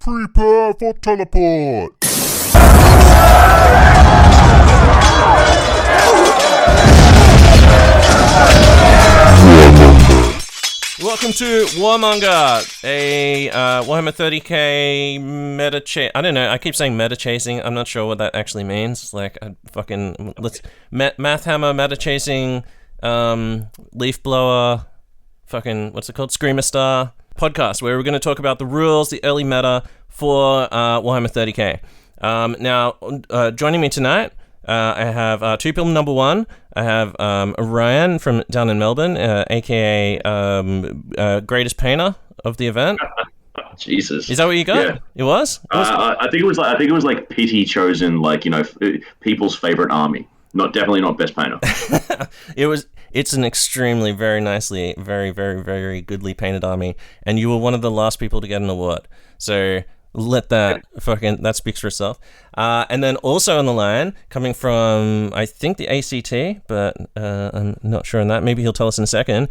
Prepare for teleport! Welcome to Warmonger, a Warhammer 30k meta chase. I don't know, I keep saying meta chasing. I'm not sure what that actually means. Like, math hammer, meta chasing, leaf blower, what's it called? Screamer Star podcast, where we're going to talk about the rules, the early meta for Warhammer 30k. Now, joining me tonight, I have two people. Number one, I have Ryan from down in Melbourne, aka greatest painter of the event. Jesus, is that what you got? Yeah. It was. I think it was like pity chosen, like, you know, people's favorite army. Definitely not best painter. It's an extremely, very nicely, very, very, very goodly painted army, and you were one of the last people to get an award. So that speaks for itself. And then also on the line, coming from, I think, the ACT, but I'm not sure on that. Maybe he'll tell us in a second.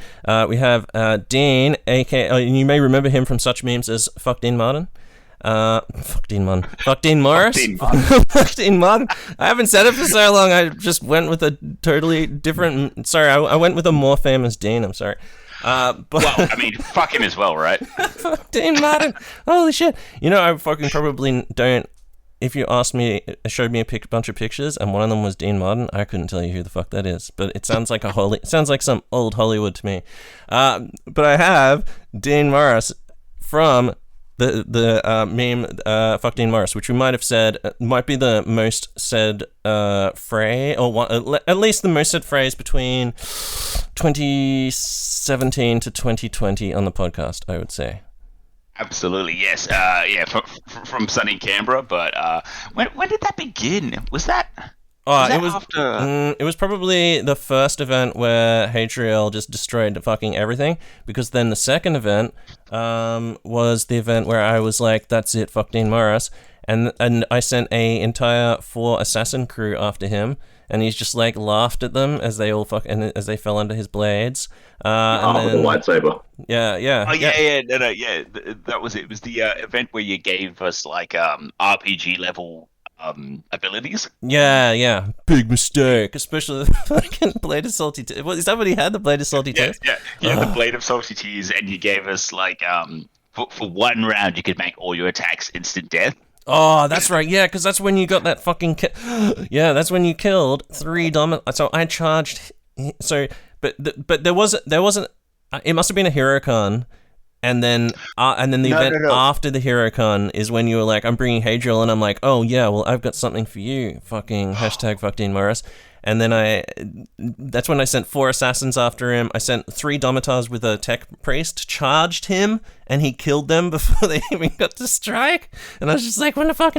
We have Dean, aka, you may remember him from such memes as Fuck Dean Martin. Fuck Dean Martin. Fuck Dean Morris. Fuck Dean Martin. I haven't said it for so long. I just went with a totally different. Sorry, I went with a more famous Dean. I'm sorry. But well, I mean, fuck him as well, right? Fuck Dean Martin. Holy shit. You know, I fucking probably don't. If you showed me a bunch of pictures, and one of them was Dean Martin, I couldn't tell you who the fuck that is. But it sounds like some old Hollywood to me. But I have Dean Morris from the meme Fuck Dean Morris, which we might have said might be the most said phrase, or at least the most said phrase between 2017 to 2020 on the podcast, I would say. Absolutely, yes. From sunny Canberra, but when did that begin? Was that... It was probably the first event where Hadriel just destroyed fucking everything, because then the second event was the event where I was like, that's it, fuck Dean Morris, and I sent a entire 4 assassin crew after him, and he's just like laughed at them as they all as they fell under his blades. And then, the lightsaber. Yeah. That was it. It was the event where you gave us like RPG level abilities. Yeah. Big mistake, especially the fucking Blade of Salty Tears. Is that what he had? The Blade of Salty Tears? Yeah. The Blade of Salty Tears, and you gave us like for one round you could make all your attacks instant death. Oh, that's right. Yeah, because that's when you got that fucking yeah, that's when you killed 3 dominant. So I charged. So, but there wasn't. It must have been a HeroCon. And then the event after the HeroCon is when you were like, I'm bringing Hadriel, and I'm like, oh yeah, well, I've got something for you, fucking hashtag fuck Dean Morris. And then that's when I sent 4 assassins after him. I sent 3 Domitars with a tech priest, charged him, and he killed them before they even got to strike. And I was just like, what the fuck?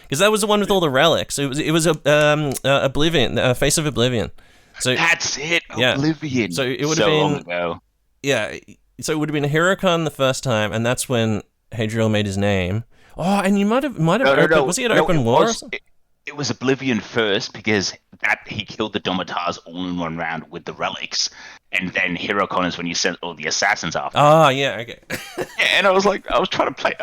Because that was the one with all the relics. It was Oblivion, Face of Oblivion. So that's it, yeah. Oblivion. So it would have been long ago. Yeah. So it would have been a HeroCon the first time, and that's when Hadriel made his name. Oh, and you might have opened, was he at Open War? It was Oblivion first, because he killed the Domitars all in one round with the relics, and then HeroCon is when you sent all the assassins after. Oh, yeah, okay. Yeah, and I was trying to play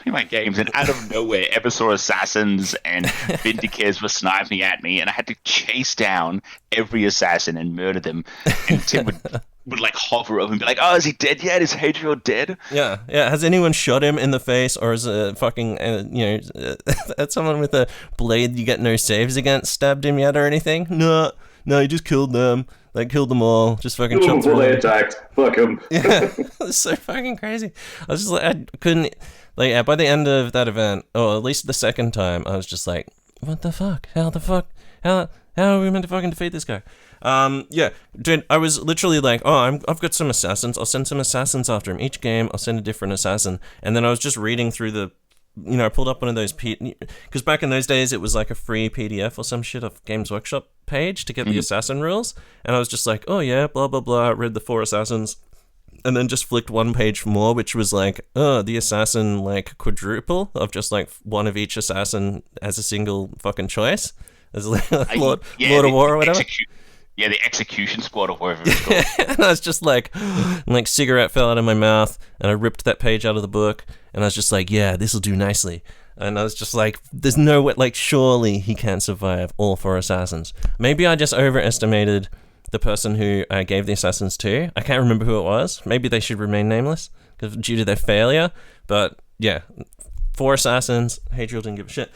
my games, and out of nowhere, ever saw assassins and Vindicators were sniping at me, and I had to chase down every assassin and murder them. And Tim would like hover over and be like, oh, is he dead yet? Is Hadriel dead? Yeah. Has anyone shot him in the face, or is a fucking, someone with a blade you get no saves against stabbed him yet or anything? No, he just killed them. Like, killed them all. Just fucking chopped them all. They attacked. Fuck him. Yeah, it's so fucking crazy. I was just like, I couldn't, like, by the end of that event, or at least the second time, I was just like, what the fuck? How are we meant to fucking defeat this guy? Yeah, dude, I was literally like, I've got some assassins. I'll send some assassins after him. Each game, I'll send a different assassin. And then I was just reading through I pulled up one of those because back in those days, it was like a free PDF or some shit off Games Workshop page to get the assassin rules. And I was just like, oh yeah, blah, blah, blah. Read the 4 assassins. And then just flicked one page more, which was like, the assassin, like, quadruple of just like one of each assassin as a single fucking choice. As Lord of War or whatever. Yeah, the execution squad or whatever it's called. And I was just like, cigarette fell out of my mouth, and I ripped that page out of the book, and I was just like, yeah, this will do nicely. And I was just like, there's no way, like, surely he can't survive all 4 assassins. Maybe I just overestimated the person who I gave the assassins to. I can't remember who it was. Maybe they should remain nameless due to their failure. But yeah, 4 assassins. Hadriel didn't give a shit.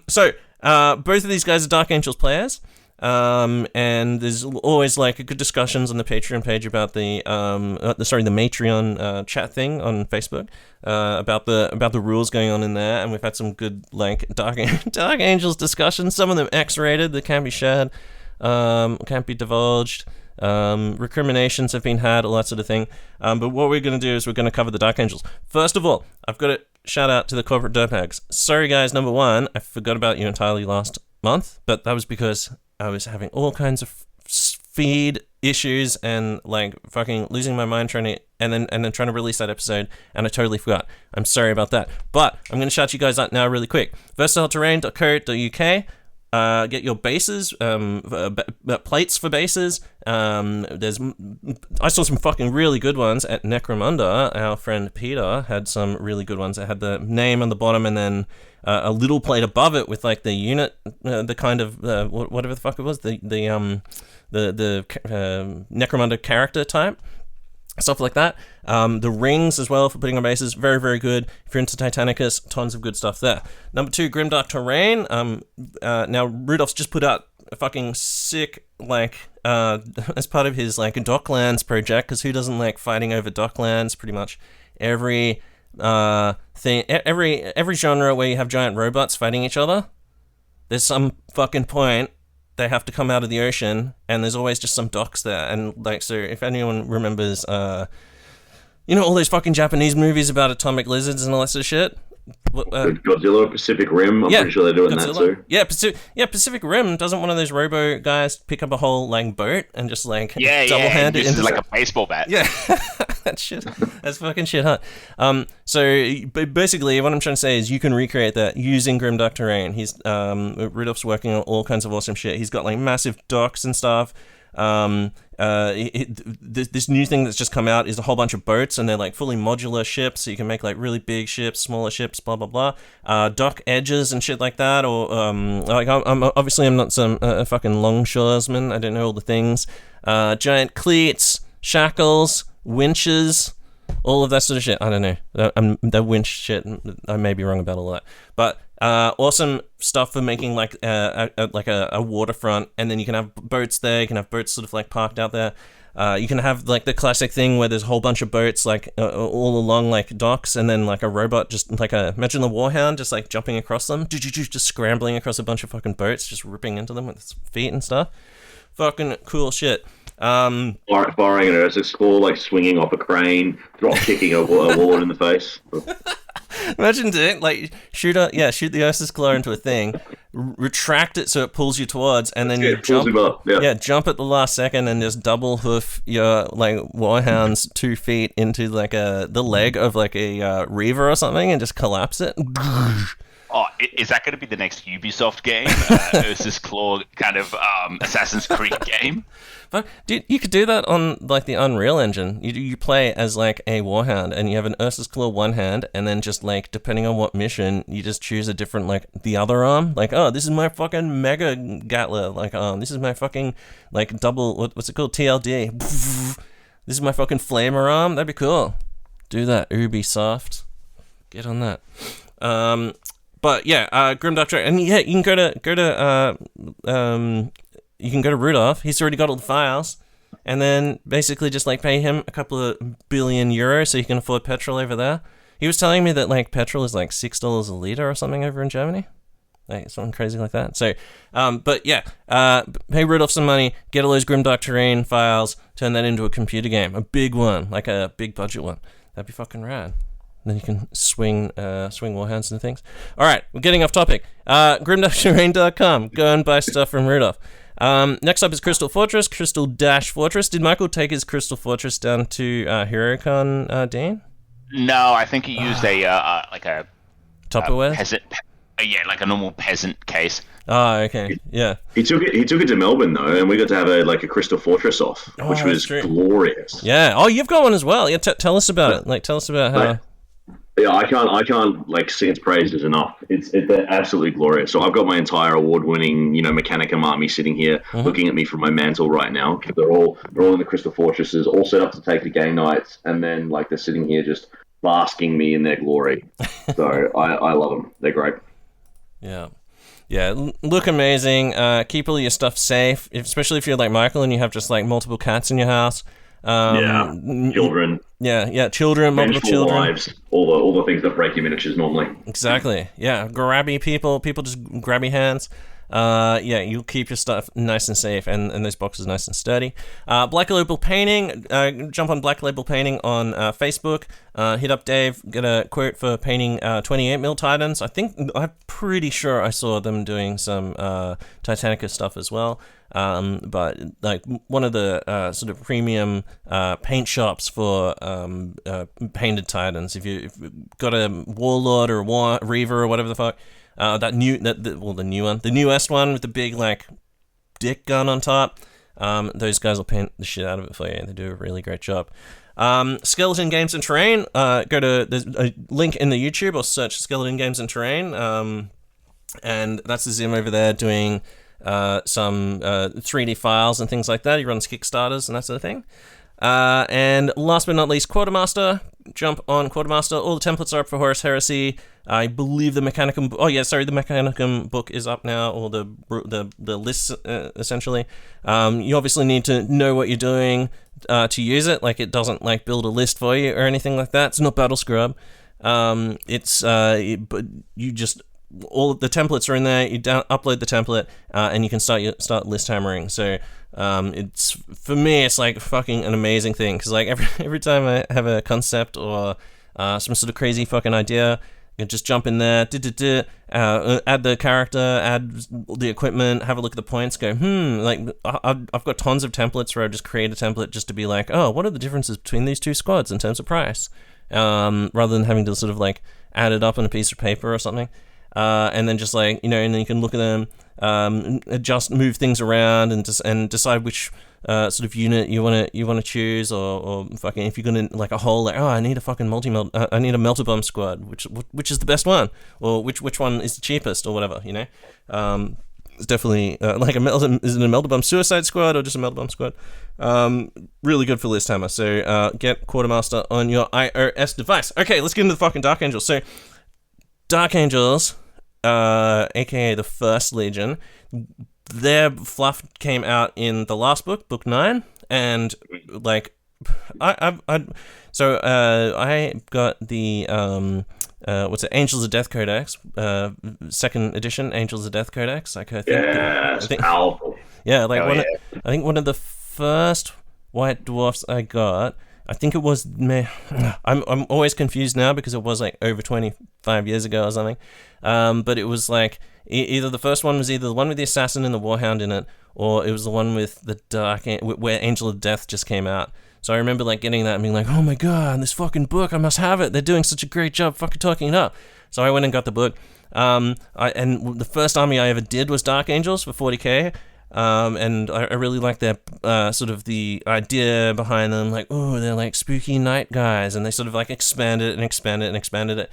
So both of these guys are Dark Angels players. And there's always like good discussions on the Patreon page about the Matreon chat thing on Facebook about the rules going on in there, and we've had some good like Dark Angels discussions. Some of them X-rated, that can't be shared, can't be divulged. Recriminations have been had, all that sort of thing. But what we're going to do is we're going to cover the Dark Angels. First of all, I've got to shout out to the corporate Dirtbags. Sorry guys, number one, I forgot about you entirely last month, but that was because I was having all kinds of feed issues and like fucking losing my mind trying to release that episode, and I totally forgot. I'm sorry about that. But I'm going to shout you guys out now really quick. versatileterrain.co.uk. Get your bases, plates for bases. I saw some fucking really good ones at Necromunda. Our friend Peter had some really good ones. It had the name on the bottom and then a little plate above it with like the unit, the kind of whatever the fuck it was, the Necromunda character type. Stuff like that. The rings as well for putting on bases, very, very good. If you're into Titanicus, tons of good stuff there. Number 2, Grimdark Terrain. Now, Rudolph's just put out a fucking sick, like, as part of his, like, Docklands project, because who doesn't like fighting over Docklands? Pretty much every thing, every genre where you have giant robots fighting each other, there's some fucking point they have to come out of the ocean, and there's always just some docks there. And like, so if anyone remembers, all those fucking Japanese movies about atomic lizards and all that sort of shit. Godzilla, Pacific Rim. I'm pretty sure they're doing Godzilla. That too. Pacific Rim. Doesn't one of those robo guys pick up a whole like boat and just like double-hand it into like a baseball bat? Yeah, that's fucking shit hot. So basically, what I'm trying to say is you can recreate that using Grimdark Terrain. He's Rudolph's working on all kinds of awesome shit. He's got like massive docks and stuff. This new thing that's just come out is a whole bunch of boats, and they're like fully modular ships, so you can make like really big ships, smaller ships, blah blah blah. Dock edges and shit like that, or I'm not some fucking longshoresman. I don't know all the things. Giant cleats, shackles, winches, all of that sort of shit. I don't know. The winch shit, I may be wrong about all that, but awesome stuff for making like a waterfront, and then you can have boats there. You can have boats sort of like parked out there. You can have like the classic thing where there's a whole bunch of boats like all along like docks, and then like a robot just like imagine the Warhound just like jumping across them, just scrambling across a bunch of fucking boats, just ripping into them with its feet and stuff. Fucking cool shit. Firing an Ursus score, like swinging off a crane, drop kicking a wall in the face. Imagine doing like shoot the Ursus claw into a thing, retract it so it pulls you towards, and then you jump. Jump at the last second and just double hoof your like Warhound's 2 feet into like the leg of like a Reaver or something, and just collapse it. Oh, is that going to be the next Ubisoft game? Ursus Claw kind of Assassin's Creed game? But dude, you could do that on like the Unreal Engine. You play as like a Warhound, and you have an Ursus Claw one hand, and then just like depending on what mission, you just choose a different like the other arm. Like, oh, this is my fucking Mega Gatler. Like, this is my fucking like double. What's it called? TLD. This is my fucking Flamer arm. That'd be cool. Do that, Ubisoft. Get on that. But yeah, Grimdark Terrain, and yeah, you can go to Rudolph. He's already got all the files, and then basically just like pay him a couple of billion euros so he can afford petrol over there. He was telling me that like petrol is like $6 a liter or something over in Germany, like something crazy like that. So, but yeah, pay Rudolph some money, get all those Grimdark Terrain files, turn that into a computer game, a big one, like a big budget one. That'd be fucking rad. Then you can swing Warhounds and things. All right, we're getting off topic. GrimdarkTerrain.com. Go and buy stuff from Rudolph. Next up is Crystal Fortress. Crystal-Fortress. Did Michael take his Crystal Fortress down to HeroCon, Dean? No, I think he used a Tupperware. like a normal peasant case. Oh, okay. Yeah. He took it to Melbourne though, and we got to have a crystal fortress off, which was glorious. Yeah. Oh, you've got one as well. Yeah. Tell us about it. Like, tell us about how. Yeah, I can't like sing its praises enough. They're absolutely glorious. So I've got my entire award-winning, Mechanicum army sitting here looking at me from my mantle right now. They're all in the crystal fortresses, all set up to take the game nights, and then like they're sitting here just basking me in their glory. So I love them. They're great. Yeah. Yeah, look amazing. Keep all your stuff safe, especially if you're like Michael and you have just like multiple cats in your house. Children. Yeah, children, multiple children. Wives, all the things that break your miniatures normally. Exactly. Yeah, grabby people just grabby hands. You keep your stuff nice and safe, and those boxes nice and sturdy. Black Label Painting, jump on Black Label Painting on Facebook. Hit up Dave, get a quote for painting 28mm Titans. I'm pretty sure I saw them doing some Titanica stuff as well. But like one of the sort of premium paint shops for painted Titans. If you've got a Warlord or a Reaver or whatever the fuck. The new one, the newest one with the big like dick gun on top. Those guys will paint the shit out of it for you, and they do a really great job. Skeleton Games and Terrain. There's a link in the YouTube, or search Skeleton Games and Terrain. And that's the Zim over there doing some 3D files and things like that. He runs Kickstarters and that sort of thing. And last but not least, Quartermaster. Jump on Quartermaster. All the templates are up for Horus Heresy. I believe the Mechanicum. The Mechanicum book is up now, or the list essentially. You obviously need to know what you're doing to use it. Like, it doesn't like build a list for you or anything like that. It's not Battle Scrub. But you just, all the templates are in there. You upload the template, and you can start list hammering. So it's, for me, it's like fucking an amazing thing, because like every time I have a concept or some sort of crazy fucking idea, you can just jump in there, add the character, add the equipment, have a look at the points, go, like, I've got tons of templates where I just create a template just to be like, oh, what are the differences between these two squads in terms of price? Rather than having to sort of like add it up on a piece of paper or something. And then just like, and then you can look at them, adjust, move things around, and decide which sort of unit you want to choose, or fucking, if you're gonna like a whole, like, oh, I need a fucking I need a melter bomb squad, which is the best one, or which one is the cheapest, or whatever, it's definitely like is it a melter bomb suicide squad or just a melter bomb squad? Really good for list hammer. So get Quartermaster on your iOS device. Okay, let's get into the fucking Dark Angels. So Dark Angels, aka the First Legion, their fluff came out in the last book, book 9, and like I got the Angels of Death Codex, 2nd edition Angels of Death Codex. Like, I think powerful. Yeah, like I think one of the first White Dwarfs I got. I think it was I'm always confused now because it was like over 25 years ago or something. But it was like either the first one was either the one with the assassin and the warhound in it, or it was the one with the where Angel of Death just came out. So I remember like getting that and being like, oh my god, this fucking book, I must have it. They're doing such a great job fucking talking it up. So I went and got the book. And the first army I ever did was Dark Angels for 40k. And I really like their sort of the idea behind them, like, oh, they're like spooky night guys, and they sort of like expanded it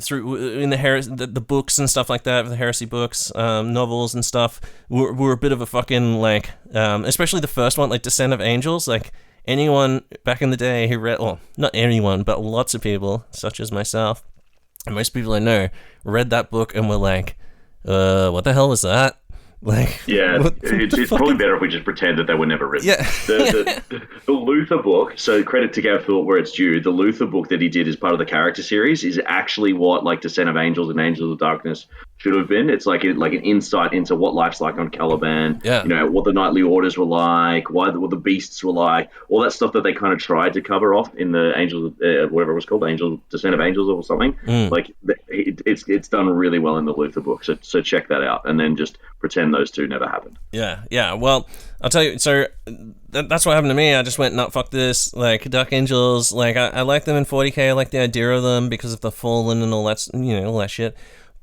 through in the books and stuff like that, the heresy books, novels and stuff were a bit of a fucking like, especially the first one, like Descent of Angels. Like, anyone back in the day who read, well, not anyone, but lots of people such as myself and most people I know read that book and were like, what the hell was that? Like, yeah, it's probably better if we just pretend that they were never written. Yeah. The Luther book, so credit to Gav Phillip where it's due, the Luther book that he did as part of the character series is actually what like Descent of Angels and Angels of Darkness should have been. It's like an insight into what life's like on Caliban, what the knightly orders were like, what the beasts were like, all that stuff that they kind of tried to cover off in the Angels, whatever it was called, Descent of Angels or something. Like, it's done really well in the Luther book, so check that out, and then just pretend those two never happened. Yeah. Well, I'll tell you. So that's what happened to me. I just went, no, fuck this. Like, Dark Angels. Like, I like them in 40k. I like the idea of them because of the Fallen and all that. All that shit.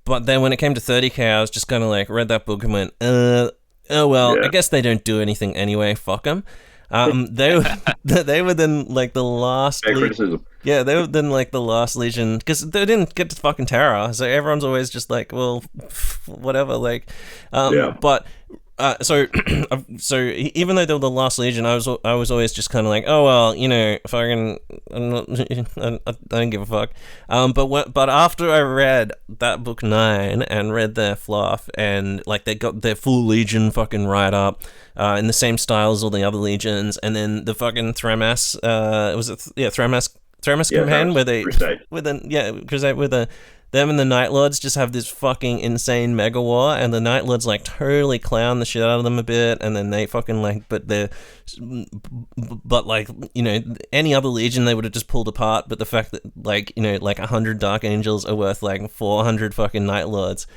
But then when it came to 30k, I was just kind of like, read that book and went, oh well, I guess they don't do anything anyway, fuck them. They were then like the last criticism. Yeah, they were then like the last Legion, because they didn't get to fucking Terror, so everyone's always just like, well, whatever, like, but so even though they were the last Legion, I was always just kind of like, oh well, you know, fucking, I don't give a fuck. But after I read that book 9 and read their fluff, and like they got their full Legion fucking write up, in the same style as all the other Legions, and then the fucking Thramas, Thramas campaign where they Crusade. Crusade, where them and the Night Lords just have this fucking insane mega war, and the Night Lords like totally clown the shit out of them a bit, and then they fucking like, but like, you know, any other Legion they would have just pulled apart, but the fact that like, you know, like 100 Dark Angels are worth like 400 fucking Night Lords.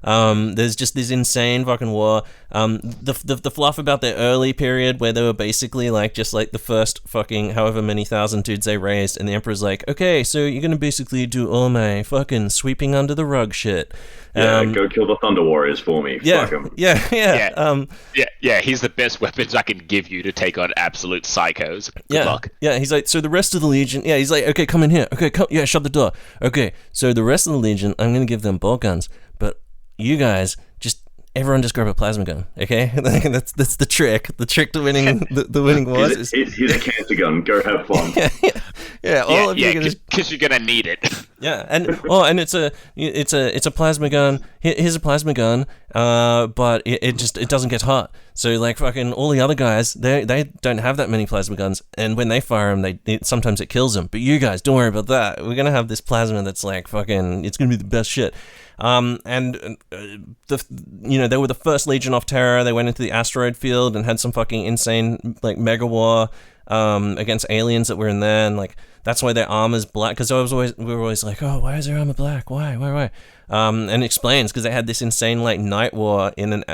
There's just this insane fucking war. The fluff about their early period where they were basically like just like the first fucking however many thousand dudes they raised, and the Emperor's like, okay, so you're gonna basically do all my fucking sweeping under the rug shit. Go kill the Thunder Warriors for me. Yeah, Fuck 'em. Yeah. He's the best weapons I can give you to take on absolute psychos. Good luck. Yeah, he's like, so the rest of the Legion, he's like, okay, come in here. Okay, come, shut the door. Okay, so the rest of the Legion, I'm gonna give them bolt guns, but you guys, everyone just grab a plasma gun, okay? that's the trick. The trick to winning the winning wars. Here's a cancer gun. Go have fun. All of you because you're gonna need it. Yeah, and it's a plasma gun. Here's a plasma gun, but it doesn't get hot. So like fucking all the other guys, they don't have that many plasma guns, and when they fire them, sometimes it kills them. But you guys, don't worry about that. We're gonna have this plasma that's like fucking. It's gonna be the best shit. They were the first Legion off Terra. They went into the asteroid field and had some fucking insane like mega war against aliens that were in there, and like that's why their armor's black. Because we were always like, oh, why is their armor black? Why? And it explains because they had this insane like night war in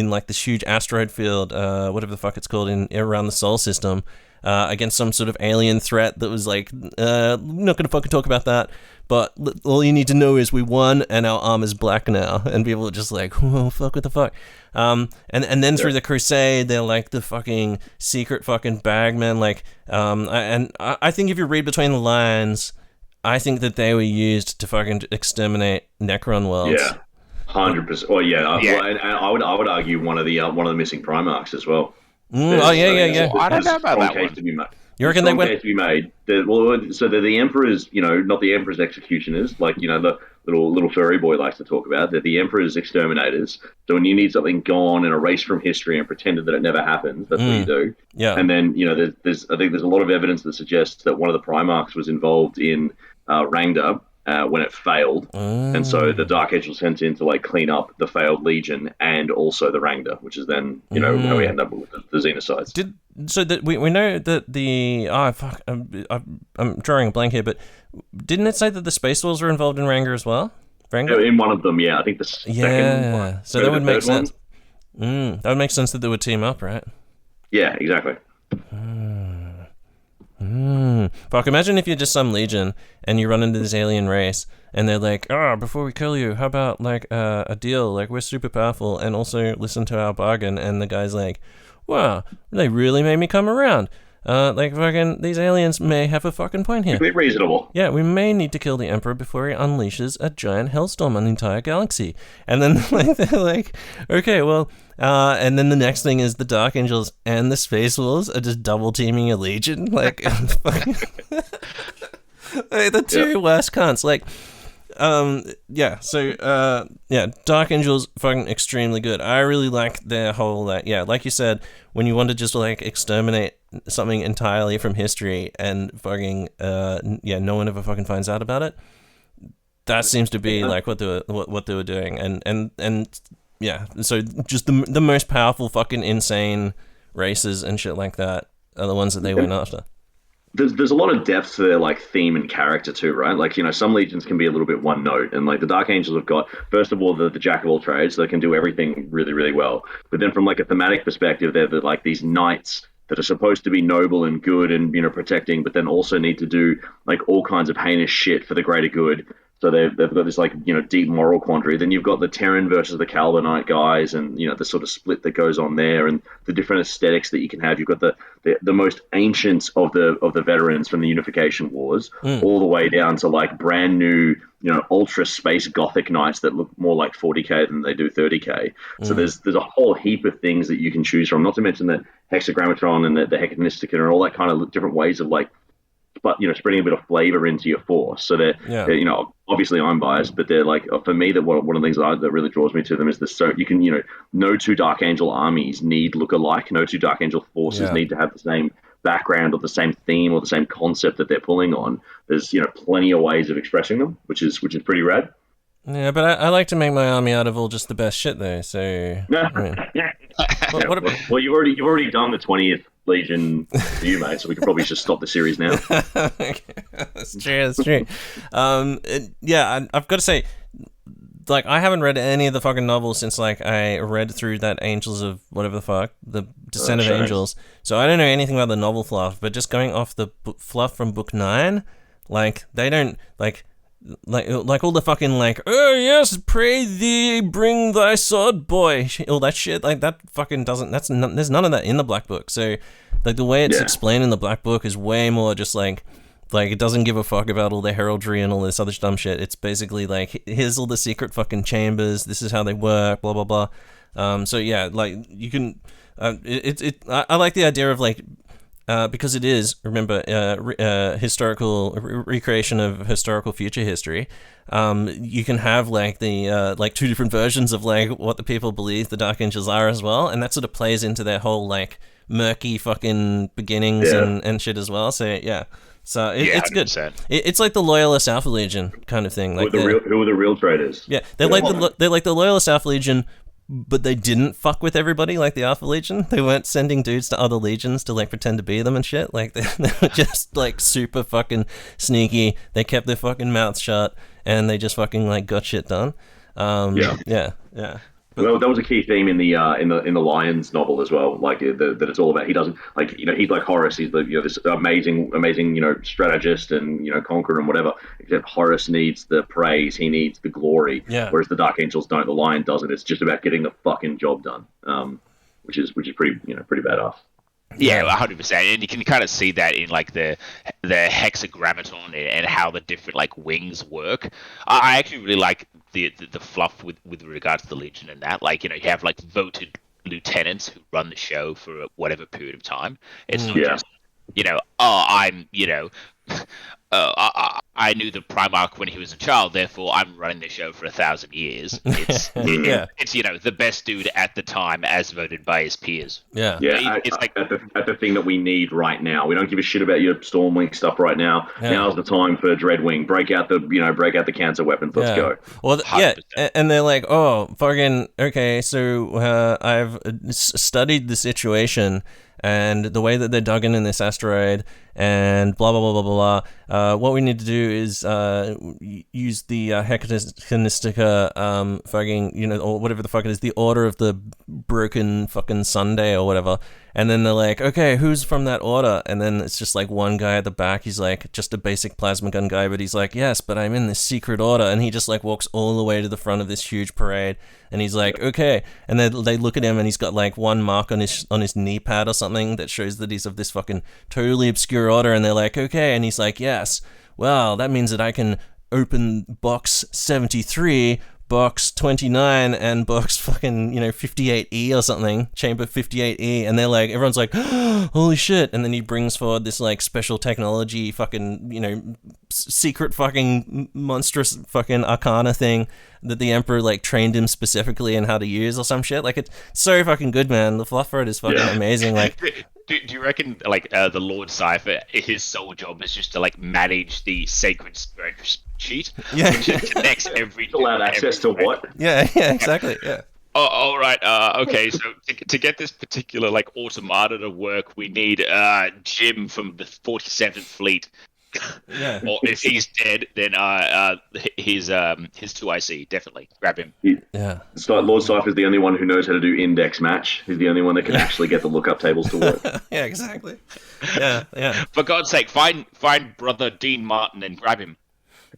like this huge asteroid field, whatever the fuck it's called, around the Sol system. Against some sort of alien threat that was like, not gonna fucking talk about that, but all you need to know is we won and our armor's black now, and people are just like, whoa, fuck, what the fuck? And then through the Crusade, they're like the fucking secret fucking bagmen, like, I think if you read between the lines, I think that they were used to fucking exterminate Necron worlds. Yeah, 100%. Well, and I would argue one of the missing Primarchs as well. Yeah. I don't know about that one. You reckon they went? Case to be made. So they're the Emperor's, not the Emperor's executioners, like the little furry boy likes to talk about. They're the Emperor's exterminators. So when you need something gone and erased from history and pretended that it never happened, that's what you do. Yeah. And then I think there's a lot of evidence that suggests that one of the Primarchs was involved in Rangda. When it failed, and so the Dark Angels sent in to like clean up the failed Legion and also the Rangda, which is then how we end up with the Xenocides. We know that I'm drawing a blank here, but didn't it say that the Space Wolves were involved in Rangda as well? Rangda? In one of them, I think the second one. So that would make sense. That would make sense that they would team up, right? Yeah, exactly. Fuck, imagine if you're just some Legion and you run into this alien race and they're like, before we kill you, how about like a deal, like we're super powerful and also listen to our bargain, and the guy's like, wow, they really made me come around. Like fucking these aliens may have a fucking point here. Completely reasonable. Yeah, we may need to kill the Emperor before he unleashes a giant hellstorm on the entire galaxy. And then like, they're like, okay, well, and then the next thing is the Dark Angels and the Space Wolves are just double teaming a Legion. Like, the two worst cunts. Like, Dark Angels fucking extremely good. I really like their whole like you said, when you want to just like exterminate something entirely from history and fucking no one ever fucking finds out about it. That seems to be like what they were doing, and so just the most powerful fucking insane races and shit like that are the ones that they went after. There's a lot of depth to their like theme and character too, right? Like, some Legions can be a little bit one note, and like the Dark Angels have got, first of all, the jack of all trades, so they can do everything really, really well. But then from like a thematic perspective, they're like these knights that are supposed to be noble and good and protecting, but then also need to do like all kinds of heinous shit for the greater good. So they've got this like deep moral quandary. Then you've got the Terran versus the Calibanite guys, and the sort of split that goes on there, and the different aesthetics that you can have. You've got the most ancient of the veterans from the Unification Wars, all the way down to like brand new ultra space gothic knights that look more like 40k than they do 30k. So there's a whole heap of things that you can choose from. Not to mention the hexagrammatron and the hecanistica and all that kind of different ways of like, but spreading a bit of flavor into your force. So they're obviously I'm biased, but they're like, for me, that one of the things that really draws me to them is you can no two Dark Angel armies need look alike. No two Dark Angel forces need to have the same background or the same theme or the same concept that they're pulling on. There's plenty of ways of expressing them, which is pretty rad. Yeah, but I like to make my army out of all just the best shit though. So I mean, what about... Well, you've already done the 20th Legion review, mate, so we could probably just stop the series now. Okay. That's true. I've got to say, like, I haven't read any of the fucking novels since, like, I read through that Angels of whatever the fuck, the Descent of Angels. So I don't know anything about the novel fluff, but just going off the fluff from book 9, like, they don't, like all the fucking, like, oh yes, pray thee, bring thy sword, boy, all that shit, like, that fucking doesn't, there's none of that in the Black Book. So, like, the way it's explained in the Black Book is way more just like it doesn't give a fuck about all the heraldry and all this other dumb shit. It's basically like, here's all the secret fucking chambers, this is how they work, blah blah blah. So yeah, like, you can I like the idea of, like, because it is, remember, historical recreation of historical future history. You can have like the like two different versions of like what the people believe the Dark Angels are as well, and that sort of plays into their whole like murky fucking beginnings and shit as well. So yeah, so it's good. It's like the Loyalist Alpha Legion kind of thing. Like who are the real traitors? Yeah, they're like the Loyalist Alpha Legion. But they didn't fuck with everybody like the Alpha Legion. They weren't sending dudes to other legions to like pretend to be them and shit. Like they were just like super fucking sneaky. They kept their fucking mouths shut and they just fucking like got shit done. Yeah. Well, that was a key theme in the Lions novel as well. Like that it's all about, he doesn't like he's like Horus. He's the this amazing strategist and conqueror and whatever. Except Horus needs the praise. He needs the glory. Yeah. Whereas the Dark Angels don't. The Lion doesn't. It's just about getting the fucking job done. Which is pretty pretty badass. Yeah, 100%, and you can kind of see that in like the hexagrammaton and how the different like wings work. I actually really like the fluff with regards to the Legion and that. Like, you have like voted lieutenants who run the show for whatever period of time. It's not just I knew the Primarch when he was a child, therefore I'm running the show for 1,000 years. It's it's the best dude at the time as voted by his peers. Yeah. It's like at the thing that we need right now. We don't give a shit about your Stormwing stuff right now. Yeah. Now's the time for Dreadwing. Break out the cancer weapons. Let's go. Well, and they're like, oh, fucking okay. So I've studied the situation and the way that they're dug in this asteroid, and blah blah blah blah blah blah. What we need to do is use the hecanistica, fucking or whatever the fuck it is, the Order of the Broken fucking Sunday or whatever. And then they're like, okay, who's from that order? And then it's just like one guy at the back. He's like just a basic plasma gun guy, but he's like, yes, but I'm in this secret order. And he just like walks all the way to the front of this huge parade. And he's like, okay. And then they look at him and he's got like one mark on his knee pad or something that shows that he's of this fucking totally obscure order. And they're like, okay. And he's like, yes. Well, that means that I can open box 73, box 29, and box fucking 58E or something, chamber 58E. And they're like, everyone's like, oh, holy shit. And then he brings forward this like special technology fucking secret fucking monstrous fucking arcana thing that the Emperor like trained him specifically in how to use or some shit. Like, it's so fucking good, man. The fluff for it is fucking amazing. Like, do you reckon like the Lord Cypher, his sole job is just to like manage the sacred spreadsheet, which connects every allowed access to what? Yeah, exactly. Yeah. Oh, all right. Okay, so to get this particular like automata to work, we need Jim from the 47th Fleet. Yeah. Or if he's dead, then his 2IC, definitely grab him. Yeah. So Lord Cypher is the only one who knows how to do index match. He's the only one that can actually get the lookup tables to work. Yeah, exactly. Yeah. For God's sake, find brother Dean Martin and grab him.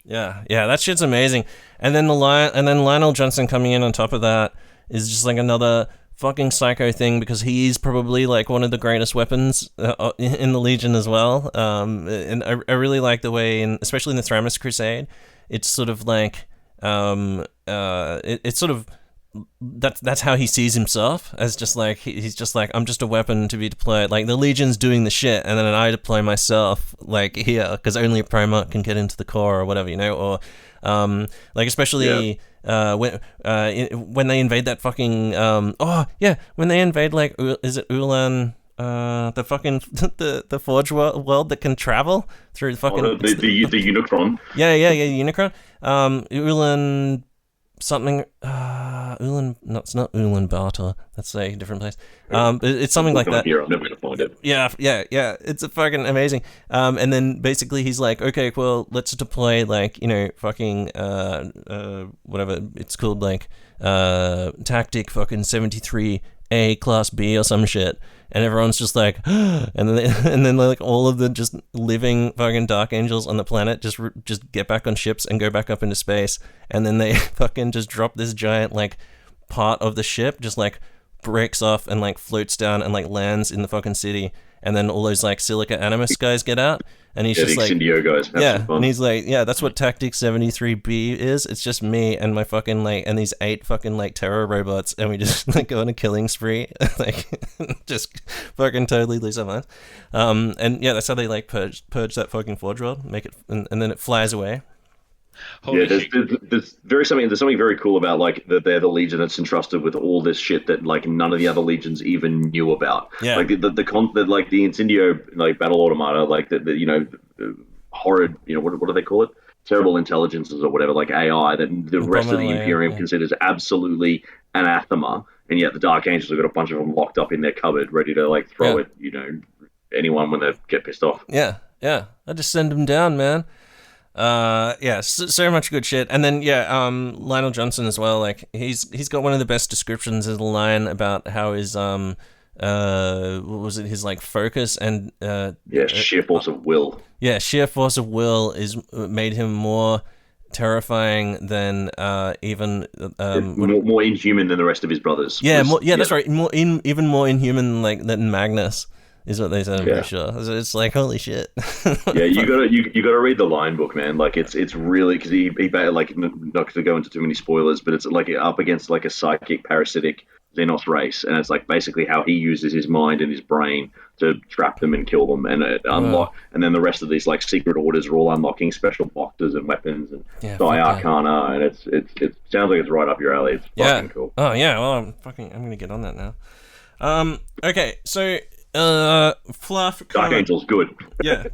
Yeah, that shit's amazing. And then Lionel Johnson coming in on top of that is just like another fucking psycho thing, because he is probably like one of the greatest weapons in the Legion as well. And I really like the way, especially in the Thramis Crusade, it's sort of like it's sort of that's how he sees himself, as just like he's just like, I'm just a weapon to be deployed. Like the Legion's doing the shit, and then I deploy myself like here because only a Primarch can get into the core or whatever, or like especially. When they invade that fucking when they invade, like, is it Ulan, the fucking the Forge world that can travel through the fucking the Unicron. Unicron. Ulan something. Ulan. No, it's not Ulan Barter. That's a different place. It's something like that. Here, I'm never gonna find it. Yeah. It's a fucking amazing. And then basically he's like, okay, well, let's deploy like, fucking whatever it's called, like tactic fucking 73A class B or some shit. And everyone's just like, and then like all of the just living fucking Dark Angels on the planet just get back on ships and go back up into space, and then they fucking just drop this giant like part of the ship, just like breaks off and like floats down and like lands in the fucking city, and then all those like Silica Animus guys get out, and he's just like, Incendio guys, and he's like, that's what Tactic 73B is. It's just me and my fucking like, and these 8 fucking like terror robots, and we just like go on a killing spree, like just fucking totally lose our minds. And that's how they like purge that fucking Forge world, make it, and then it flies away. There's something very cool about like that they're the Legion that's entrusted with all this shit that like none of the other legions even knew about. Like the Incendio like battle automata, like the horrid, what do they call it? Terrible intelligences or whatever, like AI that the rest of the Imperium considers absolutely anathema, and yet the Dark Angels have got a bunch of them locked up in their cupboard, ready to like throw at anyone when they get pissed off. I just send them down, man. So much good shit. And then Lionel Johnson as well, like he's got one of the best descriptions of the line about how his what was it, his like focus and sheer force of will. Sheer force of will is made him more terrifying than even more inhuman than the rest of his brothers. That's right, even more inhuman than Magnus is what they said. I'm pretty sure. It's like, holy shit. You gotta read the line book, man. Like it's really, because he like, not to go into too many spoilers, but it's like up against like a psychic parasitic Xenos race, and it's like basically how he uses his mind and his brain to trap them and kill them, and unlock. And then the rest of these like secret orders are all unlocking special boxes and weapons and Arcana, and it sounds like it's right up your alley. It's fucking cool. Oh yeah, well I'm gonna get on that now. Okay, so. Fluff. Dark Angel's good.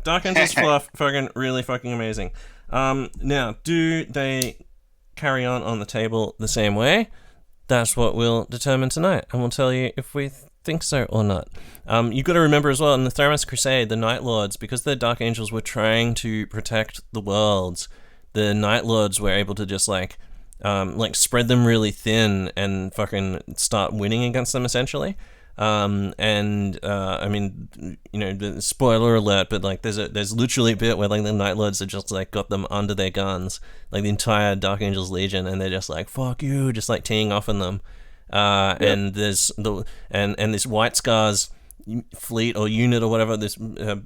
Dark Angel's fluff, fucking really fucking amazing. Now, do they carry on the table the same way? That's what we'll determine tonight, and we'll tell you if we think so or not. You've got to remember as well, in the Thramis Crusade, the Night Lords, because the Dark Angels were trying to protect the worlds, the Night Lords were able to just like spread them really thin and fucking start winning against them, essentially. I mean, the spoiler alert, but like there's literally a bit where like the Night Lords have just like got them under their guns, like the entire Dark Angels Legion, and they're just like, fuck you, just like teeing off on them. And there's this White Scars fleet or unit or whatever, this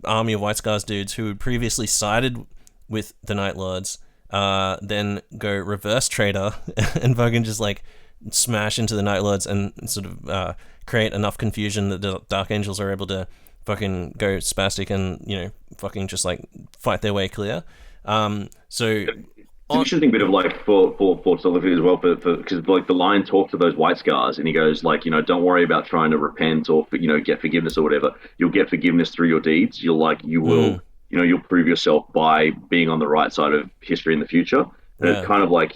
army of White Scars dudes who had previously sided with the Night Lords, then go reverse traitor and fucking just like smash into the Night Lords and sort of create enough confusion that the Dark Angels are able to fucking go spastic and fucking just like fight their way clear. It's an interesting bit of like for Solidity as well, because like the Lion talks to those White Scars and he goes like, don't worry about trying to repent or get forgiveness or whatever. You'll get forgiveness through your deeds. You'll prove yourself by being on the right side of history in the future. And it kind of like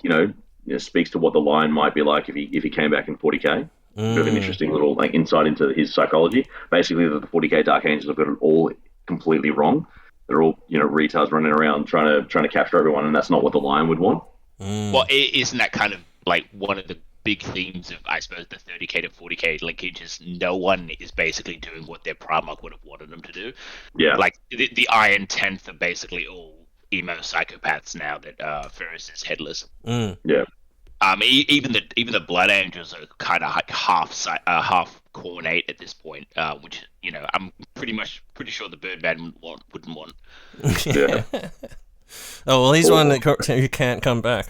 speaks to what the Lion might be like if he came back in 40k. Bit of an interesting little like insight into his psychology. Basically, the 40k Dark Angels have got it all completely wrong. They're all retards running around trying to capture everyone, and that's not what the Lion would want. Well, isn't that kind of like one of the big themes of, I suppose, the 30k to 40k linkages? No one is basically doing what their Primarch would have wanted them to do. Yeah, like the Iron 10th are basically all emo psychopaths now that Ferris is headless. Yeah. Even the Blood Angels are kind of like half Khornate at this point, which I'm pretty sure the Birdman wouldn't want. Yeah. Oh well, he's one who can't come back.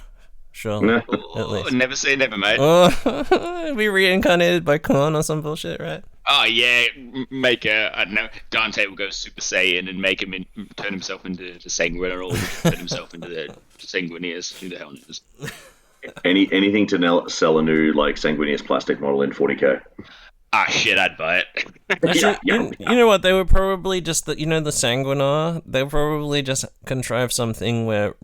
Sure. At least. Never say never, mate. Be reincarnated by Khorne or some bullshit, right? Oh yeah, make I don't know. Dante will go Super Saiyan and make him turn himself into the Sanguiner, or turn himself into the Sanguinius. Who the hell knows? Anything to sell a new like Sanguinius plastic model in 40k. Ah shit, I'd buy it. Actually, you know what? They were probably just the Sanguinar. They probably just contrived something where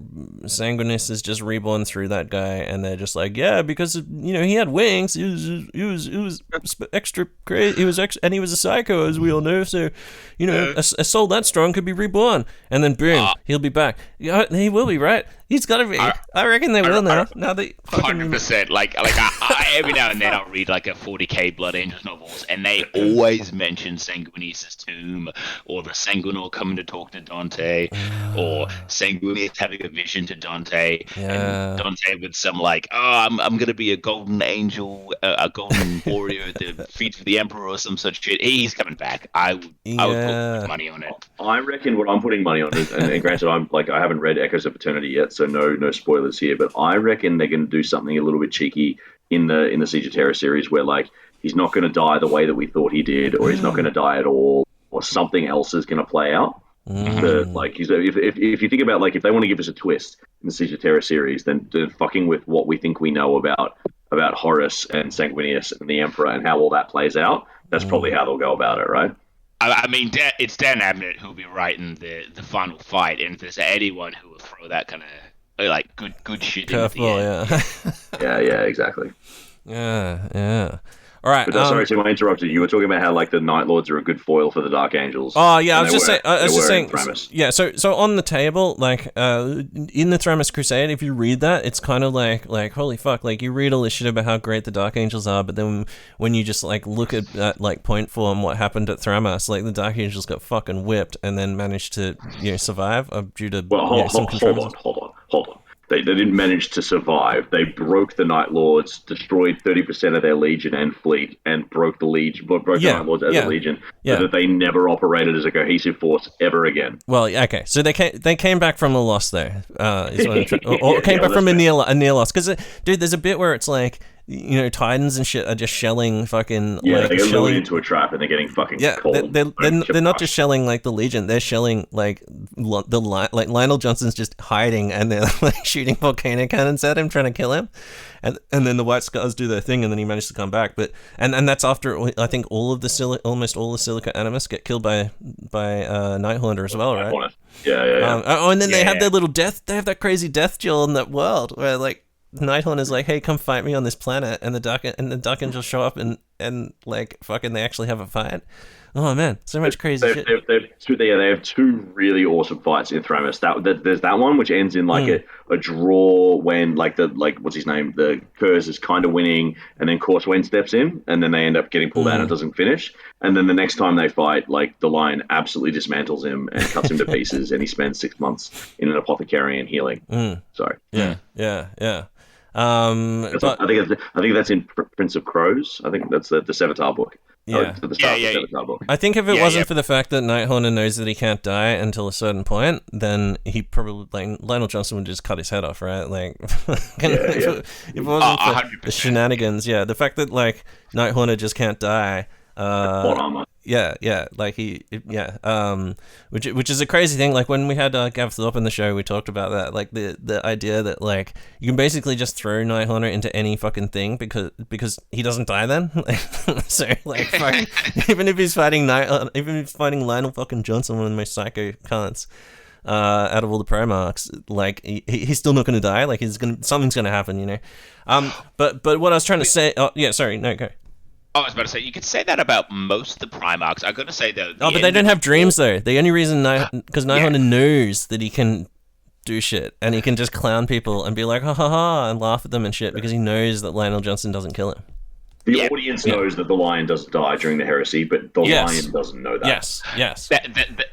Sanguinius is just reborn through that guy, and they're just like, yeah, because he had wings. He was extra crazy. And he was a psycho, as we all know. So, a soul that strong could be reborn, and then boom, he'll be back. Yeah, he will be, right? He's got to be. I reckon they will now. Now they 100%. Like I every now and then I'll read like a 40k Blood Angels novels, and they always mention Sanguinius' tomb, or the Sanguinor coming to talk to Dante, or Sanguinius having a vision to Dante, and Dante with some like, I'm gonna be a golden angel, a golden warrior at the feet of the Emperor, or some such shit. He's coming back. I would put money on it. I reckon what I'm putting money on is, and granted, I haven't read Echoes of Eternity yet, so no spoilers here, but I reckon they're going to do something a little bit cheeky in the Siege of Terror series, where like he's not going to die the way that we thought he did, or he's not going to die at all, or something else is going to play out. Like, if you think about, like, if they want to give us a twist in the Siege of Terror series, then fucking with what we think we know about Horus and Sanguinius and the Emperor and how all that plays out, that's probably how they'll go about it, right? I mean, it's Dan Abnett who'll be writing the final fight, and if there's anyone who will throw that kind of like good shit in at the end. Yeah, exactly. Yeah. All right. But, sorry, Tim, I interrupted. You were talking about how like the Night Lords are a good foil for the Dark Angels. Oh yeah, I was just saying. Yeah, so on the table, like in the Thramas Crusade, if you read that, it's kind of like holy fuck, like you read all this shit about how great the Dark Angels are, but then when you just like look at like point form what happened at Thramas, like the Dark Angels got fucking whipped and then managed to survive due to hold on. They didn't manage to survive. They broke the Night Lords, destroyed 30% of their legion and fleet, and broke the Night Lords as a legion, so that they never operated as a cohesive force ever again. Well, okay, so they came back from a loss there, or came back from a near loss. Because, dude, there's a bit where it's like, Titans and shit are just shelling fucking... Yeah, they get lured into a trap and they're getting fucking cold. They're not just shelling, like, the Legion. They're shelling, like, Lionel Johnson's just hiding and they're, like, shooting volcano cannons at him, trying to kill him. And then the White Scars do their thing and then he managed to come back. But and that's after, I think, almost all the Silica Animus get killed by Nighthaunter as well, right? Yeah. And then they have their little death... They have that crazy death duel in that world where, like, Nighthorn is like, hey, come fight me on this planet, and the Dark Angels show up and like fucking they actually have a fight. Oh man, so much crazy shit. They have two really awesome fights in Thramas. There's that one which ends in like a draw when like what's his name, the Curse is kind of winning, and then Corswain steps in, and then they end up getting pulled out and it doesn't finish. And then the next time they fight, like the Lion absolutely dismantles him and cuts him to pieces, and he spends 6 months in an apothecary and healing. Sorry. Yeah. I think that's in Prince of Crows. I think that's the Sevatar book. Sevatar book. I think if it wasn't for the fact that Nighthorn knows that he can't die until a certain point, then he probably Lionel Johnson would just cut his head off, right? Like, if it wasn't for the shenanigans, the fact that like Nighthorn just can't die. Which is a crazy thing. Like when we had Gav Thorpe on the show, we talked about that. Like the idea that like you can basically just throw Nighthorn into any fucking thing because he doesn't die then. So like even if he's fighting Lionel fucking Johnson, one of the most psycho cunts out of all the Primarchs, like he's still not going to die. Like something's going to happen, But what I was trying to say. Oh yeah, sorry. No, go. I was about to say, you could say that about most of the Primarchs. I'm going to say, though... but they don't have dreams, though. The only reason... Because Nighthorn knows that he can do shit, and he can just clown people and be like, ha ha ha, and laugh at them and shit, because he knows that Lionel Johnson doesn't kill him. The audience knows that the lion doesn't die during the heresy, but the lion doesn't know that. Yes.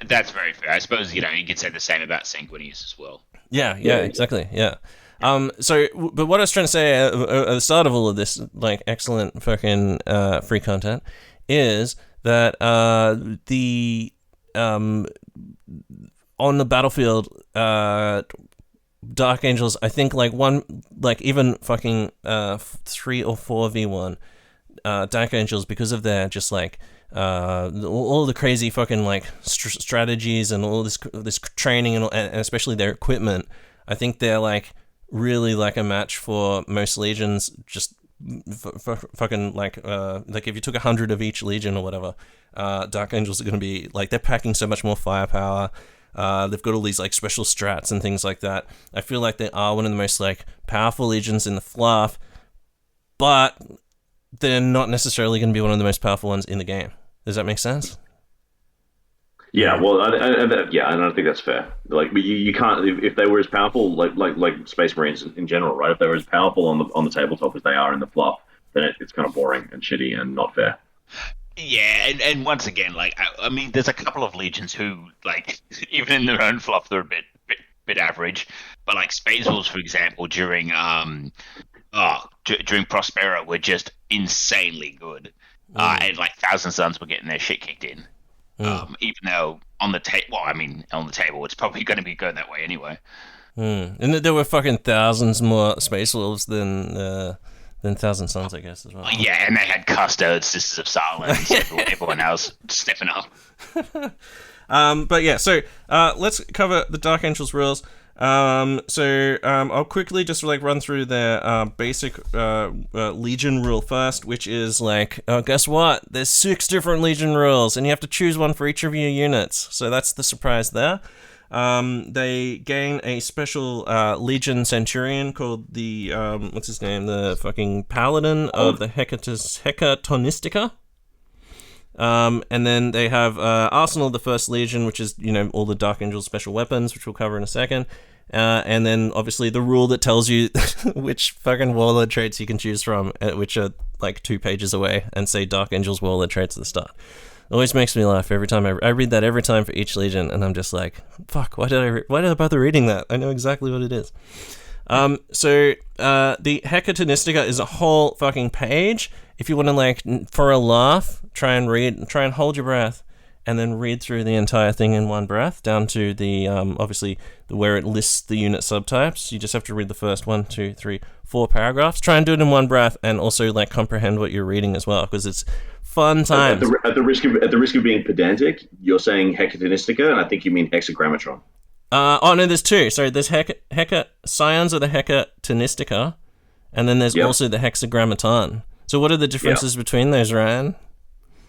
That's very fair. I suppose, you could say the same about Sanguinius as well. Yeah, exactly. Yeah. But what I was trying to say at the start of all of this, like, excellent fucking free content, is that the on the battlefield, Dark Angels, I think, even fucking 3 or 4v1 Dark Angels, because of their just like all the crazy fucking like strategies and all this training and especially their equipment, I think they're like really like a match for most legions. Just fucking like if you took 100 of each legion or whatever, Dark Angels are going to be like, they're packing so much more firepower. They've got all these like special strats and things like that. I feel like they are one of the most like powerful legions in the fluff, but they're not necessarily going to be one of the most powerful ones in the game. Does that make sense? Yeah, well, and I think that's fair. Like, you can't, if they were as powerful, like Space Marines in general, right? If they were as powerful on the tabletop as they are in the fluff, then it's kind of boring and shitty and not fair. Yeah, and once again, like, I mean, there's a couple of legions who, like, even in their own fluff, they're a bit average. But like Space Wolves, for example, during Prospera, were just insanely good. And like Thousand Suns were getting their shit kicked in. Even though on the table, it's probably going to be going that way anyway. And there were fucking thousands more Space Wolves than Thousand Suns, I guess, as well. Yeah, and they had Custodes, Sisters of Silence, everyone else stepping up. But yeah, so let's cover the Dark Angels rules. I'll quickly just like run through their basic Legion rule first, which is like, guess what? There's 6 different Legion rules, and you have to choose one for each of your units. So that's the surprise there. They gain a special Legion Centurion called the what's his name? The fucking Paladin of the Hecatonistica. And then they have Arsenal of the First Legion, which is, all the Dark Angel special weapons, which we'll cover in a second. And then obviously the rule that tells you which fucking warlord traits you can choose from, which are like 2 pages away, and say Dark Angel's warlord traits at the start. Always makes me laugh every time I read that every time for each legion, and I'm just like, fuck, why did I bother reading that? I know exactly what it is. The Hecatonistica is a whole fucking page. If you want to, like, for a laugh, try and hold your breath, and then read through the entire thing in one breath, down to the, obviously, where it lists the unit subtypes. You just have to read the first 1, 2, 3, 4 paragraphs. Try and do it in one breath, and also, like, comprehend what you're reading as well, because it's fun times. At the risk of being pedantic, you're saying Hecatonistica, and I think you mean Hexagrammatron. No, there's 2. Sorry, there's Scions of the Hecatonistica, and then there's also the Hexagrammaton. So what are the differences between those, Ryan?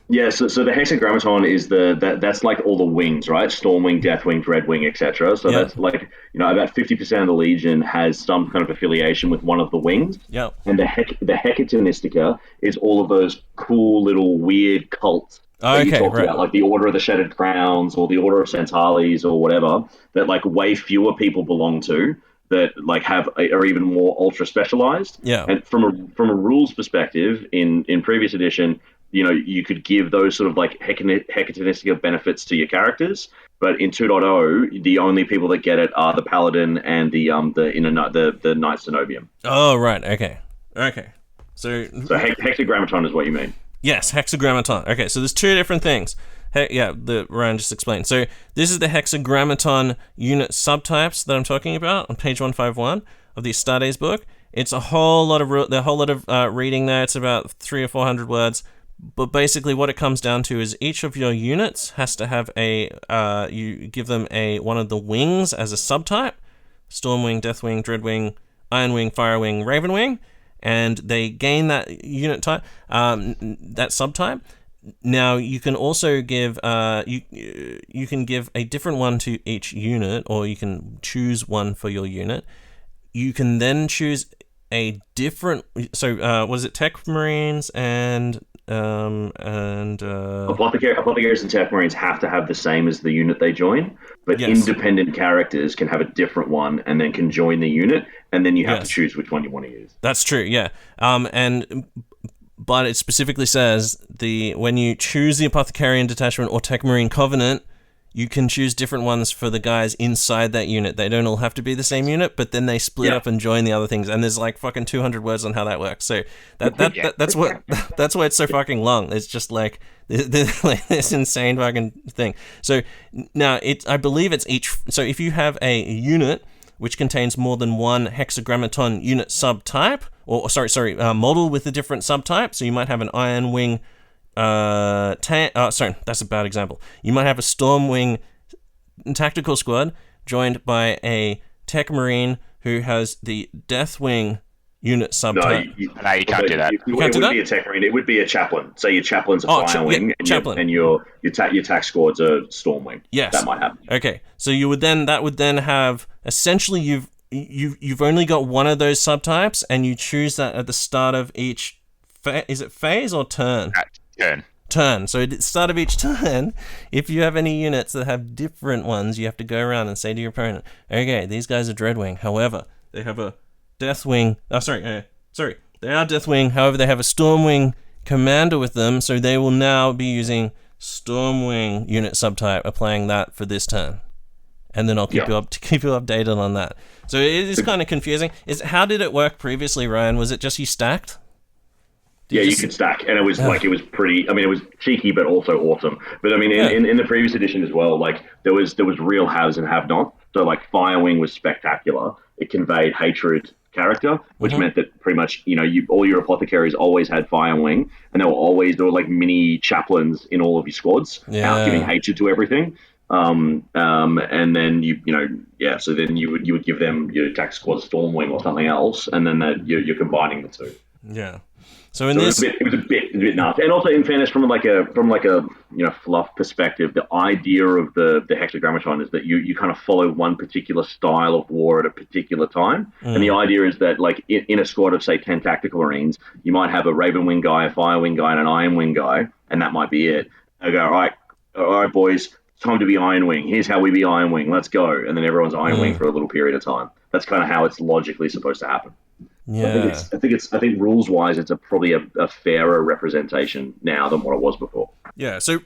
Yeah, so the Hexagrammaton is that's like all the wings, right? Stormwing, Deathwing, Dreadwing, etc. So that's like, about 50% of the Legion has some kind of affiliation with one of the wings. Yeah. And the Hecatonistica is all of those cool little weird cults that you talked about, like the Order of the Shattered Crowns or the Order of Centalis or whatever, that like way fewer people belong to, that like are even more ultra specialized. Yeah. And from a rules perspective, in previous edition, you could give those sort of like Hecatonistica benefits to your characters, but in 2.0, the only people that get it are the Paladin and the Knights Zenobium. Oh, right. Okay. So Hexagrammaton is what you mean. Yes, Hexagrammaton. Okay, so there's 2 different things. The Ryan just explained. So this is the Hexagrammaton unit subtypes that I'm talking about on page 151 of the Astartes book. It's a whole lot of reading there. It's about 300 or 400 words. But basically what it comes down to is each of your units has to have you give them one of the wings as a subtype. Stormwing, Deathwing, Dreadwing, Ironwing, Firewing, Ravenwing. And they gain that unit type, that subtype. Now you can also give you can give a different one to each unit, or you can choose one for your unit. You can then choose a different. So what is it? Tech Marines and Apothecaries and Tech Marines have to have the same as the unit they join, but independent characters can have a different one and then can join the unit, and then you have to choose which one you want to use. That's true, yeah. but it specifically says when you choose the Apothecarian Detachment or Tech Marine Covenant, you can choose different ones for the guys inside that unit. They don't all have to be the same unit, but then they split up and join the other things. And there's like fucking 200 words on how that works. So that's why it's so fucking long. It's just like this insane fucking thing. So now I believe it's each. So if you have a unit which contains more than one hexagrammaton unit subtype, or model with a different subtype. So you might have an Iron Wing. That's a bad example. You might have a Stormwing tactical squad joined by a Tech Marine who has the Deathwing unit subtype. No, you can't do that. It wouldn't be a Tech Marine. It would be a Chaplain. So your Chaplain's a Firewing, and your tac squad's a Stormwing. Yes, that might happen. Okay, so that would then have essentially you've only got one of those subtypes, and you choose that at the start of each. Is it phase or turn? Turn. So at the start of each turn, if you have any units that have different ones, you have to go around and say to your opponent, okay, these guys are Dreadwing. However, they have a Deathwing. They are Deathwing. However, they have a Stormwing commander with them, so they will now be using Stormwing unit subtype, applying that for this turn. And then I'll keep you updated on that. So it is kind of confusing. How did it work previously, Ryan? Was it just you stacked? You could stack, and it was it was pretty. I mean, it was cheeky, but also awesome. But I mean, in the previous edition as well, like there was real haves and have not. So like Firewing was spectacular. It conveyed hatred character, which meant that pretty much all your apothecaries always had Firewing, and there were like mini chaplains in all of your squads, out giving hatred to everything. And then so then you would give them your attack squad Stormwing or something else, and then you're combining the two. Yeah. So it was a bit nuts, and also in fairness, from like a fluff perspective, the idea of the hexagrammaton is that you kind of follow one particular style of war at a particular time, and the idea is that like in a squad of say 10 tactical marines, you might have a Raven Wing guy, a Fire Wing guy, and an Iron Wing guy, and that might be it. I go, all right, boys, it's time to be Iron Wing. Here's how we be Iron Wing. Let's go, and then everyone's Iron Wing for a little period of time. That's kind of how it's logically supposed to happen. Yeah, I think rules wise, it's probably a fairer representation now than what it was before. Yeah. So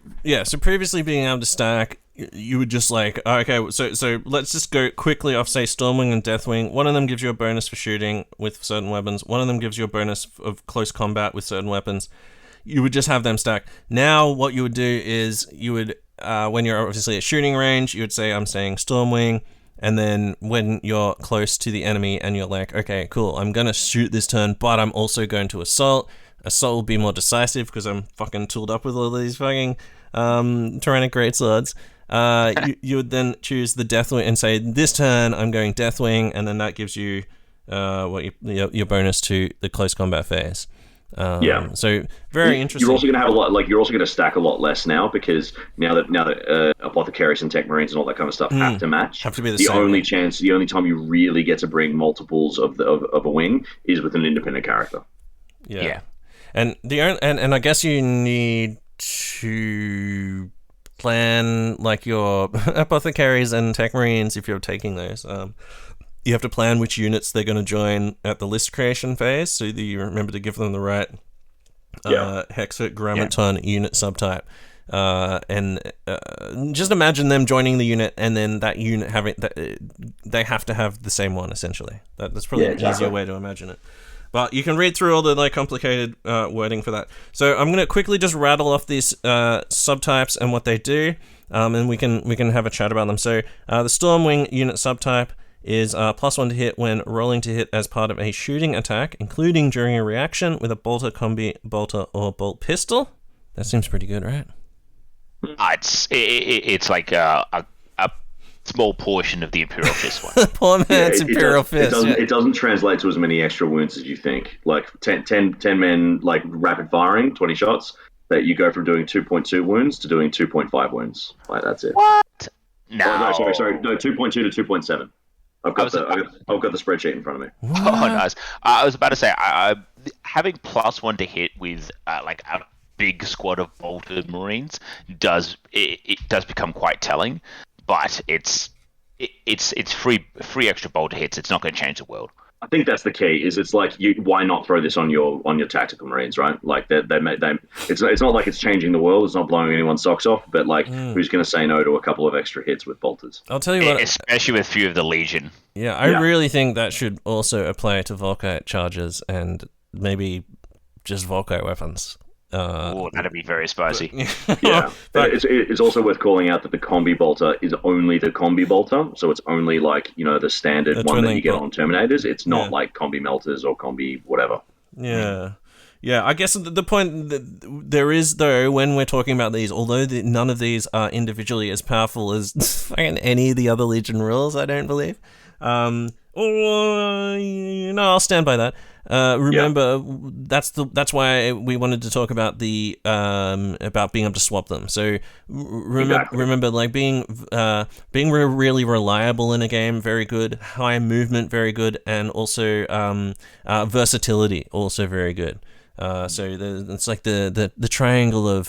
previously being able to stack, you would just like, okay, so let's just go quickly off, say Stormwing and Deathwing. One of them gives you a bonus for shooting with certain weapons. One of them gives you a bonus of close combat with certain weapons. You would just have them stacked. Now what you would do is you would, when you're obviously at shooting range, you would say I'm staying Stormwing. And then when you're close to the enemy and you're like, okay, cool, I'm going to shoot this turn, but I'm also going to assault. Assault will be more decisive because I'm fucking tooled up with all these fucking tyrannic greatswords. You would then choose the Deathwing and say, this turn I'm going Deathwing, and then that gives you your bonus to the close combat phase. So very interesting. You're also going to have a lot. Like you're also going to stack a lot less now because now that apothecaries and tech marines and all that kind of stuff have to match. Have to be the same. The only time you really get to bring multiples of a wing is with an independent character. Yeah. And and I guess you need to plan like your apothecaries and tech marines if you're taking those. You have to plan which units they're going to join at the list creation phase, so that you remember to give them the right hexagrammaton unit subtype. And just imagine them joining the unit, and then that unit they have to have the same one essentially. That's probably an easier way to imagine it. But you can read through all the complicated wording for that. So I'm going to quickly just rattle off these subtypes and what they do, and we can have a chat about them. So the Stormwing unit subtype is +1 to hit when rolling to hit as part of a shooting attack, including during a reaction with a bolter, combi, bolter, or bolt pistol. That seems pretty good, right? It's like a small portion of the Imperial Fist one. Poor man's Imperial Fist. It doesn't translate to as many extra wounds as you think. Like 10 men, like rapid firing, 20 shots, that you go from doing 2.2 wounds to doing 2.5 wounds. Like that's it. What? No. Oh, no, sorry. No, 2.2 to 2.7. I've got the spreadsheet in front of me. What? Oh, nice. I was about to say, having +1 to hit with like a big squad of bolted Marines does become quite telling, but it's free extra bolter hits. It's not going to change the world. I think that's the key. Is it's like why not throw this on your tactical marines, right? Like it's not like it's changing the world. It's not blowing anyone's socks off. But like, who's going to say no to a couple of extra hits with bolters? I'll tell you what, especially with few of the Legion. Yeah, I really think that should also apply to Volkite charges and maybe just Volkite weapons. That'd be very spicy. Yeah, but it's also worth calling out that the combi bolter is only the combi bolter, so it's only like the standard one that you get on Terminators. It's not like combi melters or combi whatever. Yeah. Yeah, I guess the point that there is, though, when we're talking about these, although none of these are individually as powerful as any of the other Legion rules, I don't believe. I'll stand by that. Remember, that's why we wanted to talk about the about being able to swap them. So remember, like being really reliable in a game, very good. High movement, very good, and also versatility, also very good. So it's like the triangle of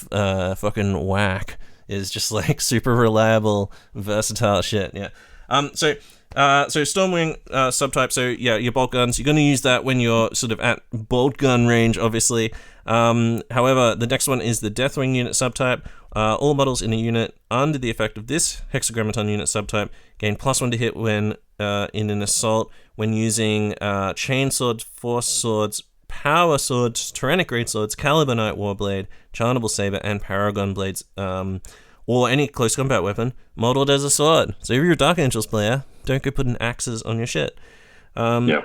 fucking whack is just like super reliable, versatile shit. Yeah. So Stormwing subtype. So yeah, your bolt guns. You're going to use that when you're sort of at bolt gun range, obviously. However, the next one is the Deathwing unit subtype. All models in a unit under the effect of this Hexagrammaton unit subtype gain +1 to hit when in an assault when using chainswords, force swords, power swords, tyrannic greatswords, Calibanite warblade, charnable saber, and paragon blades. Or any close combat weapon modeled as a sword. So if you're a Dark Angels player, don't go putting axes on your shit. Or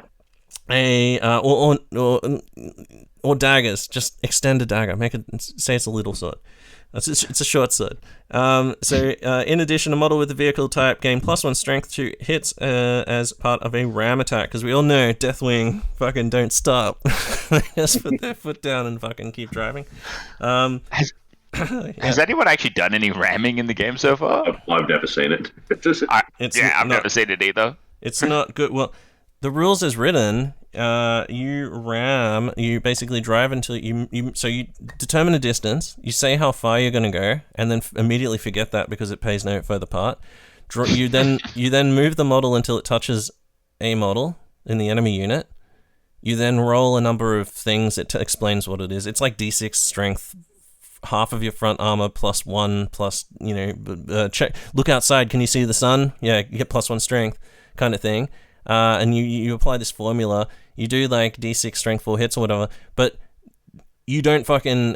daggers. Just extend a dagger. Say it's a little sword. It's a short sword. In addition, a model with the vehicle type gain +1 strength to hits as part of a ram attack. Because we all know Deathwing fucking don't stop. They just put their foot down and fucking keep driving. Has anyone actually done any ramming in the game so far? I've never seen it. I've never seen it either. It's not good. Well, the rules as written, you ram, you basically drive until you determine a distance, you say how far you're going to go, and then immediately forget that because it pays no further part. You then move the model until it touches a model in the enemy unit. You then roll a number of things that explains what it is. It's like D6 strength, half of your front armor +1 plus, check. Look outside. Can you see the sun? Yeah, you get +1 strength, kind of thing. And you apply this formula. You do like D6 strength 4 hits or whatever, but you don't fucking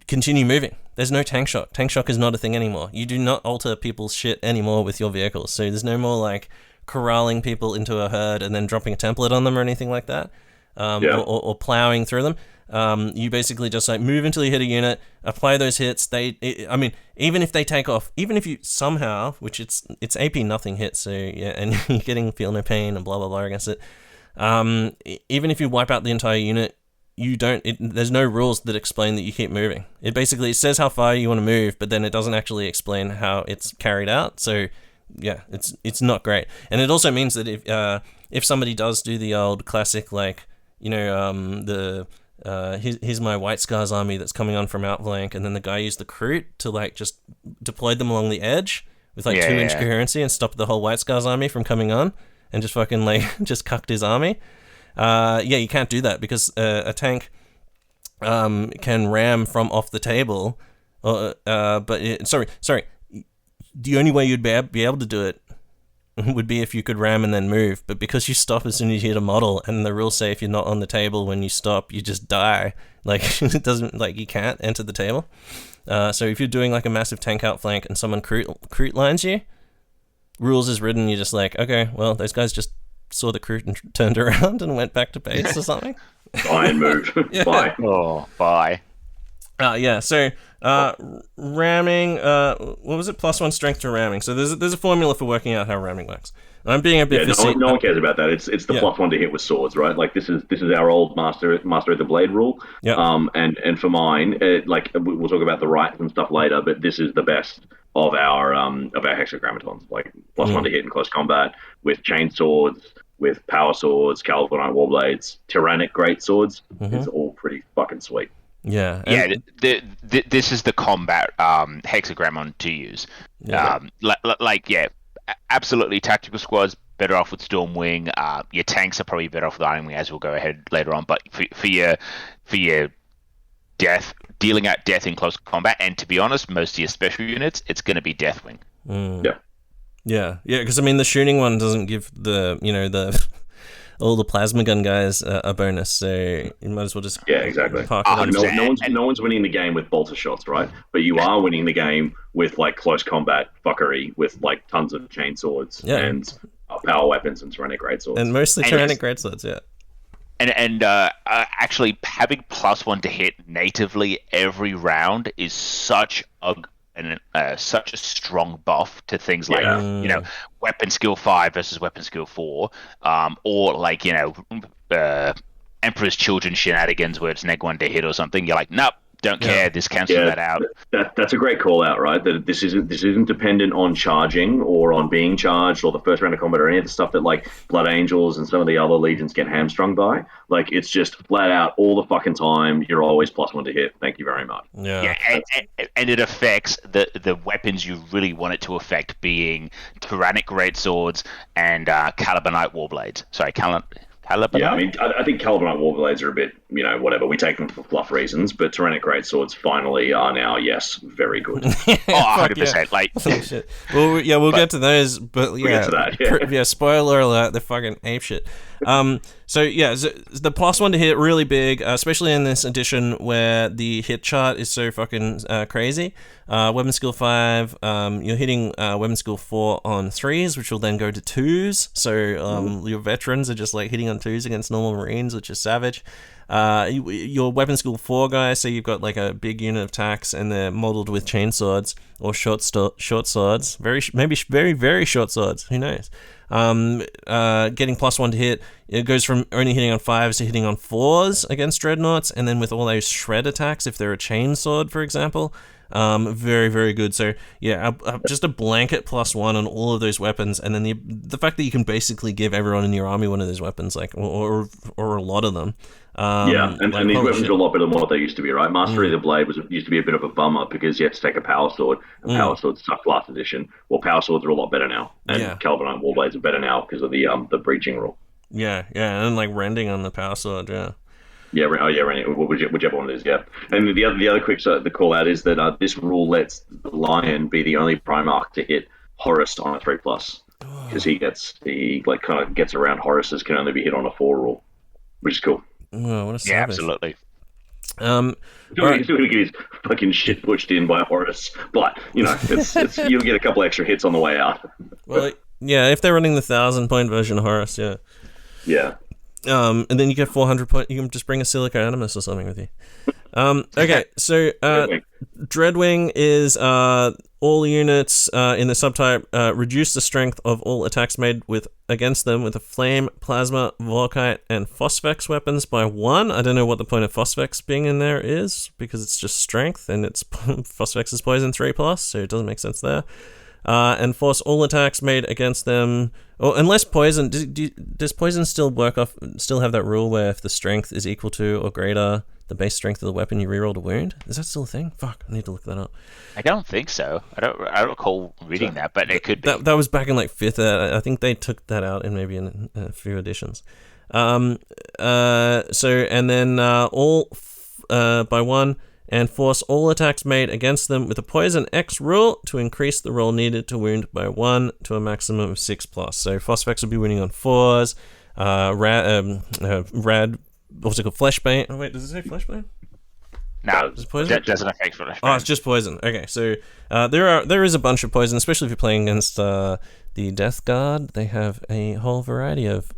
continue moving. There's no tank shock. Tank shock is not a thing anymore. You do not alter people's shit anymore with your vehicles. So there's no more like corralling people into a herd and then dropping a template on them or anything like that, or plowing through them. You basically just like move until you hit a unit, apply those hits. Even if they take off, even if you somehow, which it's AP nothing hit, so yeah, and you're getting feel no pain and blah blah blah against it. Even if you wipe out the entire unit, there's no rules that explain that you keep moving. It basically says how far you want to move, but then it doesn't actually explain how it's carried out. So yeah, it's not great. And it also means that if somebody does do the old classic like here's my White Scars army that's coming on from outflank, and then the guy used the Kroot to like just deploy them along the edge with like 2-inch coherency and stop the whole White Scars army from coming on, and just fucking like just cucked his army. You can't do that because a tank can ram from off the table. Sorry. The only way you'd be able to do it would be if you could ram and then move, but because you stop as soon as you hit a model, and the rules say if you're not on the table when you stop, you just die. Like it doesn't, like you can't enter the table. So if you're doing like a massive tank outflank and someone Kroot lines you, rules is written, you're just like, okay, well those guys just saw the Kroot and turned around and went back to base or something. Bye and move. Bye. Oh, bye. So ramming, what was it? +1 strength to ramming. So there's a formula for working out how ramming works. I'm being a bit no one cares about that. It's the +1 to hit with swords, right? Like this is our old master of the blade rule. Yeah. And for mine, like we'll talk about the rights and stuff later, but this is the best of our hexagrammatons. Like +1 to hit in close combat with chain swords, with power swords, Calibanite warblades, tyrannic great swords. It's all pretty fucking sweet. Yeah. This is the combat hexagrammon to use. Yeah. Absolutely tactical squads, better off with Stormwing. Your tanks are probably better off with Iron Wing, as we'll go ahead later on. But for your death, dealing out death in close combat, and to be honest, most of your special units, it's going to be Deathwing. Yeah, because I mean the shooting one doesn't give the all the plasma gun guys a bonus, so you might as well just exactly. Park it No one's winning the game with bolter shots, right? But you are winning the game with like close combat fuckery with like tons of chainswords and power weapons and tyrannic greatswords, and mostly tyrannic greatswords, And actually having +1 to hit natively every round is such a strong buff to things like weapon skill 5 versus weapon skill 4, or like Emperor's Children shenanigans where it's neg 1 to hit or something. You're like, nope, don't care. This cancels that out. That's a great call out, right? That this isn't dependent on charging or on being charged or the first round of combat or any of the stuff that like Blood Angels and some of the other legions get hamstrung by. Like it's just flat out all the fucking time. You're always +1 to hit. Thank you very much. And it affects the weapons you really want it to affect, being Tyrannic Greatswords and Calibanite Warblades. Sorry, Calibanite? Yeah, I mean, I think Calibanite Warblades are a bit, whatever. We take them for fluff reasons, but Tyrannic Greatswords finally are now, yes, very good. 100%. Like, shit. Well, we'll get to those, but we'll get to that, spoiler alert, they're fucking apeshit. So the +1 to hit really big, especially in this edition where the hit chart is so fucking crazy. Weapon skill 5, you're hitting weapon skill 4 on 3s, which will then go to 2s. So your veterans are just like hitting on 2s against normal Marines, which is savage. Your weapon skill 4 guys, so you've got like a big unit of attacks, and they're modeled with chainswords or short swords, very very short swords. Who knows? Getting +1 to hit, it goes from only hitting on 5s to hitting on 4s against dreadnoughts, and then with all those shred attacks, if they're a chainsword, for example, very very good. So just a blanket +1 on all of those weapons, and then the fact that you can basically give everyone in your army one of those weapons, like or a lot of them. And these weapons are a lot better than what they used to be, right? Mastery of the Blade used to be a bit of a bummer because you had to take a power sword, and power swords sucked last edition. Well, power swords are a lot better now, and Calibanite Warblades are better now because of the breaching rule. And like rending on the power sword, rending, whichever one it is, And the other quick the call out is that this rule lets the Lion be the only Primarch to hit Horus on a 3+, because he kind of gets around Horus's can only be hit on a 4 rule, which is cool. Oh, what a savage. Yeah, absolutely. He's going to get his fucking shit pushed in by Horus, but it's you'll get a couple extra hits on the way out. Well, if they're running the 1,000-point version of Horus, and then you get 400 points. You can just bring a Silica Animus or something with you. Okay, so Dreadwing is all units in the subtype reduce the strength of all attacks made against them with a flame, plasma, Vorkite, and Phosphex weapons by 1. I don't know what the point of Phosphex being in there is, because it's just strength, and it's Phosphex is poison 3+, so it doesn't make sense there. And force all attacks made against them. Unless poison, does poison still have that rule where if the strength is equal to or greater the base strength of the weapon, you reroll a wound? Is that still a thing? Fuck, I need to look that up. I don't think so. I don't recall reading that, but it could be. That was back in like 5th. I think they took that out in maybe in a few editions. All by 1. And force all attacks made against them with a poison X rule to increase the roll needed to wound by 1 to a maximum of 6+. So Phosphex will be winning on 4s. Rad, what's it called? Fleshbane. Oh wait, does it say Fleshbane? No, that doesn't affect Fleshbane. Oh, it's just poison. Okay, so there is a bunch of poison, especially if you're playing against the Death Guard. They have a whole variety of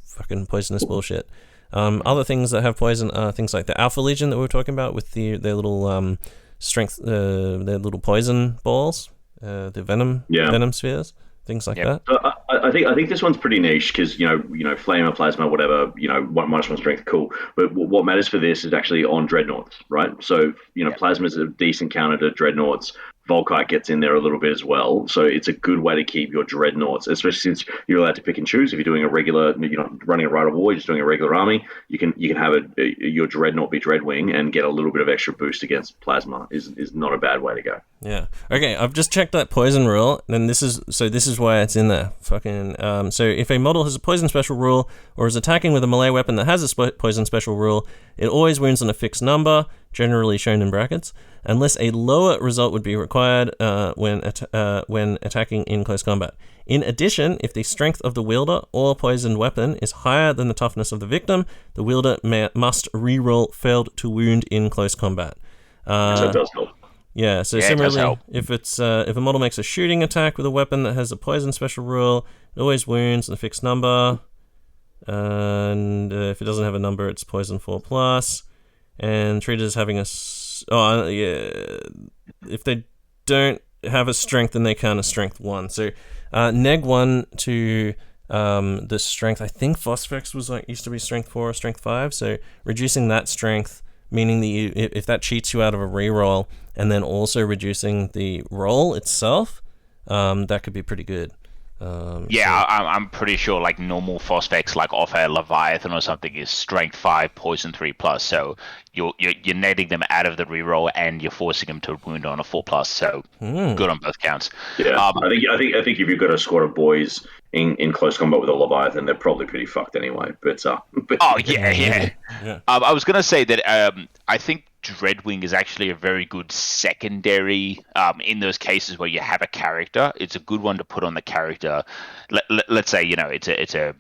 fucking poisonous bullshit. Other things that have poison are things like the Alpha Legion that we were talking about with their little strength, their little poison balls, the venom spheres, things like that. I think this one's pretty niche because flame or plasma, whatever, -1 strength, cool. But what matters for this is actually on dreadnoughts, right? So plasma is a decent counter to dreadnoughts. Volkite gets in there a little bit as well, so it's a good way to keep your dreadnoughts, especially since you're allowed to pick and choose. If you're doing a regular, you're not running a rite of war, you're just doing a regular army, you can have your dreadnought be Dreadwing and get a little bit of extra boost against plasma. Is not a bad way to go. Yeah. Okay, I've just checked that poison rule, and this is why it's in there. Fucking. So if a model has a poison special rule or is attacking with a melee weapon that has a poison special rule, it always wounds on a fixed number, generally shown in brackets, unless a lower result would be required when attacking in close combat. In addition, if the strength of the wielder or poisoned weapon is higher than the toughness of the victim, the wielder must reroll failed to wound in close combat. So it does help. Yeah, so similarly, if a model makes a shooting attack with a weapon that has a poison special rule, it always wounds on a fixed number, and if it doesn't have a number, it's poison 4+, and treated as having if they don't have a strength, then they count as strength 1. So neg 1 to the strength, I think Phosphex was used to be strength 4 or strength 5, so reducing that strength, meaning that if that cheats you out of a reroll, and then also reducing the roll itself, that could be pretty good. I'm pretty sure like normal Phosphex, like off a Leviathan or something, is strength 5, poison 3+. So you're netting them out of the reroll, and you're forcing them to wound on a 4+. So good on both counts. Yeah, I think if you've got a squad of boys in close combat with a Leviathan, they're probably pretty fucked anyway. But yeah. I was gonna say that I think Dreadwing is actually a very good secondary in those cases where you have a character. It's a good one to put on the character. Let's say it's a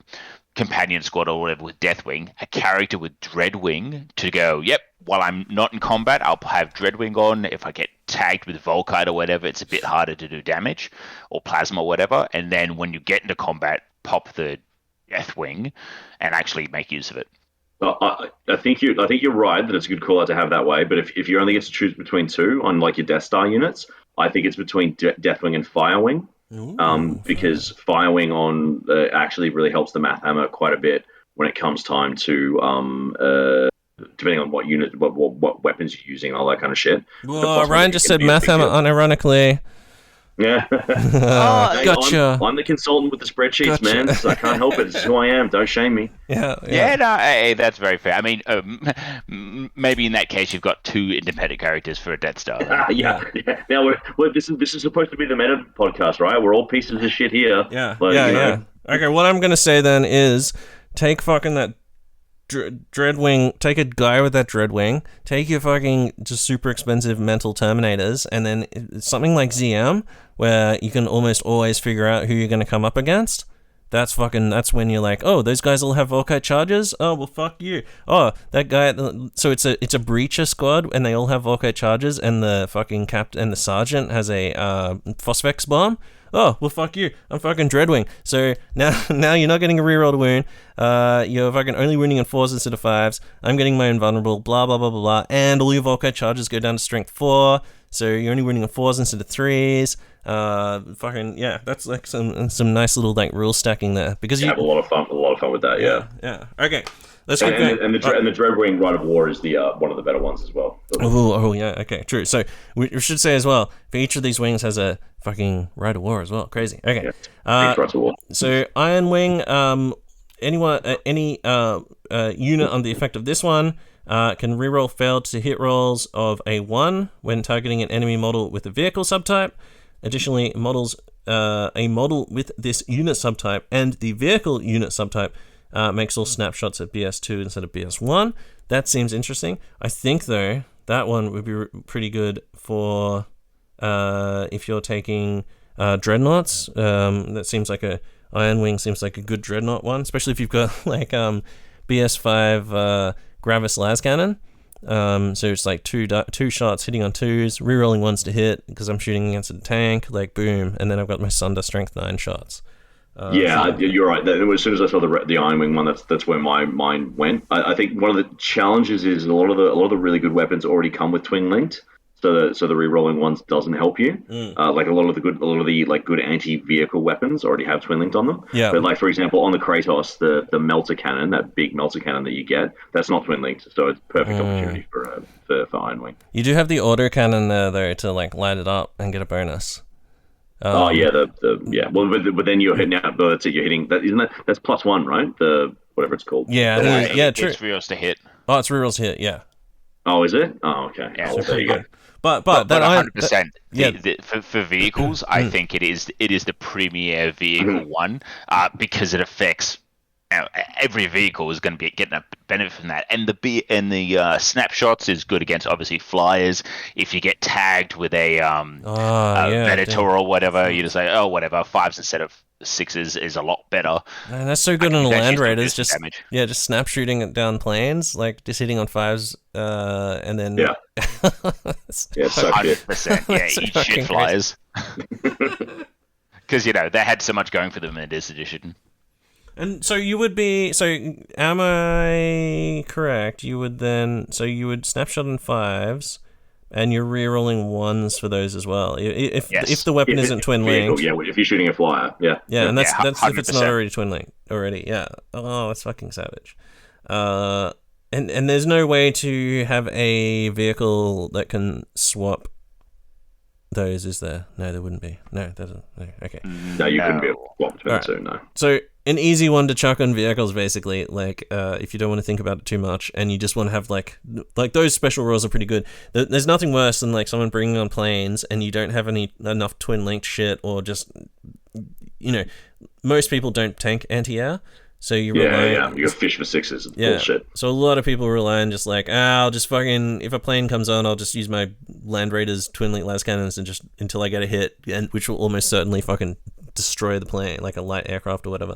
companion squad or whatever with Deathwing, a character with Dreadwing to go, yep, while I'm not in combat, I'll have Dreadwing on. If I get tagged with Volkite or whatever, it's a bit harder to do damage, or Plasma or whatever. And then when you get into combat, pop the Deathwing and actually make use of it. I think you're right that it's a good call out to have that way. But if you only get to choose between two on like your Death Star units, I think it's between Deathwing and Firewing. Because Firewing on actually really helps the Math Hammer quite a bit when it comes time to depending on what unit, what weapons you're using, and all that kind of shit. Well, Ryan just said Math Hammer unironically. Yeah. Gotcha. I'm the consultant with the spreadsheets, man. So I can't help it. This is who I am. Don't shame me. Yeah, hey, that's very fair. I mean, maybe in that case you've got two independent characters for a Death Star. Yeah. Now this is supposed to be the meta podcast, right? We're all pieces of shit here. Yeah. Okay, what I'm gonna say then is take fucking that Dreadwing, take a guy with that Dreadwing, take your fucking just super expensive mental Terminators, and then something like ZM, where you can almost always figure out who you're going to come up against. That's when you're like, oh, those guys all have Volkite charges? Oh, well, fuck you. Oh, that guy, so it's a Breacher squad, and they all have Volkite charges, and the fucking captain and the sergeant has a Phosphex bomb. Oh, well, fuck you. I'm fucking Dreadwing. So now you're not getting a reroll to wound. You're fucking only wounding in 4s instead of 5s. I'm getting my invulnerable, blah, blah, blah, blah, blah. And all your Volkite charges go down to strength 4. So you're only wounding in 4s instead of 3s. That's like some nice little like rule stacking there. Because you have a lot of fun with that, Yeah. Okay. And the Dreadwing Rite of War is the one of the better ones as well. Oh yeah, okay, true. So we should say as well, for each of these wings has a fucking Rite of War as well. Crazy. Okay. Yeah, Rite of War. So Iron Wing, any unit on the effect of this one can reroll failed to hit rolls of a 1 when targeting an enemy model with a vehicle subtype. Additionally, a model with this unit subtype and the vehicle unit subtype makes all snapshots at BS2 instead of BS1. That seems interesting. I think, though, that one would be pretty good for if you're taking Dreadnoughts. That seems like Iron Wing seems like a good Dreadnought one, especially if you've got like BS5 Gravis Las Cannon. So it's like two shots hitting on 2s, rerolling 1s to hit because I'm shooting against a tank, like boom, and then I've got my Sunder strength 9 shots. You're right. As soon as I saw the Iron Wing one, that's where my mind went. I think one of the challenges is a lot of the really good weapons already come with twin linked, so the re-rolling ones doesn't help you. Like a lot of the good anti-vehicle weapons already have twin linked on them. Yeah. But like for example, on the Kratos, the melter cannon, that big melter cannon that you get, that's not twin linked, so it's perfect opportunity for for Ironwing. You do have the autocannon there though to like light it up and get a bonus. Well, but then you're hitting out. That's it. You're hitting that. Isn't that that's +1, right? The whatever it's called. Yeah, true. It's rerolls to hit. Oh, it's rerolls to hit. Yeah. Oh, is it? Oh, okay. Yeah, there you go. But But that 100%. For vehicles, I think it is the premier vehicle one because it affects. Every vehicle is going to be getting a benefit from that, and the snapshots is good against obviously flyers. If you get tagged with a Venator or whatever, you just say, oh, whatever, 5s instead of 6s is a lot better. Man, that's so good on the Land Raiders. Just damage. Just snap shooting it down planes, like just hitting on 5s, and then Yeah, so good. 100%. Yeah, eat shit flyers. Because they had so much going for them in this edition. And so you would be. So am I correct? You would snapshot in 5s, and you're rerolling 1s for those as well. If the weapon isn't twin linked. Yeah, if you're shooting a flyer. Yeah. Yeah, and that's 100%. if it's not already twin linked already. Yeah. Oh, that's fucking savage. And there's no way to have a vehicle that can swap those, is there? No, there wouldn't be. No, that doesn't. No, okay. No, you couldn't be able to swap between the two, no. So an easy one to chuck on vehicles, basically, like if you don't want to think about it too much, and you just want to have like those special rules are pretty good. There's nothing worse than like someone bringing on planes and you don't have enough twin linked shit, or just most people don't tank anti-air. So you rely you got fish for 6s. It's bullshit. So a lot of people rely on just like, I'll just fucking, if a plane comes on, I'll just use my Land Raiders twin link las cannons and just until I get a hit, and which will almost certainly fucking destroy the plane, like a light aircraft or whatever.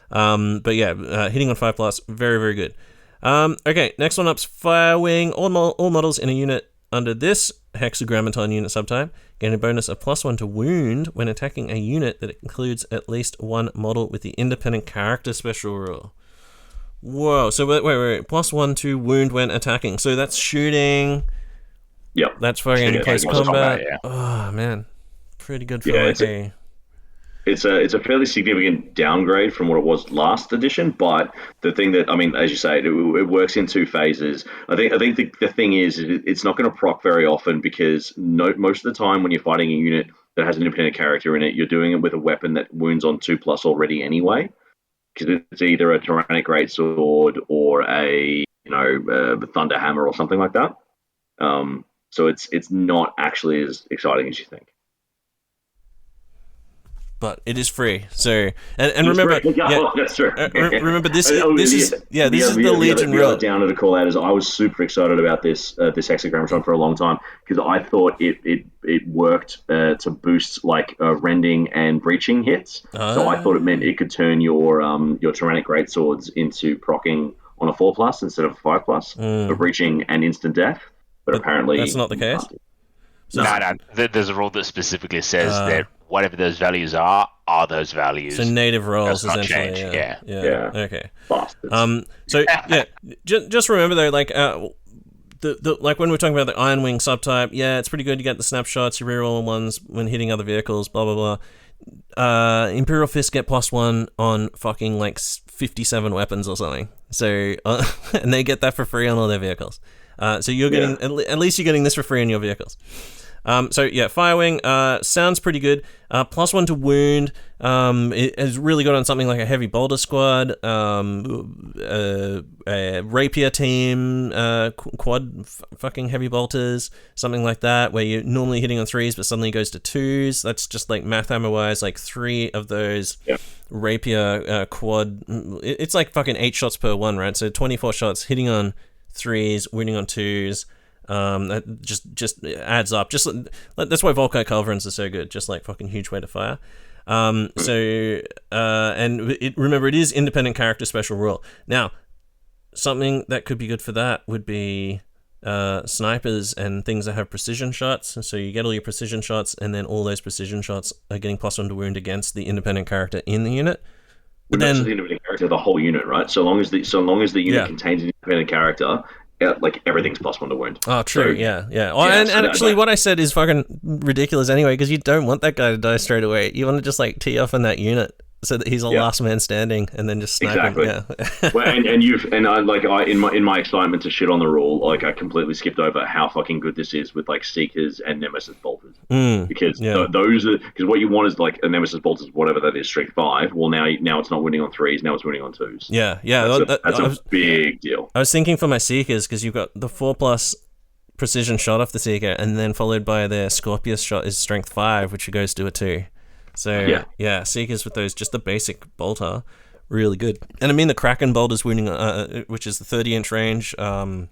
But yeah, hitting on 5+, very, very good. Okay, next one up's Firewing. All models in a unit under this Hexagrammaton unit subtype gain a bonus of +1 to wound when attacking a unit that includes at least one model with the independent character special rule. Whoa, so wait, +1 to wound when attacking. So that's shooting. Yep. That's fucking close combat. Yeah. Oh man, pretty good for It's a fairly significant downgrade from what it was last edition, but the thing that, I mean, as you say, it works in 2 phases. I think the thing is it's not going to proc very often, because most of the time when you're fighting a unit that has an independent character in it, you're doing it with a weapon that wounds on 2+ already anyway, because it's either a Tyrannic Greatsword or a Thunder Hammer or something like that. So it's not actually as exciting as you think. But it is free, so and remember, that's true. Remember this is the Legion rule. Down to the call out is I was super excited about this Hexagrammaton for a long time, because I thought it worked to boost like rending and breaching hits. So I thought it meant it could turn your Tyrannic Greatswords into proccing on a 4+ instead of a 5+ for breaching and instant death. But apparently that's not the case. No. There's a rule that specifically says that whatever those values are those values. So native rolls essentially. Change. Yeah. Okay. Bastards. So just remember though, like the like when we're talking about the Ironwing subtype, it's pretty good. You get the snapshots, you reroll ones when hitting other vehicles, blah blah blah. Imperial Fist get +1 on fucking like 57 weapons or something. So and they get that for free on all their vehicles. So you're getting at least you're getting this for free on your vehicles. Firewing sounds pretty good. +1 to wound. It is really good on something like a heavy bolter squad, a rapier team, quad fucking heavy bolters, something like that, where you're normally hitting on 3s but suddenly goes to 2s. That's just like math hammer wise, like 3 of those rapier quad. It's like fucking 8 shots per one, right? So 24 shots hitting on 3s, wounding on 2s. That just adds up. Just that's why Volkite Culverins are so good. Just like fucking huge way to fire. And remember, it is independent character special rule. Now, something that could be good for that would be snipers and things that have precision shots. So you get all your precision shots, and then all those precision shots are getting +1 to wound against the independent character in the unit. But then the independent character of the whole unit, right? So long as the unit contains an independent character. Like everything's +1 to wound. Oh, true. So, yeah. And actually, what I said is fucking ridiculous anyway, because you don't want that guy to die straight away. You want to just like tee off on that unit so that he's a Yeah. last man standing, and then just snipe Exactly. him. Yeah. Well, in my excitement to shit on the rule, like I completely skipped over how fucking good this is with like Seekers and Nemesis Bolters, because those are because what you want is like a Nemesis Bolters, whatever that is, strength 5. Well, now it's not winning on 3s, now it's winning on 2s. Yeah. That's a big deal. I was thinking for my Seekers, because you've got the 4+ precision shot off the Seeker, and then followed by their Scorpius shot is strength 5, which goes to a 2. So yeah, Seekers with those, just the basic bolter, really good. And I mean the Kraken bolt is winning, which is the 30-inch range, or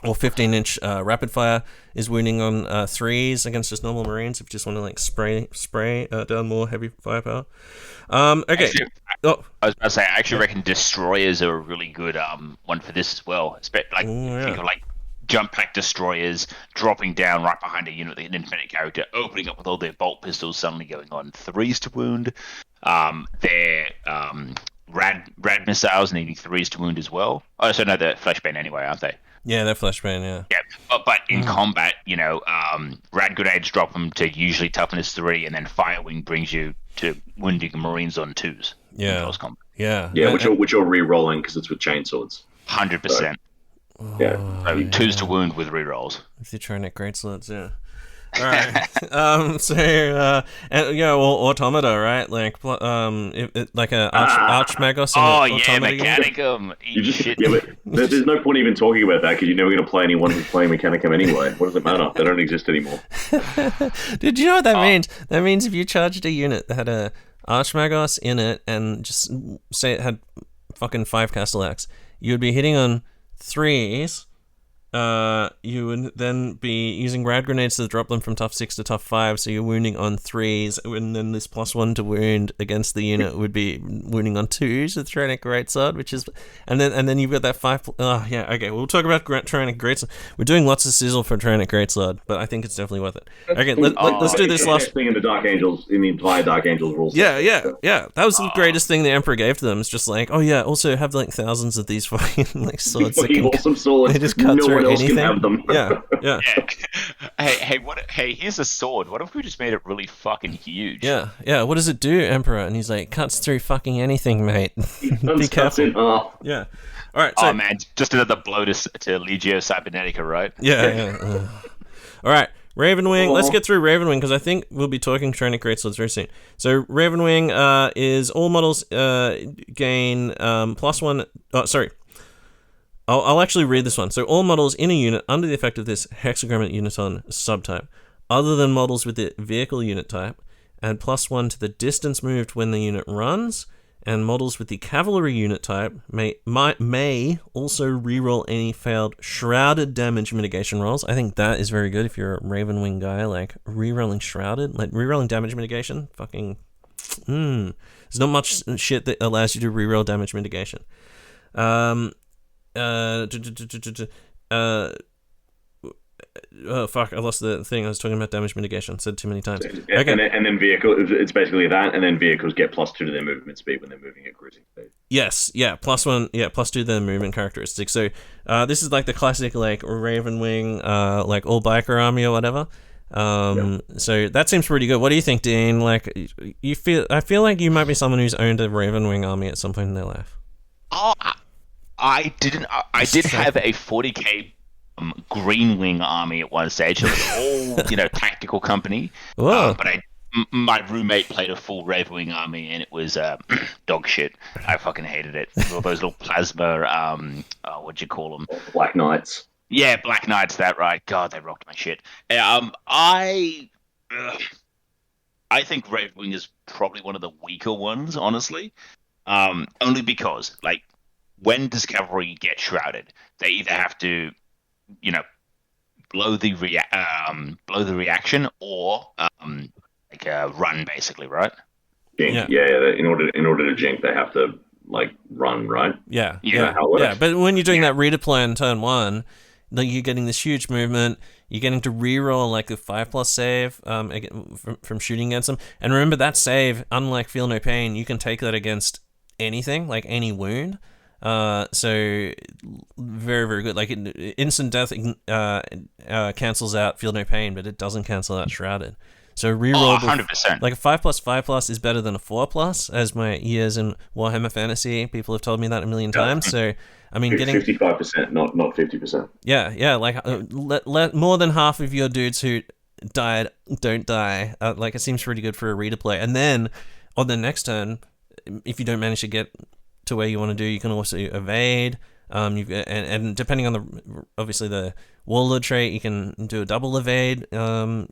15-inch rapid fire, is winning on 3s against just normal Marines if you just want to like spray down more heavy firepower. Okay. Actually, I was about to say, I actually reckon destroyers are a really good one for this as well. Think of like jump pack destroyers dropping down right behind a unit, an independent character, opening up with all their bolt pistols, suddenly going on 3s to wound. Their rad missiles needing 3s to wound as well. Oh, so no, they're flashbang anyway, aren't they? Yeah, they're flashbang. Yeah. Yeah, but in combat, rad grenades drop them to usually toughness 3, and then firewing brings you to wounding Marines on 2s. Yeah. In close combat. Yeah. Which are re-rolling because it's with chainswords. 100%. Yeah, 2s to wound with rerolls. If you're trying to great slots, yeah. All right. Automata, right? Like, like a Archmagos. Mechanicum. But there's no point even talking about that because you're never going to play anyone who's playing Mechanicum anyway. What does it matter? They don't exist anymore. Did you know what that means? That means if you charged a unit that had a Archmagos in it and just say it had fucking 5 Castellax, you would be hitting on 3s. You would then be using rad grenades to drop them from tough 6 to tough 5, so you're wounding on 3s, and then this +1 to wound against the unit would be wounding on 2s with Tyrannic Greatsword, which is, and then you've got that 5. Okay, we'll talk about Tyrannic Greatsword. We're doing lots of sizzle for Tyrannic Greatsword, but I think it's definitely worth it. Okay, let's do this last thing in the Dark Angels, in the entire Dark Angels rules. Yeah. That was the greatest thing the Emperor gave to them. It's just like, also have like thousands of these fucking like swords. Fucking awesome swords. They just cut through else anything. can have them. Yeah. Hey, here's a sword. What if we just made it really fucking huge? Yeah. What does it do, Emperor? And he's like, cuts through fucking anything, mate. Be careful. Yeah. All right. So, man, just another blow to Legio Cybernetica, right? Yeah. All right. Ravenwing. Let's get through Ravenwing because I think we'll be talking Tyrannic Greatswords very soon. So Ravenwing is all models gain +1. Oh, sorry. I'll actually read this one. So all models in a unit under the effect of this hexagram uniton subtype, other than models with the vehicle unit type, add +1 to the distance moved when the unit runs, and models with the cavalry unit type may also reroll any failed shrouded damage mitigation rolls. I think that is very good if you're a Ravenwing guy, like rerolling shrouded, like rerolling damage mitigation. Fucking, there's not much shit that allows you to reroll damage mitigation. Oh fuck! I lost the thing. I was talking about damage mitigation. Said too many times. Okay. And then vehicle. It's basically that, and then vehicles get +2 to their movement speed when they're moving at cruising speed. Yes. Yeah. +1. Yeah. +2 to their movement characteristics. So, this is like the classic like Ravenwing, like all biker army or whatever. So that seems pretty good. What do you think, Dean? Like, I feel like you might be someone who's owned a Ravenwing army at some point in their life. Oh, I didn't. I did have a 40k Green Wing army at one stage. It was all tactical company. But my roommate played a full Ravenwing army, and it was dog shit. I fucking hated it. All those little plasma. What'd you call them? Black Knights. Yeah, Black Knights. That right? God, they rocked my shit. I think Ravenwing is probably one of the weaker ones, honestly. Only because when does cavalry get shrouded? They either have to, blow the reaction or run, basically, right? Jink. Yeah. In order to jink, they have to run, right? Yeah. How it works? Yeah. But when you're doing that redeploy on turn 1, you're getting this huge movement. You're getting to reroll like the 5+ save from shooting against them. And remember that save, unlike Feel No Pain, you can take that against anything, like any wound. So very, very good. Like instant death cancels out Feel No Pain, but it doesn't cancel out Shrouded. So reroll 100%. like a 5+5+ is better than a 4+, as my years in Warhammer Fantasy people have told me that a million times. So I mean, getting 55%, not 50%. Yeah, like let more than half of your dudes who died don't die. Like it seems pretty good for a reader play. And then on the next turn, if you don't manage to get to where you want to do, you can also evade. And depending on obviously the warlord trait, you can do a double evade. I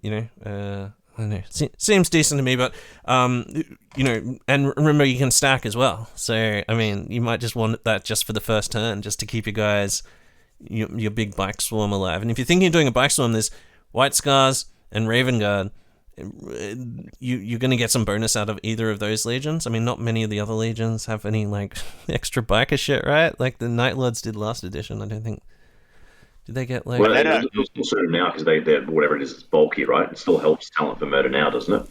don't know. Seems decent to me, but and remember you can stack as well. So I mean, you might just want that just for the first turn, just to keep your guys, your big bike swarm alive. And if you're thinking of doing a bike swarm, there's White Scars and Raven Guard. You're going to get some bonus out of either of those legions. I mean, not many of the other legions have any like extra biker shit, right? Like the Night Lords did last edition. I don't think. Did they get like? Well, they'll still suit them now because they're whatever it is, it's bulky, right? It still helps talent for murder now, doesn't it?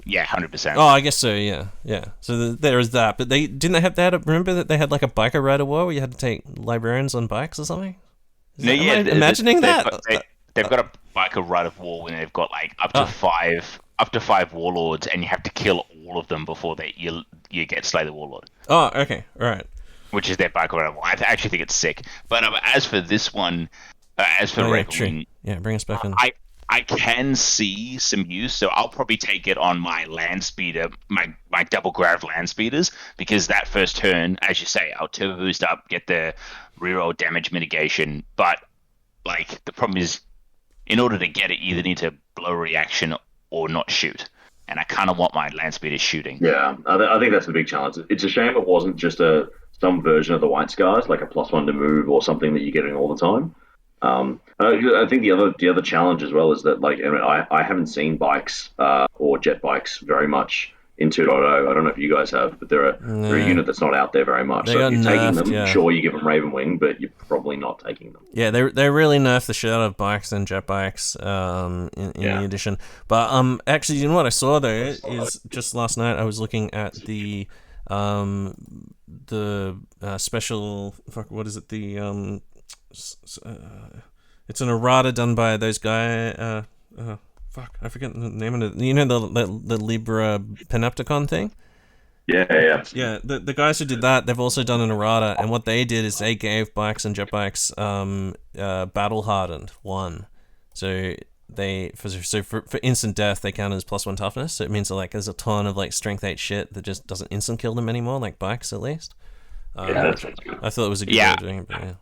Yeah, 100%. Oh, I guess so. Yeah. So there is that, but they had. Remember that they had like a biker rider war where you had to take librarians on bikes or something. Am I imagining that? They've got a biker rite of war when they've got like up to five warlords, and you have to kill all of them before you get slay the warlord. Oh, okay, all right. Which is their biker rite of war. I actually think it's sick. But as for this one, as for Ravenwing, bring us back in. I can see some use, so I'll probably take it on my land speeder, my double grav land speeders, because that first turn, as you say, I'll turbo boost up, get the reroll damage mitigation. But like the problem is, in order to get it, you either need to blow reaction or not shoot. And I kind of want my land speeders shooting. Yeah, I think that's the big challenge. It's a shame it wasn't just some version of the White Scars, like a +1 to move or something that you're getting all the time. I think the other challenge as well is that like I haven't seen bikes or jet bikes very much in 2.0. I don't know if you guys have, but they're a unit that's not out there very much. So if you're taking them, sure, you give them Ravenwing, but you're probably not taking them. Yeah, they really nerfed the shit out of bikes and jet bikes in the edition. But actually, you know what I saw though is just last night I was looking at the special what is it it's an errata done by those guys. I forget the name of it. You know the Libra Panopticon thing? Yeah. Yeah, the guys who did that, they've also done an errata, and what they did is they gave bikes and jet bikes battle hardened 1. So for instant death they count as +1 toughness. So it means that like there's a ton of like strength 8 shit that just doesn't instant kill them anymore, like bikes at least. That sounds good. I thought it was a good way of doing it, but yeah.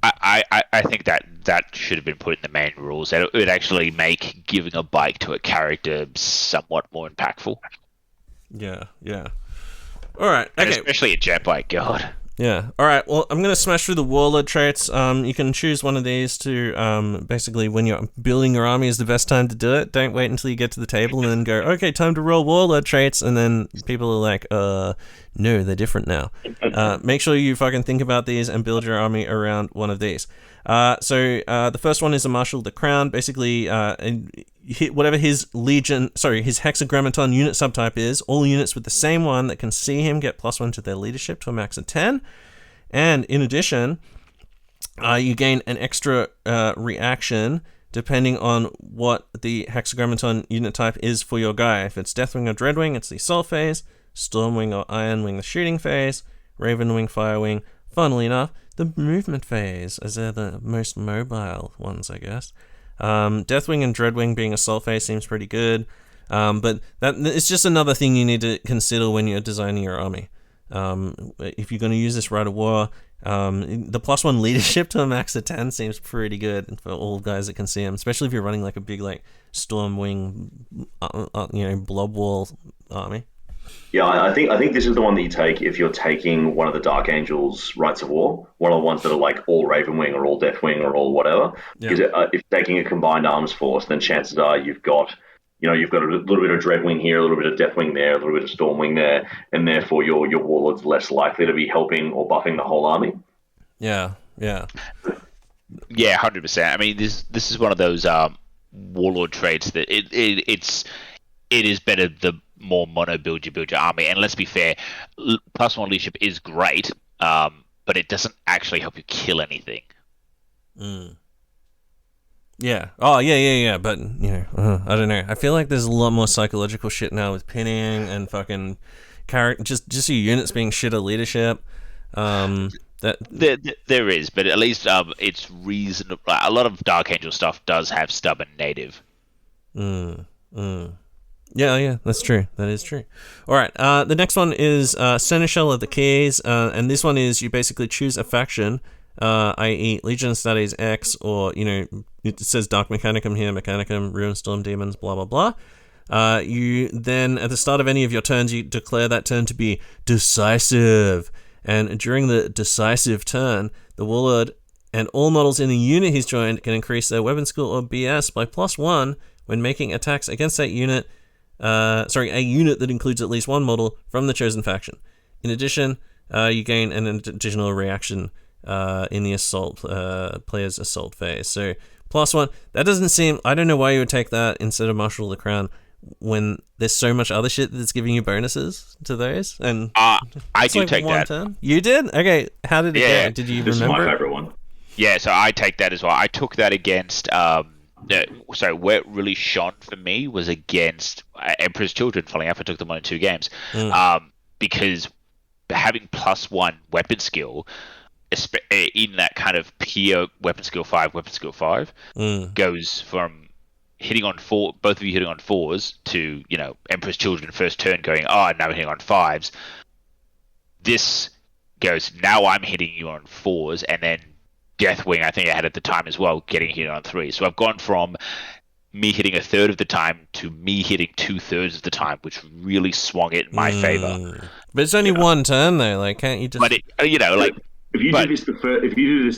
I think that should have been put in the main rules. That it would actually make giving a bike to a character somewhat more impactful. Yeah. All right. Okay. And especially a jet bike, God. Yeah. All right. Well, I'm gonna smash through the warlord traits. You can choose one of these to basically when you're building your army is the best time to do it. Don't wait until you get to the table and then go, okay, time to roll warlord traits, and then people are like, no, they're different now. Make sure you fucking think about these and build your army around one of these. So the first one is a Marshal of the Crown. Basically, whatever his hexagrammaton unit subtype is, all units with the same one that can see him get +1 to their leadership to a max of 10. And in addition, you gain an extra reaction depending on what the hexagrammaton unit type is for your guy. If it's Deathwing or Dreadwing, it's the assault phase. Stormwing or Ironwing, the shooting phase. Ravenwing, Firewing, funnily enough, the movement phase, as they're the most mobile ones, I guess. Deathwing and Dreadwing being assault phase seems pretty good, but it's just another thing you need to consider when you're designing your army. If you're going to use this rite of war, the +1 leadership to a max of 10 seems pretty good for all guys that can see him, especially if you're running like a big like Stormwing, blob wall army. Yeah, I think this is the one that you take if you're taking one of the Dark Angels' Rites of War, one of the ones that are like all Ravenwing or all Deathwing or all whatever. Because if you're taking a combined arms force, then chances are you've got a little bit of Dreadwing here, a little bit of Deathwing there, a little bit of Stormwing there, and therefore your warlord's less likely to be helping or buffing the whole army. Yeah, 100%. I mean, this is one of those warlord traits that it is better the more mono build your army. And let's be fair, +1 leadership is great, but it doesn't actually help you kill anything. Yeah. Oh, yeah. But, I don't know. I feel like there's a lot more psychological shit now with pinning and fucking just your units being shit at leadership. There is, but at least it's reasonable. A lot of Dark Angel stuff does have stubborn native. Yeah, that's true. That is true. All right, the next one is Seneschal of the Keys, and this one is you basically choose a faction, i.e. Legion Studies X, or, it says Dark Mechanicum here, Mechanicum, Ruinstorm Demons, blah, blah, blah. You then, at the start of any of your turns, you declare that turn to be decisive, and during the decisive turn, the Warlord and all models in the unit he's joined can increase their weapon skill or BS by +1 when making attacks against that unit. A unit that includes at least one model from the chosen faction. In addition, you gain an additional reaction in the assault player's assault phase. So +1. That doesn't seem. I don't know why you would take that instead of Marshal of the Crown when there's so much other shit that's giving you bonuses to those. And I do take that. Turn. You did? Okay. How did it go? Did you this remember? This is my favorite one. Yeah, so I take that as well. I took that against. So where it really shone for me was against Emperor's Children. Funny enough, I took them on in 2 games. Because having +1 weapon skill in that kind of peer weapon skill 5, goes from hitting on 4, both of you hitting on 4s to, Emperor's Children first turn going, now I'm hitting on 5s. This goes, now I'm hitting you on 4s, and then Deathwing, I think I had at the time as well, getting hit on 3. So I've gone from me hitting a third of the time to me hitting 2/3 of the time, which really swung it in my favor. But it's only one turn though. Like, can't you just? But if you do this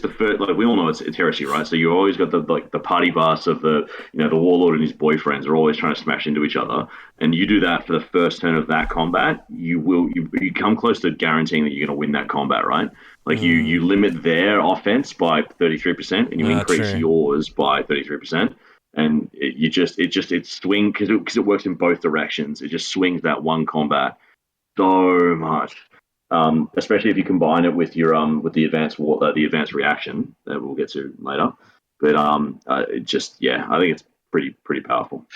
the first, like we all know it's heresy, right? So you always got the party boss of the warlord and his boyfriends are always trying to smash into each other, and you do that for the first turn of that combat, you come close to guaranteeing that you're going to win that combat, right? Like you limit their offense by 33%, and you increase yours by 33%, and it swings because it works in both directions. It just swings that one combat so much. Especially if you combine it with your with the advanced reaction that we'll get to later. But I think it's pretty powerful.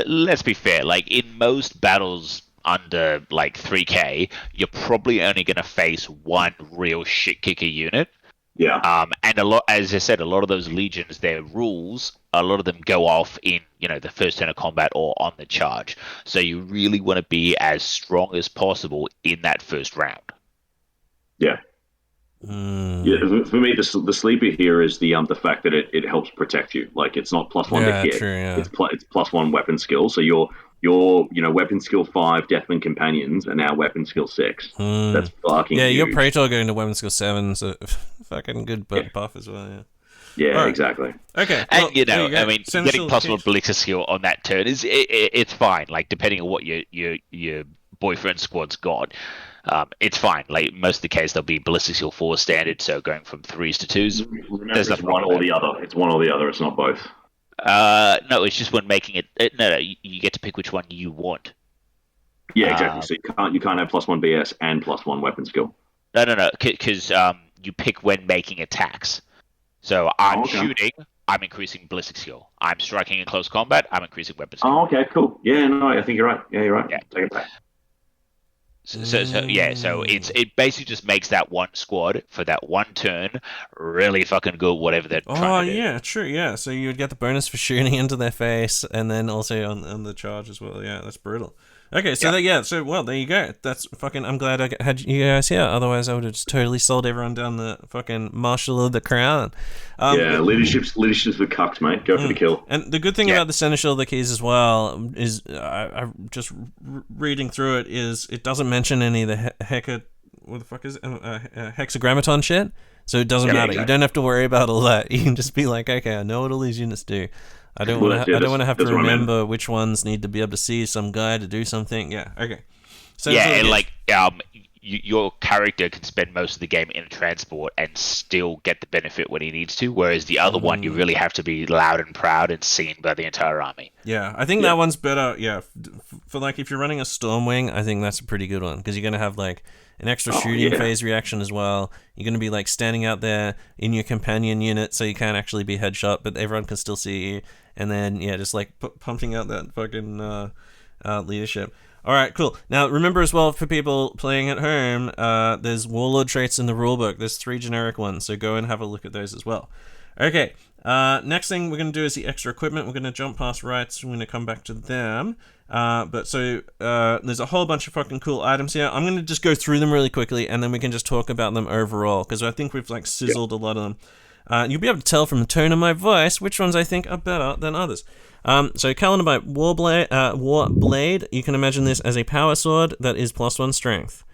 Let's be fair. Like in most battles under like 3K, you're probably only going to face one real shit kicker unit. Yeah. And as I said, a lot of those legions, their rules, a lot of them go off in, the first turn of combat or on the charge. So you really want to be as strong as possible in that first round. Yeah. Yeah. For me, the sleeper here is the fact that it helps protect you. Like it's not +1 to hit. True, yeah. It's +1 weapon skill. So your weapon skill 5 Deathwing companions are now weapon skill 6. That's fucking huge. Your Praetor going to weapon skill 7, so fucking good buff as well. Yeah. Yeah, right. Exactly. Okay, and getting possible ballistic skill on that turn it's fine. Like depending on what your boyfriend squad's got, it's fine. Like most of the case, they'll be ballistic skill 4 standard. So going from 3s to 2s. Remember, it's one or the other. It's one or the other. It's not both. No, it's just when making it. No, you get to pick which one you want. Yeah, exactly. So you can't have +1 BS and +1 weapon skill. No, because you pick when making attacks. So I'm shooting, I'm increasing ballistic skill. I'm striking in close combat, I'm increasing weapon skill. Oh, okay, cool. Yeah, no, I think you're right. Yeah, you're right. Yeah. Take it back. So it basically just makes that one squad for that one turn really fucking good, whatever they're trying to do. Oh, yeah, true, yeah. So you would get the bonus for shooting into their face, and then also on the charge as well. Yeah, that's brutal. Okay, so there you go. That's fucking. I'm glad I had you guys here. Otherwise, I would have just totally sold everyone down the fucking Marshal of the Crown. Leadership's the cucks, mate. Go for the kill. And the good thing about the Seneschal of the Keys as well is, I just reading through it, is it doesn't mention any of the hexagrammaton shit. So it doesn't matter. Exactly. You don't have to worry about all that. You can just be like, okay, I know what all these units do. I don't want to have to remember which ones need to be able to see some guy to do something. Yeah, okay. So your character can spend most of the game in a transport and still get the benefit when he needs to, whereas the other one, you really have to be loud and proud and seen by the entire army. Yeah, I think that one's better. Yeah, for like if you're running a Stormwing, I think that's a pretty good one because you're gonna have like an extra shooting phase reaction as well. You're gonna be like standing out there in your companion unit, so you can't actually be headshot, but everyone can still see you. And then just like pumping out that fucking leadership. All right, cool. Now remember as well for people playing at home, there's warlord traits in the rulebook. There's 3 generic ones, so go and have a look at those as well. Okay. Next thing we're going to do is the extra equipment. We're going to jump past rights. We're going to come back to them. There's a whole bunch of fucking cool items here. I'm going to just go through them really quickly, and then we can just talk about them overall, because I think we've like sizzled a lot of them. You'll be able to tell from the tone of my voice which ones I think are better than others. So Calendarbite Warblade, you can imagine this as a power sword that is +1 strength.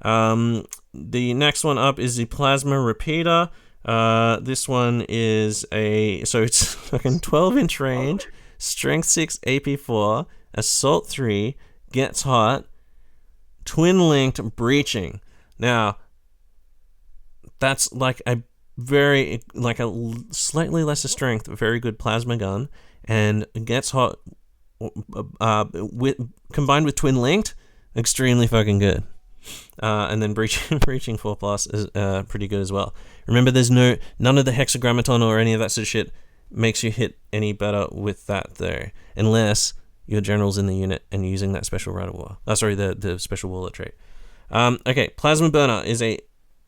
The next one up is the Plasma Repeater. This one is it's fucking 12-inch range, strength 6, AP 4, assault 3, gets hot, twin-linked breaching. Now, that's like a slightly lesser strength, very good plasma gun, and gets hot combined with twin linked, extremely fucking good. And then breaching 4+ is pretty good as well. Remember, there's none of the hexagrammaton or any of that sort of shit makes you hit any better with that though, unless your general's in the unit and using that special rite of war. The special warlord trait. Okay, Plasma Burner is a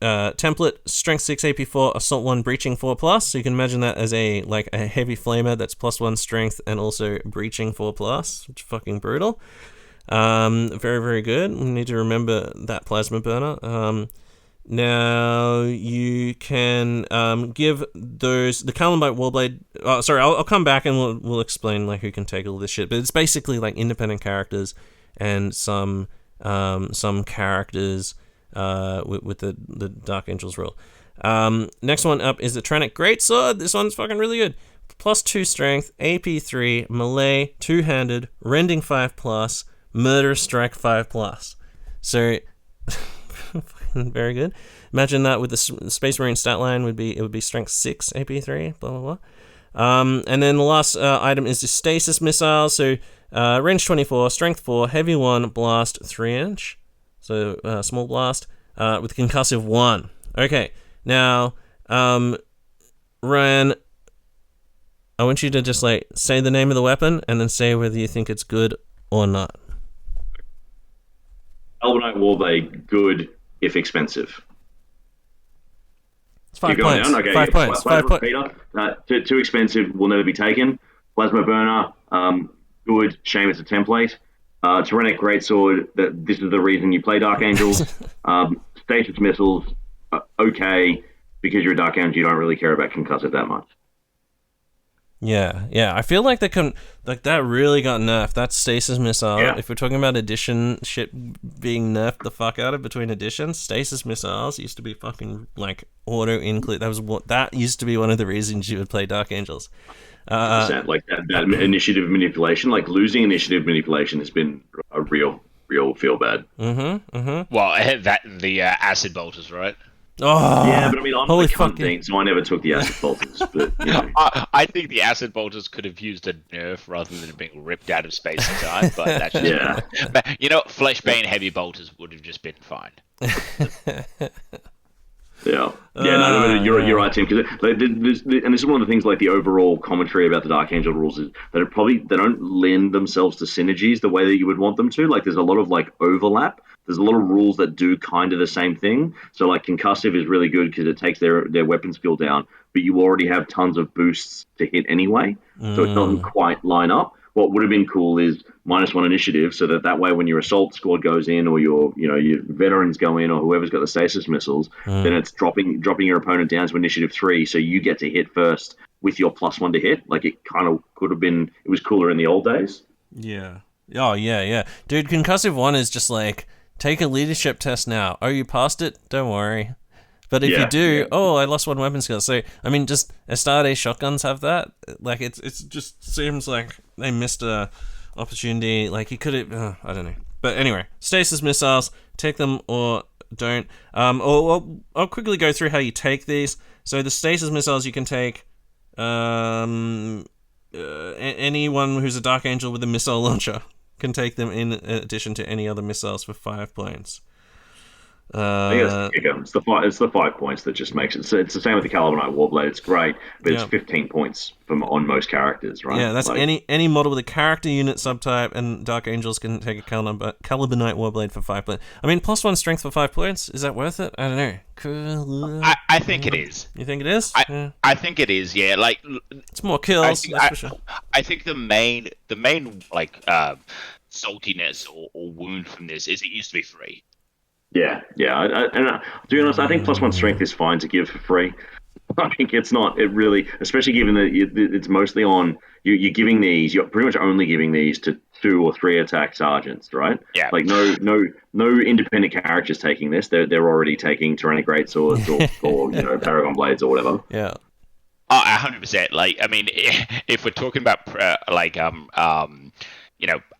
template, strength 6, AP 4, assault 1, breaching 4+. So you can imagine that as a heavy flamer that's +1 strength and also breaching 4+, which is fucking brutal. Very, very good. We need to remember that Plasma Burner. Now you can give those the Calendarbite Warblade. I'll come back and we'll explain like who can take all this shit. But it's basically like independent characters and some characters with the Dark Angels rule. Next one up is the Tranic Greatsword. This one's fucking really good. +2 strength, AP 3, melee, 2-handed, rending 5+, murderous strike 5+. So very good. Imagine that with the Space Marine stat line would be strength 6, AP 3, blah blah blah. And then the last item is the Stasis Missile. So range 24, strength 4, heavy 1, blast 3-inch. So small blast with concussive 1. Okay, now Ryan, I want you to just say the name of the weapon and then say whether you think it's good or not. Albinite Warblade, good if expensive. It's 5 points. Okay, 5 points. 5 points. Too expensive, will never be taken. Plasma Burner, good. Shame it's a template. Tyrannic Greatsword, this is the reason you play Dark Angels. Stasis Missiles, okay, because you're a Dark Angel, you don't really care about concussive that much. Yeah. I feel like that really got nerfed. That Stasis Missile. Yeah. If we're talking about edition shit being nerfed the fuck out of between editions, Stasis Missiles used to be fucking auto include. That used to be one of the reasons you would play Dark Angels. That initiative manipulation, losing initiative manipulation, has been a real feel bad. Well, the acid bolters, right? Oh, yeah, but I mean, I'm a cunt thing, so I never took the acid bolters. But I think the acid bolters could have used a nerf rather than being ripped out of space and time. But that's just But Fleshbane heavy bolters would have just been fine. Yeah. No, you're right, Tim. Because and this is one of the things, the overall commentary about the Dark Angel rules is that they don't lend themselves to synergies the way that you would want them to. There's a lot of overlap. There's a lot of rules that do kind of the same thing. So concussive is really good because it takes their weapon skill down, but you already have tons of boosts to hit anyway, so it doesn't quite line up. What would have been cool is -1 initiative, so that way when your assault squad goes in or your veterans go in or whoever's got the stasis missiles, then it's dropping your opponent down to initiative 3, so you get to hit first with your +1 to hit. It kind of could have been. It was cooler in the old days. Yeah. Oh yeah. Dude, concussive 1 is just take a leadership test now. Oh, you passed it? Don't worry. But if you do, I lost 1 weapon skill. So, I mean, just Astartes shotguns have that. It just seems like they missed a opportunity. He could have, I don't know. But anyway, stasis missiles, take them or don't. I'll quickly go through how you take these. So the stasis missiles you can take. Anyone who's a Dark Angel with a missile launcher can take them in addition to any other missiles for 5 points. I think that's the kicker. It's the 5 points that just makes it. So it's the same with the Calibanite Warblade. It's great, but it's 15 points on most characters, right? Yeah, that's any model with a character unit subtype, and Dark Angels can take a Calibanite Warblade for 5 points. I mean, +1 strength for 5 points. Is that worth it? I don't know. Cool. I think it is. You think it is? I think it is. Yeah, like it's more kills. That's for sure. I think the main like saltiness or wound from this is it used to be free. Yeah. To be honest, I think +1 strength is fine to give for free. I think it's not. It really, especially given that it's mostly on you're giving these. You're pretty much only giving these to 2 or 3 attack sergeants, right? Yeah. Like no independent characters taking this. They're already taking Tyrannic Greatswords or Paragon Blades or whatever. Yeah. 100%. Like, I mean, if we're talking about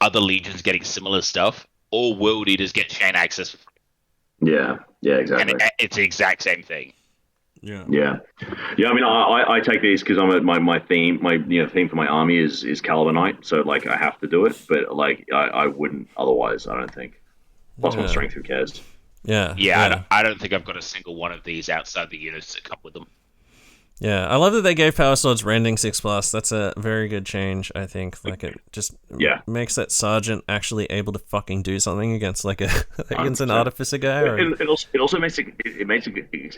other legions getting similar stuff, all World Eaters get chain access for free. Yeah, exactly. And it's the exact same thing. Yeah. I mean, I take these because I'm my theme for my army is Calibanite, so like I have to do it. But like I wouldn't otherwise. I don't think. +1 strength. Who cares? Yeah. I don't think I've got a single one of these outside the units that come with them. Yeah, I love that they gave Power Swords Rending 6+. That's a very good change, I think. Like, it just makes that sergeant actually able to fucking do something against against an artificer guy. It also makes it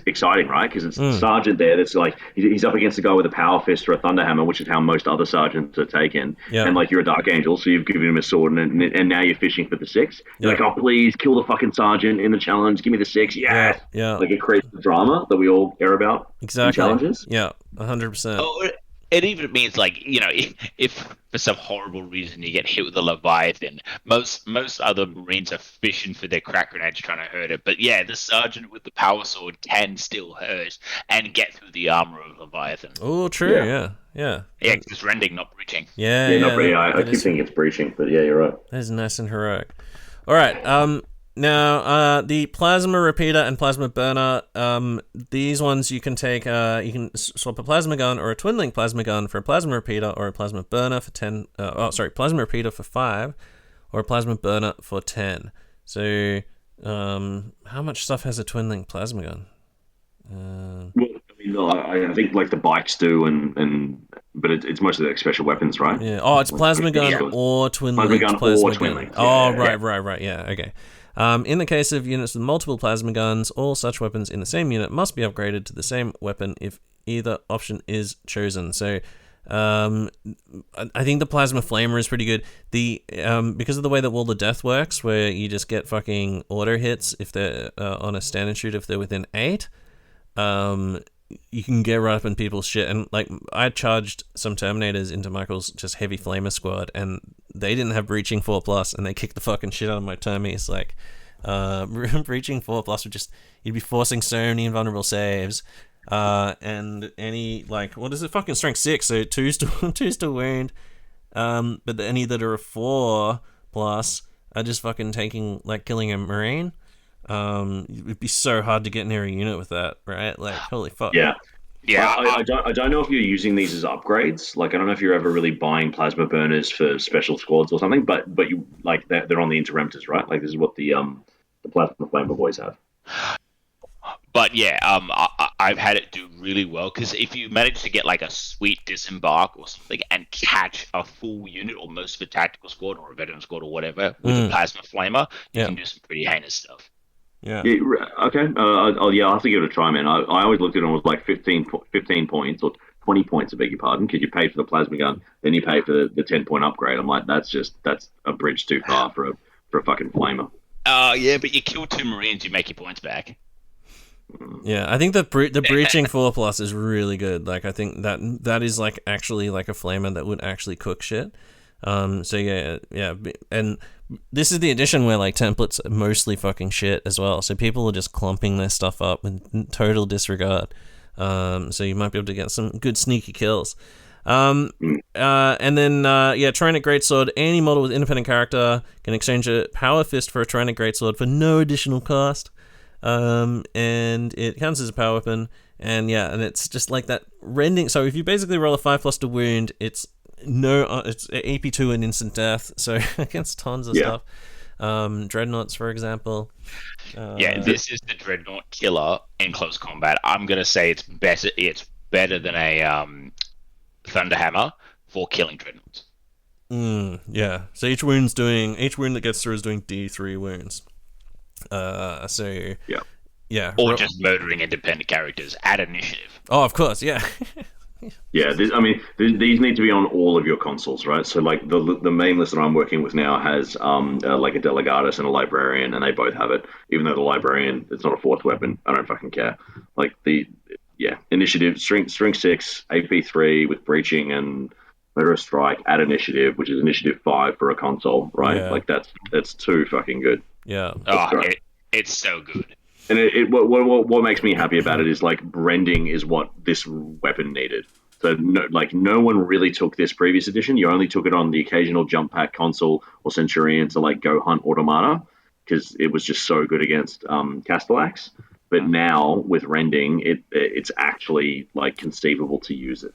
exciting, right? Because it's the sergeant there that's like he's up against a guy with a power fist or a thunderhammer, which is how most other sergeants are taken. Yeah. And like you're a Dark Angel, so you've given him a sword, and now you're fishing for the 6. You're like, oh please kill the fucking sergeant in the challenge. Give me the 6. Yes. Yeah. Like it creates the drama that we all care about. Exactly. In challenges. Yeah, 100%. Oh, it even means like if for some horrible reason you get hit with a Leviathan, most other Marines are fishing for their crack grenades trying to hurt it. But yeah, the sergeant with the power sword can still hurt and get through the armor of Leviathan. Oh, true. Yeah. Yeah, it's rending, not breaching. Yeah. I keep thinking it's breaching, but yeah, you're right. That is nice and heroic. All right. Now, the Plasma Repeater and Plasma Burner, these ones you can take, you can swap a Plasma Gun or a Twin Link Plasma Gun for a Plasma Repeater or a Plasma Burner for 10, Plasma Repeater for 5 or a Plasma Burner for 10. So, how much stuff has a Twin Link Plasma Gun? I think like the bikes do, but it's mostly like special weapons, right? Yeah. Oh, it's Plasma Gun or Twin Link Plasma Gun. Oh, right. Yeah, okay. In the case of units with multiple plasma guns, all such weapons in the same unit must be upgraded to the same weapon if either option is chosen. So, I think the plasma flamer is pretty good. Because of the way that Wall of Death works, where you just get fucking auto hits if they're on a stand and shoot if they're within 8. You can get right up in people's shit, and like I charged some Terminators into Michael's just heavy flamer squad, and they didn't have breaching 4+, and they kicked the fucking shit out of my Termies. Like, breaching 4+ would you'd be forcing so many invulnerable saves, and any like what is it, fucking strength 6, so 2's to wound, but any that are a 4+ are just fucking killing a Marine. It would be so hard to get near a unit with that, right? Like, holy fuck. Yeah. I don't know if you're using these as upgrades. Like, I don't know if you're ever really buying plasma burners for special squads or something. But you like they're on the interrupters, right? Like, this is what the plasma flamer boys have. But yeah, I've had it do really well because if you manage to get like a sweet disembark or something and catch a full unit or most of a tactical squad or a veteran squad or whatever with a plasma flamer, you can do some pretty heinous stuff. Yeah. Okay. I'll have to give it a try, man. I always looked at it was like 15 points or 20 points, I beg your pardon, because you pay for the plasma gun, then you pay for the 10-point upgrade. I'm like, that's a bridge too far for a fucking flamer. Yeah, but you kill 2 Marines, you make your points back. Yeah, I think the breaching 4+ is really good. Like, I think that is like actually like a flamer that would actually cook shit. So yeah, and this is the edition where like templates are mostly fucking shit as well. So people are just clumping their stuff up with total disregard. So you might be able to get some good sneaky kills. And then Tyrannic Greatsword. Any model with independent character can exchange a Power Fist for a Tyrannic Greatsword for no additional cost. and it counts as a power weapon. And it's just like that rending. So if you basically roll a 5+ to wound, it's AP2 and instant death. So against tons of stuff. Dreadnoughts, for example. This is the Dreadnought killer in close combat. I'm gonna say it's better. It's better than a Thunderhammer for killing Dreadnoughts. So each wound that gets through is doing D3 wounds. Or just murdering independent characters at initiative. Oh, of course, yeah. Yeah, these need to be on all of your consoles, right? So, like, the main list that I'm working with now has like a Delegatus and a Librarian, and they both have it. Even though the Librarian, it's not a fourth weapon, I don't fucking care. Like, initiative, strength 6, AP3 with breaching and murderous strike at initiative, which is initiative 5 for a console, right? Yeah. Like, that's too fucking good. Yeah. It's so good. And what makes me happy about it is, like, rending is what this weapon needed. So no one really took this previous edition. You only took it on the occasional jump pack console or Centurion to, like, go hunt Automata because it was just so good against Castellax. But now with rending, it's actually, like, conceivable to use it.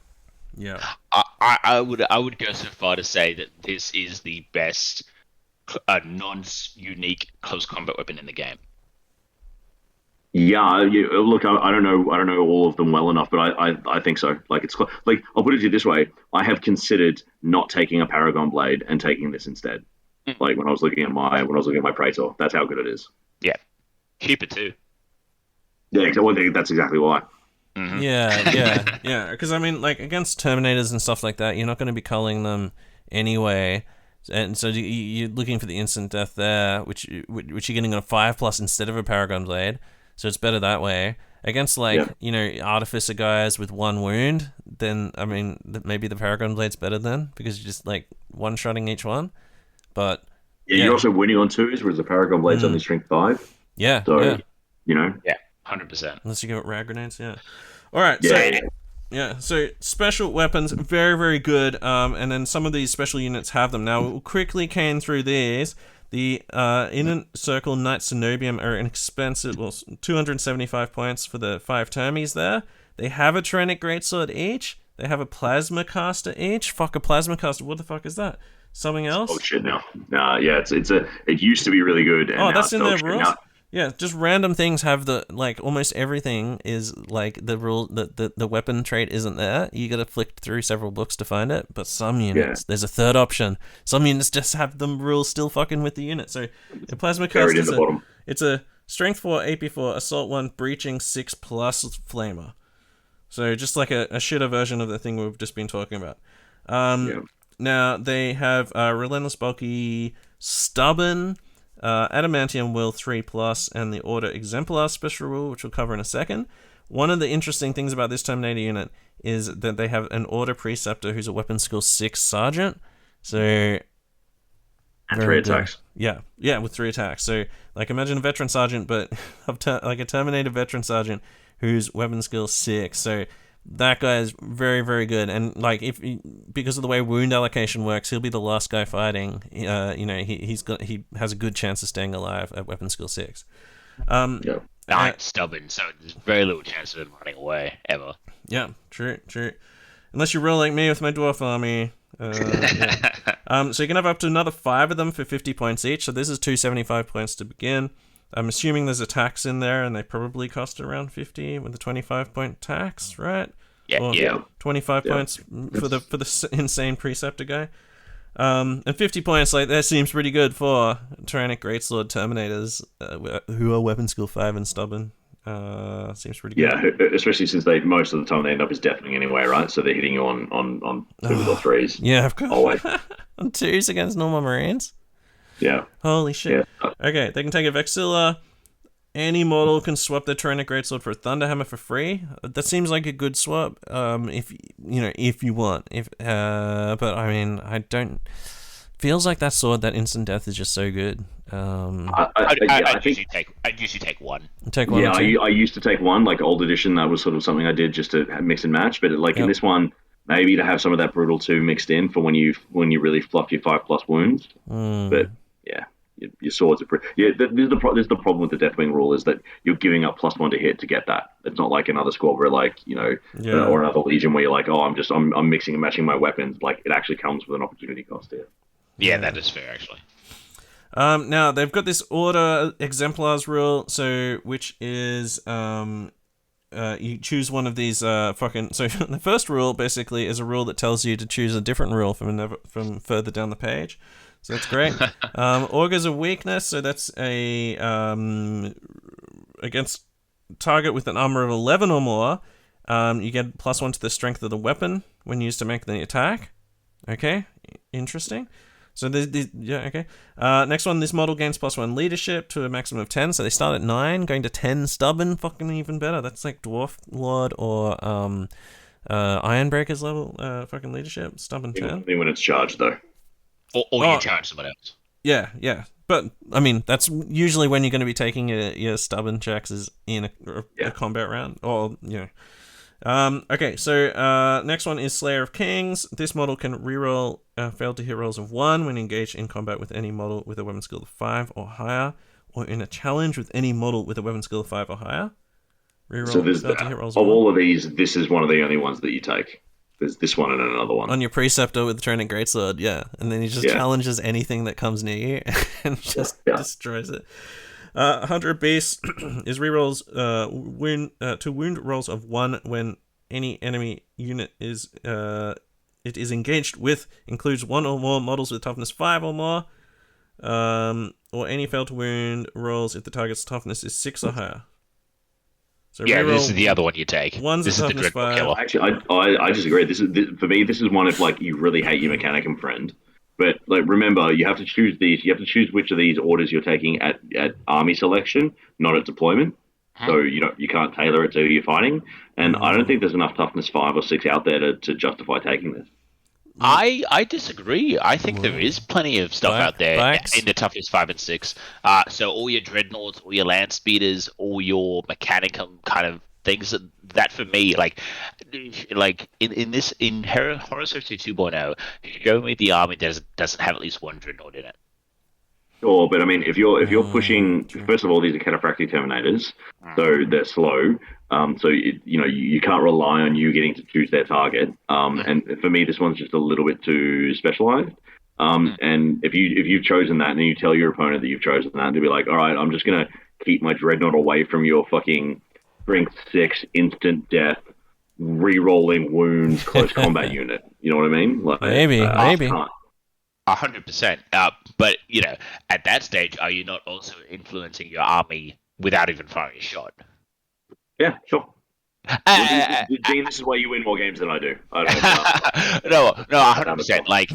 Yeah, I would go so far to say that this is the best non-unique close combat weapon in the game. Yeah, look, I don't know all of them well enough, but I think so. Like, it's like, I'll put it this way: I have considered not taking a Paragon Blade and taking this instead. Like when I was looking at my Praetor, that's how good it is. Yeah, keep it too. Yeah, that's exactly why. Mm-hmm. Yeah. Because I mean, like against Terminators and stuff like that, you're not going to be culling them anyway. And so you're looking for the instant death there, which you're getting on a 5+ instead of a Paragon Blade. So it's better that way. Against, Artificer guys with 1 wound, then, I mean, maybe the Paragon Blade's better then, because you're just, like, one-shotting each one. But... Yeah, you're also winning on 2s, whereas the Paragon Blade's only strength 5. Yeah, so, Yeah, 100%. Unless you go with rad grenades, yeah. Alright, so special weapons, very, very good. And then some of these special units have them. Now, we'll quickly cane through these. The Inner Circle Knight Cenobium are inexpensive, 275 points for the 5 termies there. They have a Tyrannic Greatsword each. They have a Plasma Caster each. Fuck, a Plasma Caster, what the fuck is that? Something else? Oh shit, now. It used to be really good. And that's in their rules? Now. Yeah, just random things have almost everything is like the rule that the weapon trait isn't there. You gotta flick through several books to find it, but some units, there's a third option. Some units just have the rules still fucking with the unit. So the Plasma Cast is it's a Strength 4, AP 4, Assault 1, Breaching 6 plus Flamer. So just like a shitter version of the thing we've just been talking about. Now they have Relentless Bulky Stubborn, Adamantium Will 3+, and the Order Exemplar special rule, which we'll cover in a second. One of the interesting things about this Terminator unit is that they have an Order Preceptor who's a weapon skill 6 sergeant. So... And 3 attacks. Yeah, with 3 attacks. So, like, imagine a veteran sergeant, but like a Terminator veteran sergeant who's weapon skill 6. So that guy is very, very good. And like, because of the way wound allocation works, he'll be the last guy fighting. He has a good chance of staying alive at weapon skill 6. I'm stubborn, so there's very little chance of him running away ever. Yeah, true. Unless you roll like me with my dwarf army. So you can have up to another 5 of them for 50 points each. So this is 275 points to begin. I'm assuming there's a tax in there, and they probably cost around 50 with the 25-point tax, right? Yeah. 25 points for the insane preceptor guy. And 50 points, like, that seems pretty good for Tyrannic Greatsword Terminators who are weapon skill 5 and stubborn. Seems pretty good. Yeah, especially since most of the time they end up as deafening anyway, right? So they're hitting you on 2s or 3s. Yeah, of course. Always. On 2s against normal Marines? Yeah. Holy shit. Yeah. Okay, they can take a Vexilla. Any model can swap their Tyrannic Greatsword for a Thunderhammer for free. That seems like a good swap. If you want. But I mean, I don't. Feels like that sword, that instant death, is just so good. I'd usually take one. Take one. Yeah, I used to take one, like old edition. That was sort of something I did just to mix and match. But in this one, maybe to have some of that brutal 2 mixed in for when you really fluff your 5+ wounds. But yeah. your swords are pretty. Yeah, there's the problem with the Deathwing rule is that you're giving up +1 to hit to get that. It's not like another squad where like or another legion where you're like, oh, I'm mixing and matching my weapons. Like it actually comes with an opportunity cost here. Yeah, that is fair actually. Now they've got this order exemplars rule, so which is you choose one of these fucking. So the first rule basically is a rule that tells you to choose a different rule from further down the page. So that's great. Augurs of weakness. So that's a against target with an armor of 11 or more. You get +1 to the strength of the weapon when used to make the attack. Okay, interesting. So okay. Next one, this model gains +1 leadership to a maximum of 10. So they start at 9, going to 10 stubborn, fucking even better. That's like Dwarf Lord or Ironbreaker's level fucking leadership. Stubborn 10. Only when it's charged though. Or you charge someone else. Yeah. But I mean, that's usually when you're going to be taking your stubborn checks is in a combat round, or okay, so next one is Slayer of Kings. This model can reroll failed to hit rolls of 1 when engaged in combat with any model with a weapon skill of 5 or higher, or in a challenge with any model with a weapon skill of 5 or higher. Reroll So there's failed to hit rolls of 1. all of these, this is one of the only ones that you take. There's this one and another one. On your Preceptor with the Training Greatsword, yeah. And then he just challenges anything that comes near you and just destroys it. Hunter of Beasts is rerolls to wound rolls of 1 when any enemy unit is engaged with includes 1 or more models with toughness 5 or more, or any fail to wound rolls if the target's toughness is 6 or higher. So this is the other one you take. This is the Dreadnought Killer. Actually, I disagree. For me, this is one if like you really hate your Mechanicum friend. But like, remember, you have to choose these. You have to choose which of these orders you're taking at army selection, not at deployment. So you can't tailor it to who you're fighting. And I don't think there's enough toughness 5 or 6 out there to justify taking this. I disagree. I think there is plenty of stuff out there in the toughness 5 and 6. So all your dreadnoughts, all your land speeders, all your Mechanicum kind of things. That for me, like in Horus Heresy 2.0, show me the army that doesn't have at least 1 dreadnought in it. Sure, but I mean, if you're pushing, first of all, these are cataphractic terminators, so they're slow. So you can't rely on you getting to choose their target. And for me, this one's just a little bit too specialized. And if you've chosen that, and then you tell your opponent that you've chosen that, they'll be like, all right, I'm just gonna keep my dreadnought away from your fucking strength 6 instant death, re-rolling wounds close combat unit. You know what I mean? Like, maybe. 100%. But at that stage, are you not also influencing your army without even firing a shot? Yeah, sure. Dean, this is why you win more games than I do. I don't know. No, 100%. Like,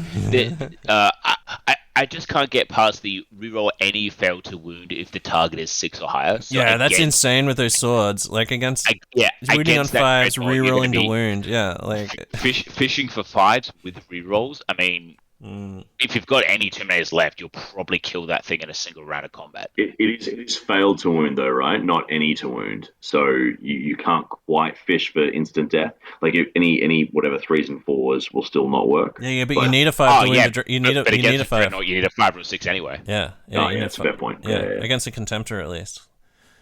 I just can't get past the reroll any fail to wound if the target is 6 or higher. So that's insane with those swords. Like against wounding on 5s, rerolling to wound. Yeah, like fishing for 5s with rerolls. I mean, if you've got any Terminators left, you'll probably kill that thing in a single round of combat. It is failed to wound though, right? Not any to wound. So you can't quite fish for instant death. Like if any whatever 3s and 4s will still not work. Yeah, but you need a 5 to wound. You need a 5. You need a 5 or 6 anyway. Yeah, that's a fair point. Yeah, against a Contemptor at least.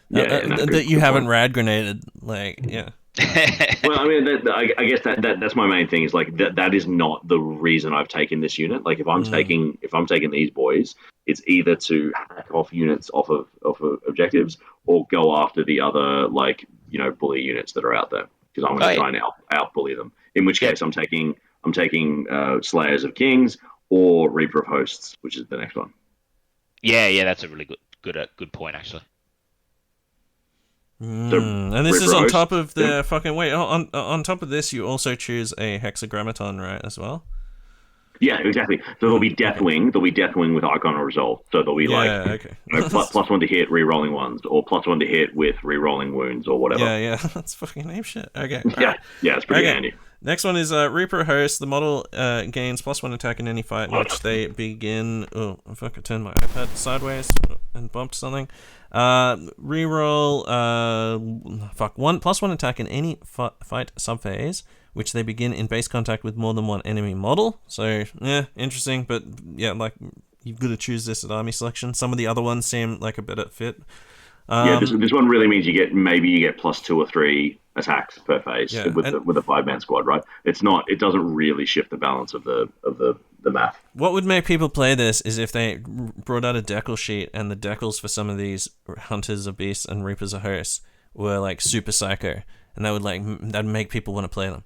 That you haven't rad grenaded, like Well, I mean, I guess that's my main thing is like that is not the reason I've taken this unit. Like if I'm taking these boys, it's either to hack off units off of objectives or go after the other bully units that are out there because I'm going to try and out bully them. In which case, I'm taking Slayers of Kings or Reaper of Hosts, which is the next one. Yeah, that's a really good point actually. And this is on top of the fucking on top of this, you also choose a Hexagrammaton, right, as well? Yeah, exactly. So there'll be Deathwing. There'll be Deathwing with Icon or Resolve. So there'll be +1 to hit, re-rolling ones, or +1 to hit with re-rolling wounds, or whatever. Yeah, that's fucking ape shit. Okay. Yeah, it's pretty handy. Next one is Reaper Host. The model gains +1 attack in any fight in which they begin. Oh, fuck! I turned my iPad sideways and bumped something. Reroll. +1 attack in any fight subphase which they begin in base contact with more than one enemy model. So yeah, interesting, but yeah, like you've got to choose this at army selection. Some of the other ones seem like a better fit. This one really means you get +2 or 3 attacks per phase with a 5-man squad, right? It doesn't really shift the balance of the math. What would make people play this is if they brought out a decal sheet and the decals for some of these Hunters of Beasts and Reapers of Hosts were like super psycho, and that'd make people want to play them.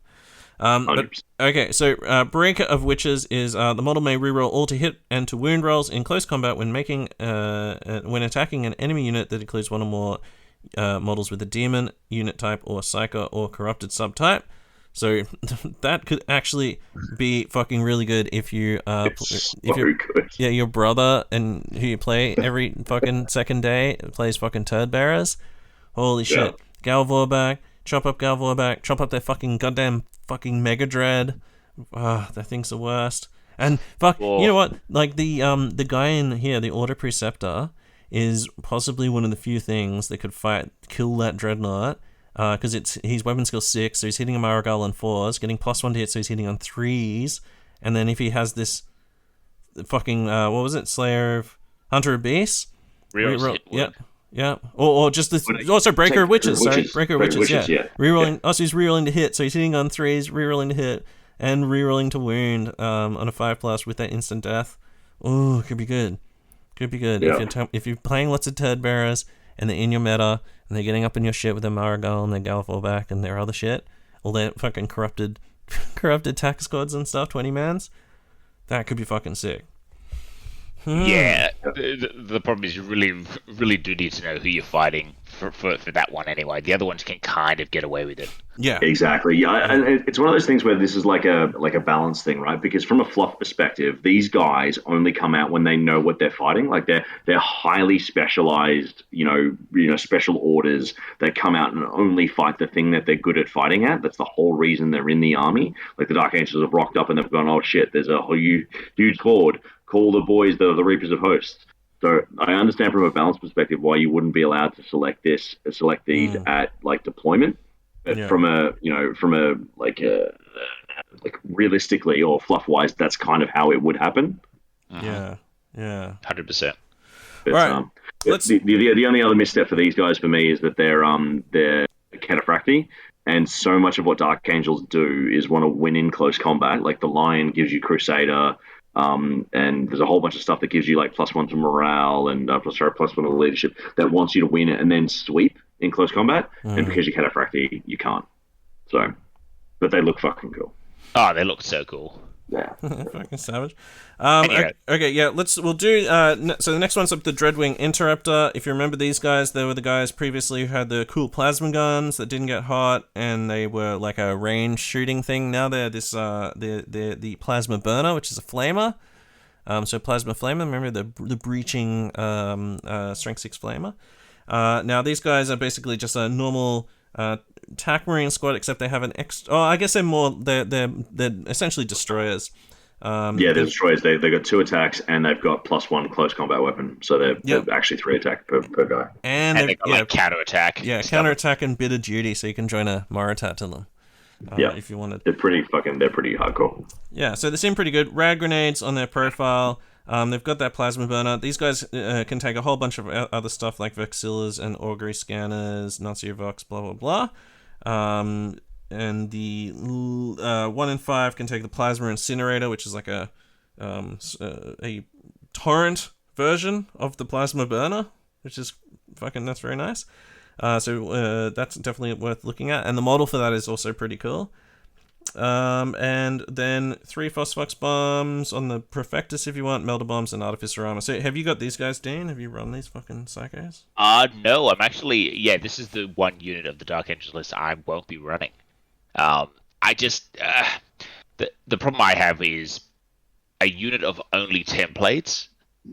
Okay, so Breaker of Witches is the model may reroll all to hit and to wound rolls in close combat when attacking an enemy unit that includes one or more models with a demon unit type or psycho or corrupted subtype. So that could actually be fucking really good if your brother and who you play every fucking second day plays fucking turd bearers. Holy shit. Galvorback, chop up Galvorback, chop up their fucking goddamn fucking Mega Dread. That thing's the worst. And fuck, you know what? Like the guy in here, the Order Preceptor, is possibly one of the few things that could kill that Dreadnought. Because he's weapon skill 6, so he's hitting a Marigal on 4s, getting +1 to hit, so he's hitting on 3s. And then if he has this fucking what was it, Hunter of Beasts? Yeah. Or just this. Also, Breaker of Witches. Breaker of Witches. Yeah. Rerolling. So he's rerolling to hit. So he's hitting on 3s, rerolling to hit, and rerolling to wound on a 5+ with that instant death. Oh, could be good. Yeah. If you're playing lots of turd bearers and they're in your meta and they're getting up in your shit with their Marigal and their Galvorback and their other shit, all their fucking corrupted tack squads and stuff, 20-mans, that could be fucking sick. Yeah, the problem is you really, really do need to know who you're fighting for that one anyway. The other ones can kind of get away with it. Yeah, exactly. Yeah, and it's one of those things where this is like a balance thing, right? Because from a fluff perspective, these guys only come out when they know what they're fighting. Like they're highly specialized, special orders that come out and only fight the thing that they're good at fighting at. That's the whole reason they're in the army. Like the Dark Angels have rocked up and they've gone, oh shit, there's a huge horde. Call the boys the Reapers of Hosts. So I understand from a balance perspective why you wouldn't be allowed to select these at like deployment. But from a realistically or fluff wise, that's kind of how it would happen. Yeah. 100%. Right. The only other misstep for these guys for me is that they're cataphracti, and so much of what Dark Angels do is want to win in close combat. Like the Lion gives you Crusader. And there's a whole bunch of stuff that gives you like +1 to morale and +1 to leadership that wants you to win it and then sweep in close combat. And because you're cataphracti, you can't. So, but they look fucking cool. Oh, they look so cool. Yeah, fucking savage. Okay, yeah. We'll do. So the next one's up the Dreadwing Interrupter. If you remember these guys, they were the guys previously who had the cool plasma guns that didn't get hot, and they were like a range shooting thing. Now they're this. They're the plasma burner, which is a flamer. So plasma flamer. Remember the breaching strength 6 flamer. Now these guys are basically just a normal TAC Marine squad, except they have an extra. Oh, I guess they're essentially destroyers. They're destroyers. They've got 2 attacks and they've got +1 close combat weepon, so they're actually 3 attack per guy. And they've got like counter attack. Yeah, counter attack and bit of duty, so you can join a Moritat to them. If you wanted. They're pretty hardcore. Yeah, so they seem pretty good. Rad grenades on their profile. They've got that plasma burner. These guys can take a whole bunch of other stuff like Vexillas and Augury scanners, Nazi Vox, blah blah blah. And the 1 in 5 can take the plasma incinerator, which is like a torrent version of the plasma burner, which is that's very nice. So that's definitely worth looking at, and the model for that is also pretty cool. And then 3 Phosphox bombs on the Profectus if you want, Melter bombs and Artificer armor. So have you got these guys, Dean? Have you run these fucking psychos? No, I'm actually, this is the one unit of the Dark Angels list I won't be running. I just, the problem I have is a unit of only templates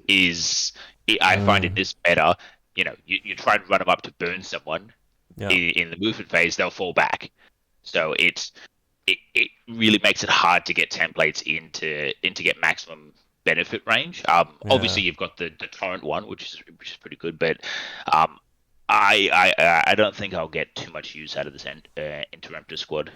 I find in this meta, you try and run them up to burn someone in the movement phase, they'll fall back. So really makes it hard to get templates into get maximum benefit range. Obviously you've got the torrent one, which is pretty good, but I don't think I'll get too much use out of this Interruptor squad.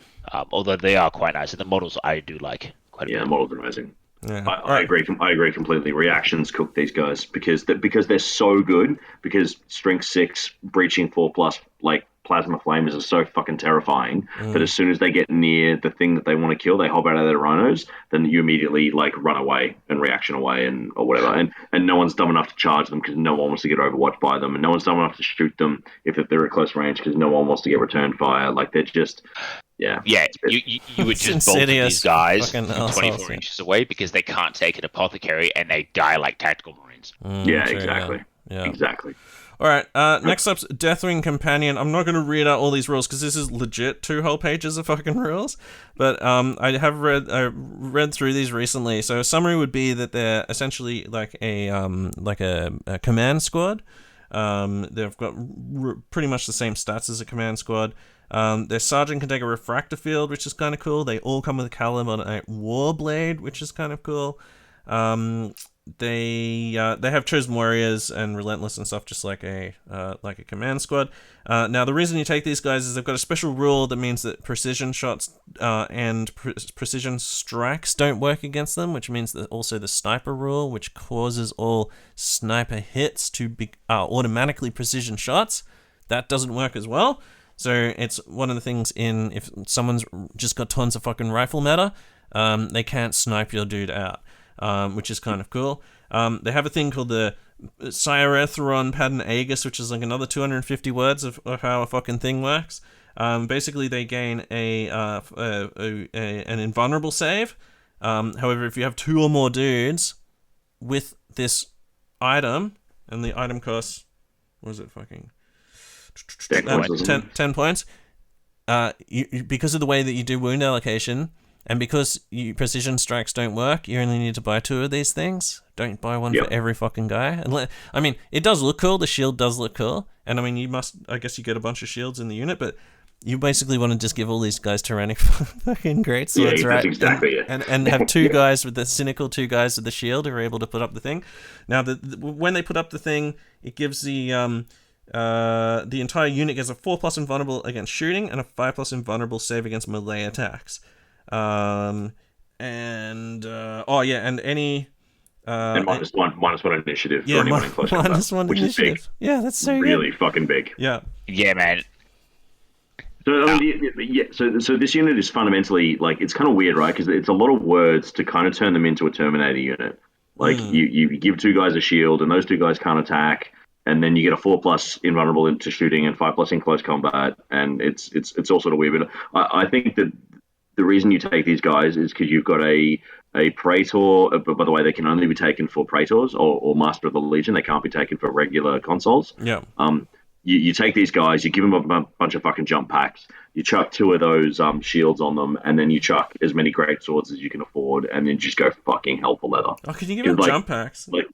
Although they are quite nice, and the models I do like quite a bit. Yeah, the models are amazing. Yeah. I agree. I agree completely. Reactions cook these guys because they're so good. Because strength 6, breaching 4+, like plasma flamers are so fucking terrifying that as soon as they get near the thing that they want to kill, they hop out of their rhinos. Then you immediately like run away and reaction away or whatever. And no one's dumb enough to charge them because no one wants to get overwatched by them, and no one's dumb enough to shoot them if they're at close range because no one wants to get return fire. Like they're just. Yeah, you would just bolt these guys from 24 inches away because they can't take an apothecary and they die like tactical marines. Exactly. Yeah. Exactly. All right, next up's Deathwing Companion. I'm not going to read out all these rules because this is legit 2 whole pages of fucking rules, but I have read through these recently. So a summary would be that they're essentially like a command squad. They've got pretty much the same stats as a command squad. Their sergeant can take a refractor field, which is kind of cool. They all come with a Caliban Warblade, which is kind of cool. They have chosen warriors and relentless and stuff, just like a command squad. Now the reason you take these guys is they've got a special rule that means that precision shots and precision strikes don't work against them, which means that also the sniper rule, which causes all sniper hits to be automatically precision shots, that doesn't work as well. So it's one of the things if someone's just got tons of fucking rifle meta, they can't snipe your dude out, which is kind of cool. They have a thing called the Cyaretheron Pattern Aegis, which is like another 250 words of how a fucking thing works. Basically, they gain an invulnerable save. However, if you have 2 or more dudes with this item, and the item costs, what is it fucking... 10 points. Because of the way that you do wound allocation, and because precision strikes don't work, you only need to buy 2 of these things. Don't buy one for every fucking guy. I mean, it does look cool. The shield does look cool, and I mean, I guess you get a bunch of shields in the unit, but you basically want to just give all these guys tyrannic fucking great swords, right? Exactly. And have 2 guys with the cynical 2 guys with the shield who are able to put up the thing. Now, when they put up the thing, it gives the entire unit gets a 4+ invulnerable against shooting and a 5+ invulnerable save against melee attacks. And any and minus one initiative for yeah, anyone in close combat, minus 1 which initiative. is big. Yeah, that's so really good. fucking big. Yeah, man. So so this unit is fundamentally like it's kind of weird, right? Because it's a lot of words to kind of turn them into a Terminator unit. Like you give 2 guys a shield, and those 2 guys can't attack. And then you get a 4+ invulnerable into shooting and 5+ in close combat, and it's all sort of weird. But I think that the reason you take these guys is because you've got a Praetor. But by the way, they can only be taken for Praetors or Master of the Legion. They can't be taken for regular consoles. Yeah. You take these guys, you give them a bunch of fucking jump packs, you chuck 2 of those shields on them, and then you chuck as many great swords as you can afford, and then just go fucking hell for leather. Oh, can you give them jump packs? Like,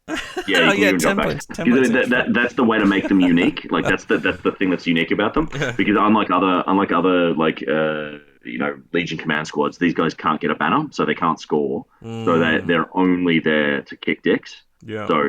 yeah, you can give them jump packs. That's the way to make them unique. Like that's the thing that's unique about them. Yeah. Because unlike other Legion command squads, these guys can't get a banner, so they can't score. So they're only there to kick dicks. Yeah. So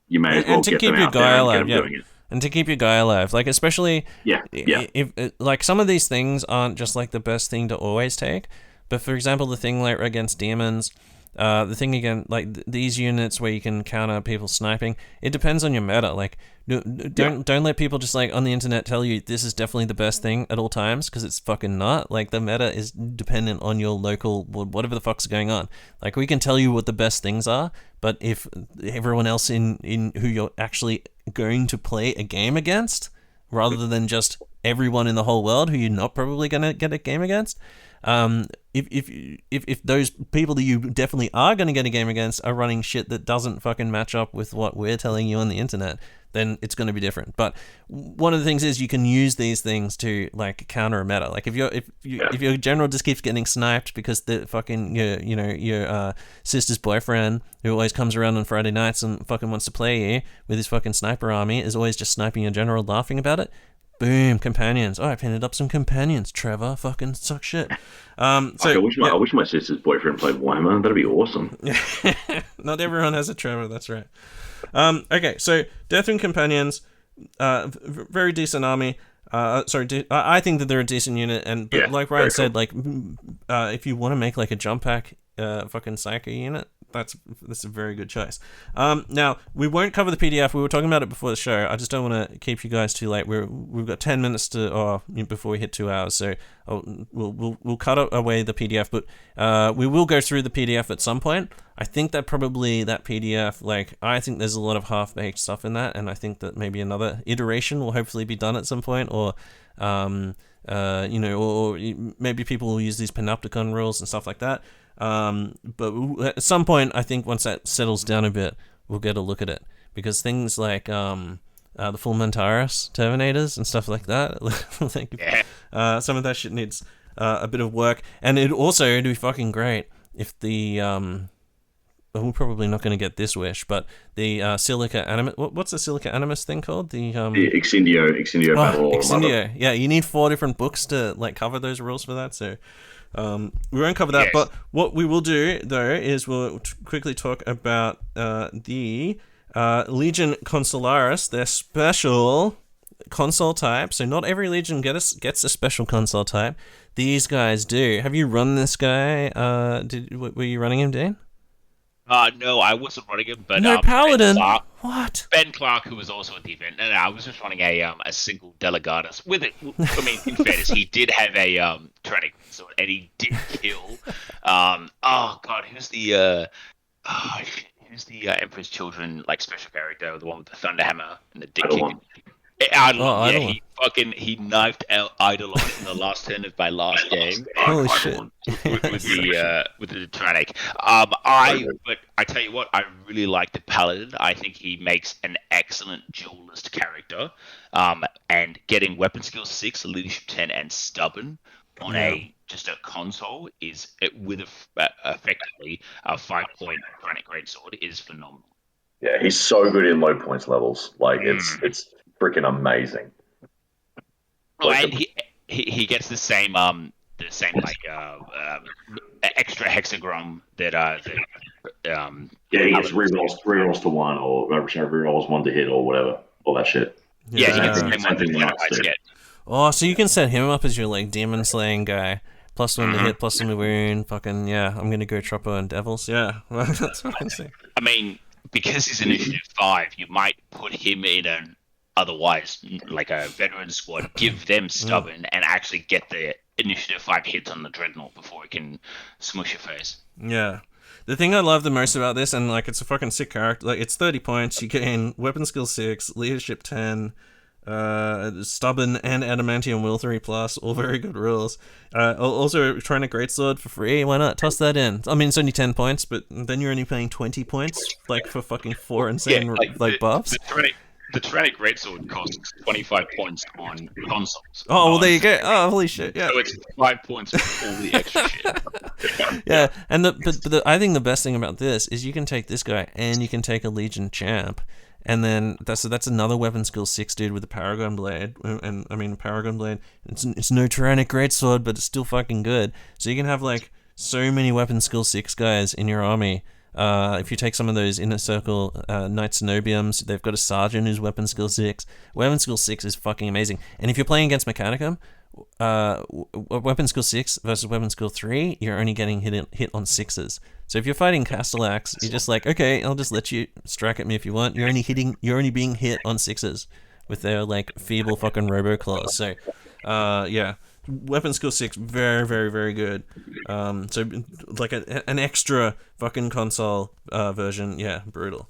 you may as well get them out there and get them doing it. And to keep your guy alive, like especially if like some of these things aren't just like the best thing to always take, but for example, the thing like against demons, the thing again like these units where you can counter people sniping, it depends on your meta. Like don't let people just like on the internet tell you this is definitely the best thing at all times, because it's fucking not. Like the meta is dependent on your local whatever the fuck's going on. Like we can tell you what the best things are, but if everyone else in who you're actually going to play a game against, rather than just everyone in the whole world who you're not probably going to get a game against, if those people that you definitely are going to get a game against are running shit that doesn't fucking match up with what we're telling you on the internet, then it's going to be different. But one of the things is you can use these things to like counter a meta. Like if your general just keeps getting sniped because the fucking your sister's boyfriend who always comes around on Friday nights and fucking wants to play you with his fucking sniper army is always just sniping your general, laughing about it, Boom, companions. Oh, I painted up some companions. Trevor, fucking suck shit. I wish my sister's boyfriend played Warhammer. That'd be awesome. Not everyone has a Trevor, that's right. Okay, so Deathwing Companions, very decent army. I think that they're a decent unit, but like Ryan said, cool. If you want to make like a jump pack, fucking Psycho unit, that's a very good choice. Now we won't cover the PDF. We were talking about it before the show. I just don't want to keep you guys too late. We've got 10 minutes before we hit 2 hours, so we'll cut away the PDF, but we will go through the PDF at some point. I think that probably that PDF, I think there's a lot of half-baked stuff in that, and I think that maybe another iteration will hopefully be done at some point, or or maybe people will use these Panopticon rules and stuff like that. But at some point, I think once that settles down a bit, we'll get a look at it, because things like the full Mantaris Terminators and stuff like that, some of that shit needs a bit of work, and it'd be fucking great if we're probably not going to get this wish, but the Silica Animus. What's the Silica Animus thing called? The Exindio Battle. Exindio. Yeah, you need 4 different books to cover those rules for that. So we won't cover that. Yes. But what we will do though is we'll quickly talk about the Legion Consularis, their special console type. So not every Legion gets a special console type. These guys do. Have you run this guy? Were you running him, Dean? No, I wasn't running him, but no Paladin. What? Ben Clark, who was also at the event. No, I was just running a single Delegatus with it. I mean, in fairness, he did have a Tyrannic sword, and he did kill. Who's the Emperor's Children special character, the one with the Thunderhammer and the dick kicking? Eidolon. He knifed out Eidolon in the last turn of my last game. Holy shit! With the Tyrannic. But I tell you what, I really like the Paladin. I think he makes an excellent duelist character. And getting weapon skill 6, leadership 10, and stubborn on just a console is with effectively a 5-point Tyrannic Greatsword is phenomenal. Yeah, he's so good in low points levels. It's freaking amazing. Oh, and he gets the same extra hexagram that he gets rerolls to 1, or rerolls 1 to hit, or whatever, all that shit. Yeah, he gets the same one that get. Oh, so you can set him up as your demon slaying guy. +1 to hit, +1 to wound. Fucking yeah, I'm gonna go Troppo and Devils. Yeah, that's fucking sick. I mean, because he's initiative 5, you might put him in an otherwise a veteran squad, give them stubborn, and actually get the initiative 5 hits on the Dreadnought before it can smush your face. Yeah. The thing I love the most about this, and it's a fucking sick character, it's 30 points, you gain weapon skill 6, leadership 10, stubborn and adamantium will 3+, all very good rules. Also trying a greatsword for free, why not? Toss that in. I mean, it's only 10 points, but then you're only paying 20 points, for fucking 4 insane buffs. The Tyrannic Greatsword costs 25 points on consoles. Oh, well, there you go. Oh, holy shit, yeah. So it's 5 points for all the extra shit. Yeah, and I think the best thing about this is you can take this guy and you can take a Legion champ, and then that's another weapon skill 6 dude with a Paragon Blade. And I mean, Paragon Blade, it's no Tyrannic Greatsword, but it's still fucking good. So you can have so many weapon skill 6 guys in your army. If you take some of those Inner Circle Knights Cenobiums, they've got a Sergeant who's weapon skill 6. Weapon skill 6 is fucking amazing. And if you're playing against Mechanicum, weapon skill 6 versus weapon skill 3, you're only getting hit on 6s. So if you're fighting Castellax, you're just okay, I'll just let you strike at me if you want. You're only being hit on 6s with their feeble fucking Robo Claws. So yeah. Weapon skill 6, very, very, very good. So an extra fucking console version, yeah, brutal.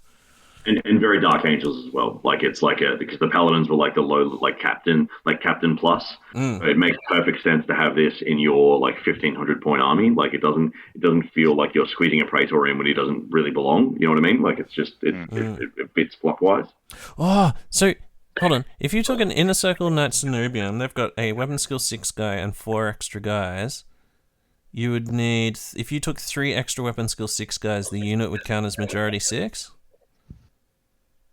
And very Dark Angels as well. Because the Paladins were the low Captain plus. It makes perfect sense to have this in your 1,500 point army. It doesn't feel like you're squeezing a Praetor in when he doesn't really belong. You know what I mean? It's just it fits flop wise. Oh, so. Hold on. If you took an Inner Circle Knight Cenobium, they've got a weapon skill 6 guy and 4 extra guys. You would need... If you took 3 extra weapon skill 6 guys, the unit would count as majority 6.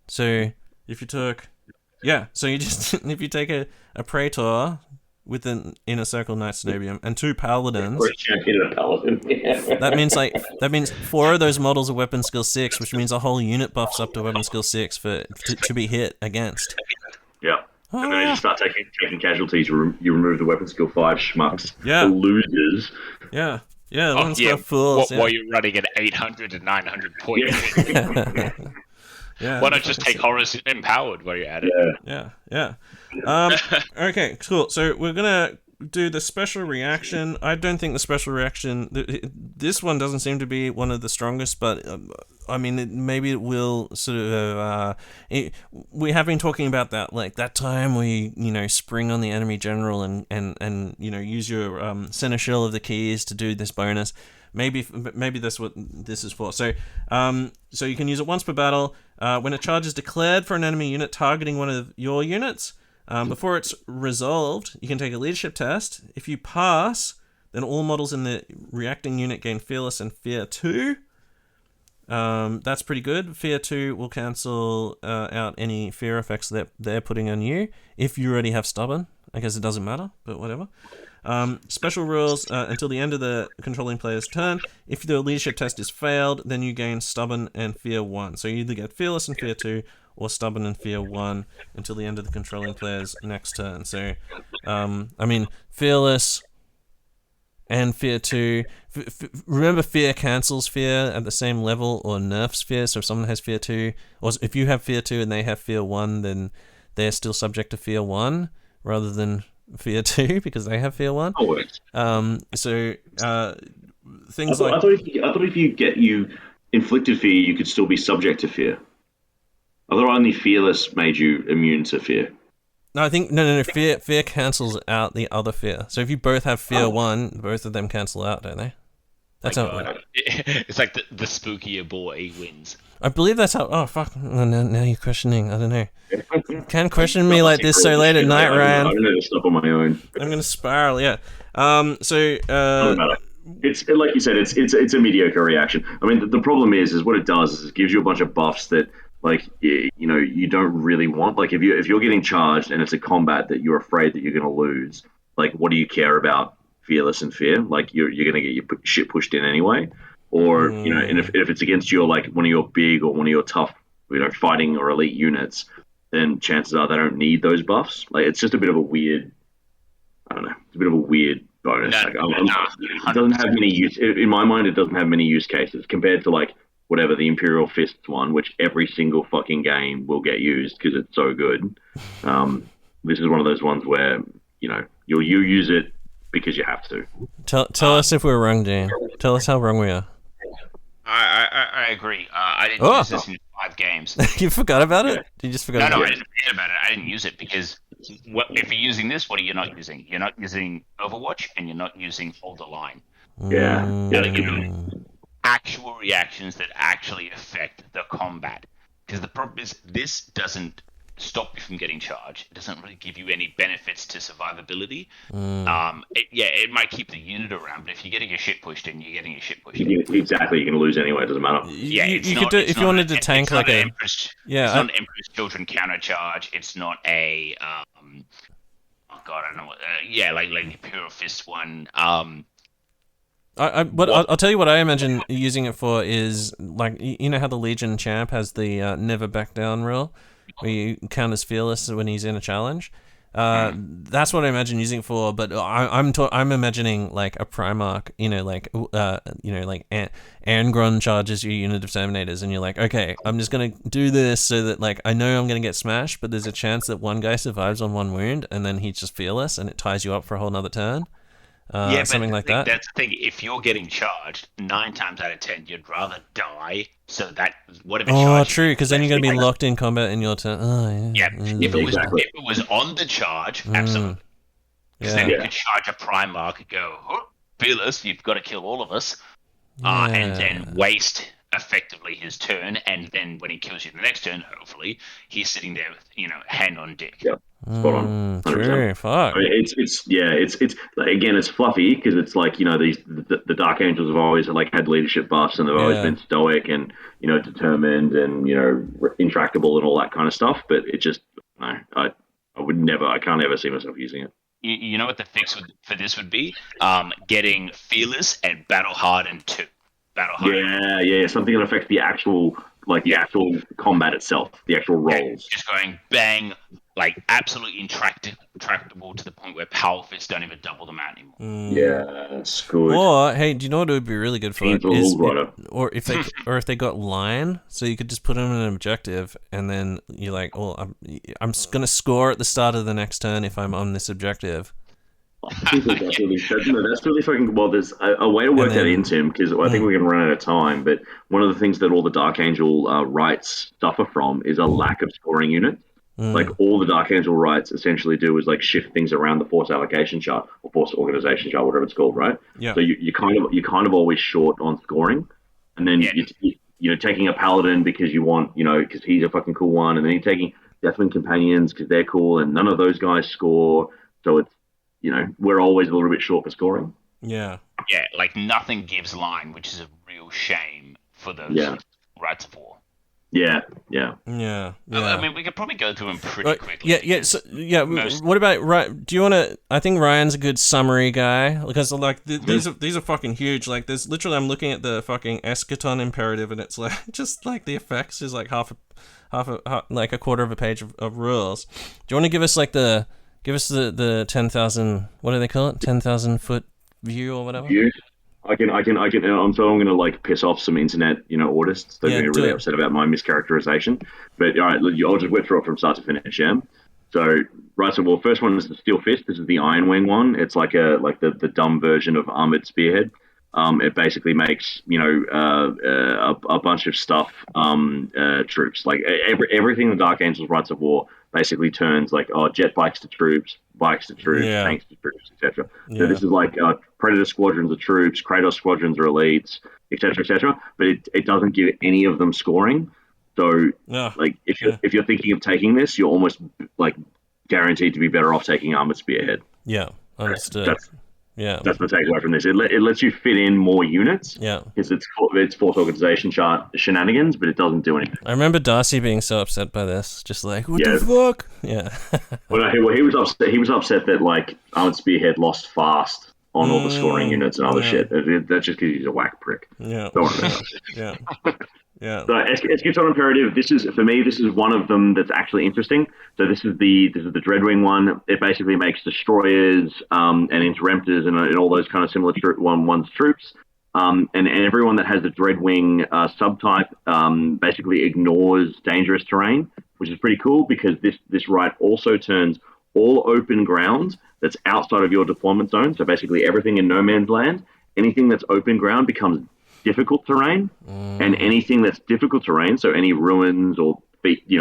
So, if you took... Yeah, so you just if you take a Praetor with an Inner Circle Knight Cenobium and 2 Paladins, Or a champion and a paladin. Yeah. that means 4 of those models are weapon skill 6, which means a whole unit buffs up to weapon skill 6 to be hit against. Yeah. And then you start taking casualties. You remove the weapon skill 5 schmucks. Yeah. The losers. Yeah. Yeah, the ones for fools. While you're running at 800 and 900 points. Yeah. Yeah. Why not just take Horus Empowered while you're at it? Yeah. Okay, cool. So we're gonna do the special reaction. I don't think the special reaction. This one doesn't seem to be one of the strongest, but I mean, maybe it will sort of. We have been talking about that, like that time where you spring on the enemy general and use your Seneschal of the Keys to do this bonus. Maybe that's what this is for. So you can use it once per battle. When a charge is declared for an enemy unit targeting one of your units, before it's resolved, you can take a leadership test. If you pass, then all models in the reacting unit gain Fearless and Fear 2. That's pretty good. Fear 2 will cancel out any fear effects that they're putting on you. If you already have Stubborn, I guess it doesn't matter, but whatever. Special rules until the end of the controlling player's turn. If the leadership test is failed, then you gain Stubborn and Fear 1. So you either get Fearless and Fear 2 or Stubborn and Fear 1 until the end of the controlling player's next turn. So, I mean, Fearless and Fear 2. Remember, Fear cancels Fear at the same level or nerfs Fear. So if someone has Fear 2, or if you have Fear 2 and they have Fear 1, then they're still subject to Fear 1 rather than Fear 2 because they have Fear 1. Things like... I thought if you inflicted fear, you could still be subject to fear. I thought only Fearless made you immune to fear. No, I think no. Fear cancels out the other fear. So if you both have Fear 1, both of them cancel out, don't they? That's how it works. It's like the spookier boy wins. I believe that's how... Oh, fuck. Oh, now you're questioning. I don't know. You can't question me like this so late at night, Ryan. I'm going to stop on my own. I'm going to spiral, yeah. Doesn't matter. It's like you said, it's a mediocre reaction. I mean, the problem is what it does is it gives you a bunch of buffs that, like, you don't really want. Like, if you're getting charged and it's a combat that you're afraid that you're going to lose, like, what do you care about Fearless and Fear? Like, you're going to get your shit pushed in anyway. Or, and if it's against your, like, one of your big or one of your tough, fighting or elite units, then chances are they don't need those buffs. Like, it's just a bit of a weird, I don't know, it's a bit of a weird bonus. It doesn't have many use, in my mind, it doesn't have many use cases compared to, like, whatever, the Imperial Fists one, which every single fucking game will get used because it's so good. This is one of those ones where, you'll use it because you have to. Tell us if we're wrong, Dean. Tell us how wrong we are. I agree. I didn't use this in 5 games. You forgot about it? You just forgot about it? No, I didn't forget about it. I didn't use it because if you're using this, what are you not using? You're not using Overwatch and you're not using Hold the Line. Yeah. Actual reactions that actually affect the combat. Because the problem is this doesn't stop you from getting charged. It doesn't really give you any benefits to survivability. It might keep the unit around, but if you're getting your shit pushed in, you're getting your shit pushed in. Exactly, you're going to lose anyway. It doesn't matter. Yeah, you could do if you wanted to tank like a Empress. Yeah, it's not an Emperor's Children counter charge. It's not a I don't know what. Like the Imperial Fist one. I'll tell you what I imagine using it for is, like, you know how the Legion champ has the never back down rule, where you count as Fearless when he's in a challenge. That's what I imagine using it for. But I'm imagining like a Primarch, like Angron charges your unit of Terminators, and you're like, okay, I'm just gonna do this so that, like, I know I'm gonna get smashed, but there's a chance that one guy survives on one wound, and then he's just Fearless, and it ties you up for a whole nother turn. Something like that. That's the thing. If you're getting charged, 9 times out of 10, you'd rather die so that whatever. Oh, true. Because then you're going to be locked in combat in your turn. Oh, yeah. If it was on the charge, absolutely. Because then you could charge a Primarch and go, Fearless, you've got to kill all of us, and then waste effectively his turn, and then when he kills you the next turn, hopefully he's sitting there with hand on deck. Yep. Spot on. True. Fuck. I mean, it's like, again, it's fluffy because it's like, the Dark Angels have always like had leadership buffs, and they've always been stoic and determined and intractable and all that kind of stuff. But it just, I I would never. I can't ever see myself using it. You know what the fix for this would be? Getting Fearless and Battle Hardened 2. Battle Hardened. Yeah. Something that affects the actual combat itself, the actual rolls. Just going bang, like absolutely intractable to the point where Power Fists don't even double them out anymore. Yeah, that's good. Or hey, do you know what would be really good for it? Or if they got Lion, so you could just put them in an objective, and then you're like, oh, I'm gonna score at the start of the next turn if I'm on this objective. That's really fucking well. There's a way to work that into him, because I think we're going to run out of time. But one of the things that all the Dark Angel rights suffer from is a lack of scoring units. Like all the Dark Angel rights essentially do is like shift things around the force allocation chart or force organization chart, whatever it's called, right? Yeah. So you're kind of always short on scoring, and then you're taking a paladin because you want, because he's a fucking cool one, and then you're taking Deathwing companions because they're cool, and none of those guys score. So it's we're always a little bit short for scoring. Yeah. Yeah, like nothing gives line, which is a real shame for those rights of war. Yeah. I mean, we could probably go through them pretty quickly. Yeah. So, what about do you want to? I think Ryan's a good summary guy, because like these are fucking huge. Like there's literally, I'm looking at the fucking Eschaton imperative, and it's like just like the effects is like half like a quarter of a page of rules. Do you want to give us the 10,000, what do they call it? 10,000 foot view or whatever? View? I'm going to like piss off some internet, artists. They're going to be really upset about my mischaracterization. But all right, I'll just whip through it from start to finish, yeah? So, right, so first one is the Steel Fist. This is the Iron Wing one. It's like the dumb version of Armored Spearhead. It basically makes, a bunch of stuff, troops. Like everything the Dark Angels Rights of War basically turns like jet bikes to troops, tanks to troops, etc. So this is like Predator squadrons of troops, Kratos squadrons or elites, etc. But it doesn't give any of them scoring. So like if you're thinking of taking this, you're almost like guaranteed to be better off taking Armored Spearhead. Yeah, understood. That's the takeaway from this. It lets you fit in more units. Yeah, because it's force organization chart shenanigans, but it doesn't do anything. I remember Darcy being so upset by this, just like, what the fuck? Yeah. He was upset. He was upset that like Armored Spearhead lost fast on all the scoring units and other shit. That's just because he's a whack prick. Yeah. Don't worry about it. Yeah. Yeah. So Eschaton Imperative, this is one of them that's actually interesting. So this is the Dreadwing one. It basically makes destroyers and interrupters and all those kind of similar ones troops. And everyone that has the Dreadwing subtype basically ignores dangerous terrain, which is pretty cool, because this right also turns all open ground that's outside of your deployment zone. So basically everything in no man's land, anything that's open ground becomes difficult terrain, and anything that's difficult terrain, so any ruins or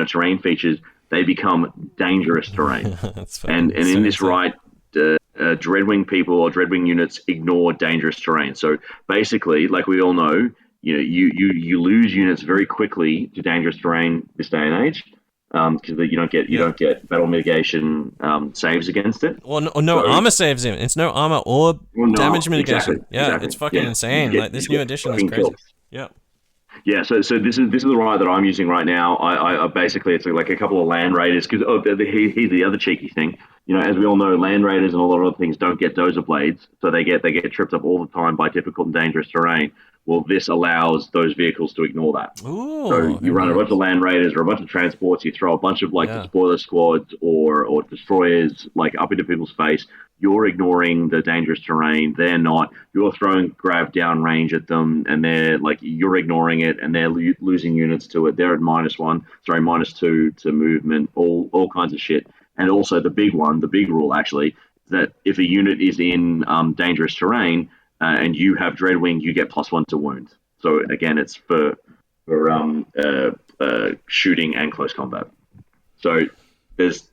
terrain features, they become dangerous terrain. and in this right, Dreadwing people or Dreadwing units ignore dangerous terrain. So basically, like we all know, you lose units very quickly to dangerous terrain this day and age, because you don't get battle mitigation saves against it. Or no armor saves him. It's no armor or damage mitigation. Exactly. It's fucking insane. Like this new edition is crazy. Killed. Yeah. Yeah, so this is the riot that I'm using right now. I basically, it's like a couple of land raiders, because here's the other cheeky thing. As we all know, land raiders and a lot of other things don't get dozer blades, so they get tripped up all the time by difficult and dangerous terrain. Well, this allows those vehicles to ignore that. Ooh, so you run a bunch of land raiders or a bunch of transports, you throw a bunch of the spoiler squads or destroyers like up into people's face. You're ignoring the dangerous terrain. They're not. You're throwing grav down range at them, and they're like, you're ignoring it, and they're losing units to it. They're at -2 to movement, all kinds of shit. And also the big rule actually, is that if a unit is in dangerous terrain, and you have Dreadwing, you get +1 to wound. So again, it's for shooting and close combat. So there's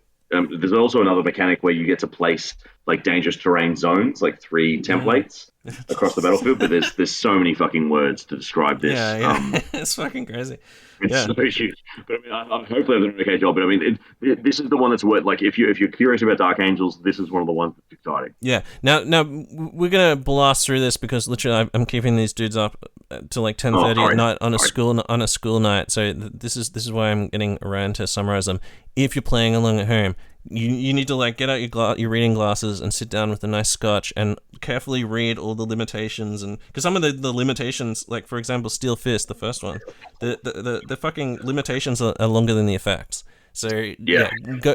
also another mechanic where you get to place like dangerous terrain zones, like 3 templates across the battlefield. But there's so many fucking words to describe this. Yeah. It's fucking crazy. It's so huge. But I mean, hopefully I've done an okay job. But I mean, this is the one that's worth. Like, if you're curious about Dark Angels, this is one of the ones that's exciting. Yeah. Now we're gonna blast through this, because literally I'm keeping these dudes up till like 10:30 at night on a Sorry. school night. So this is why I'm getting around to summarize them. If you're playing along at home, you need to like get out your reading glasses and sit down with a nice scotch and carefully read all the limitations, and because some of the limitations, like for example Steel Fist, the first one, the fucking limitations are longer than the effects. So yeah,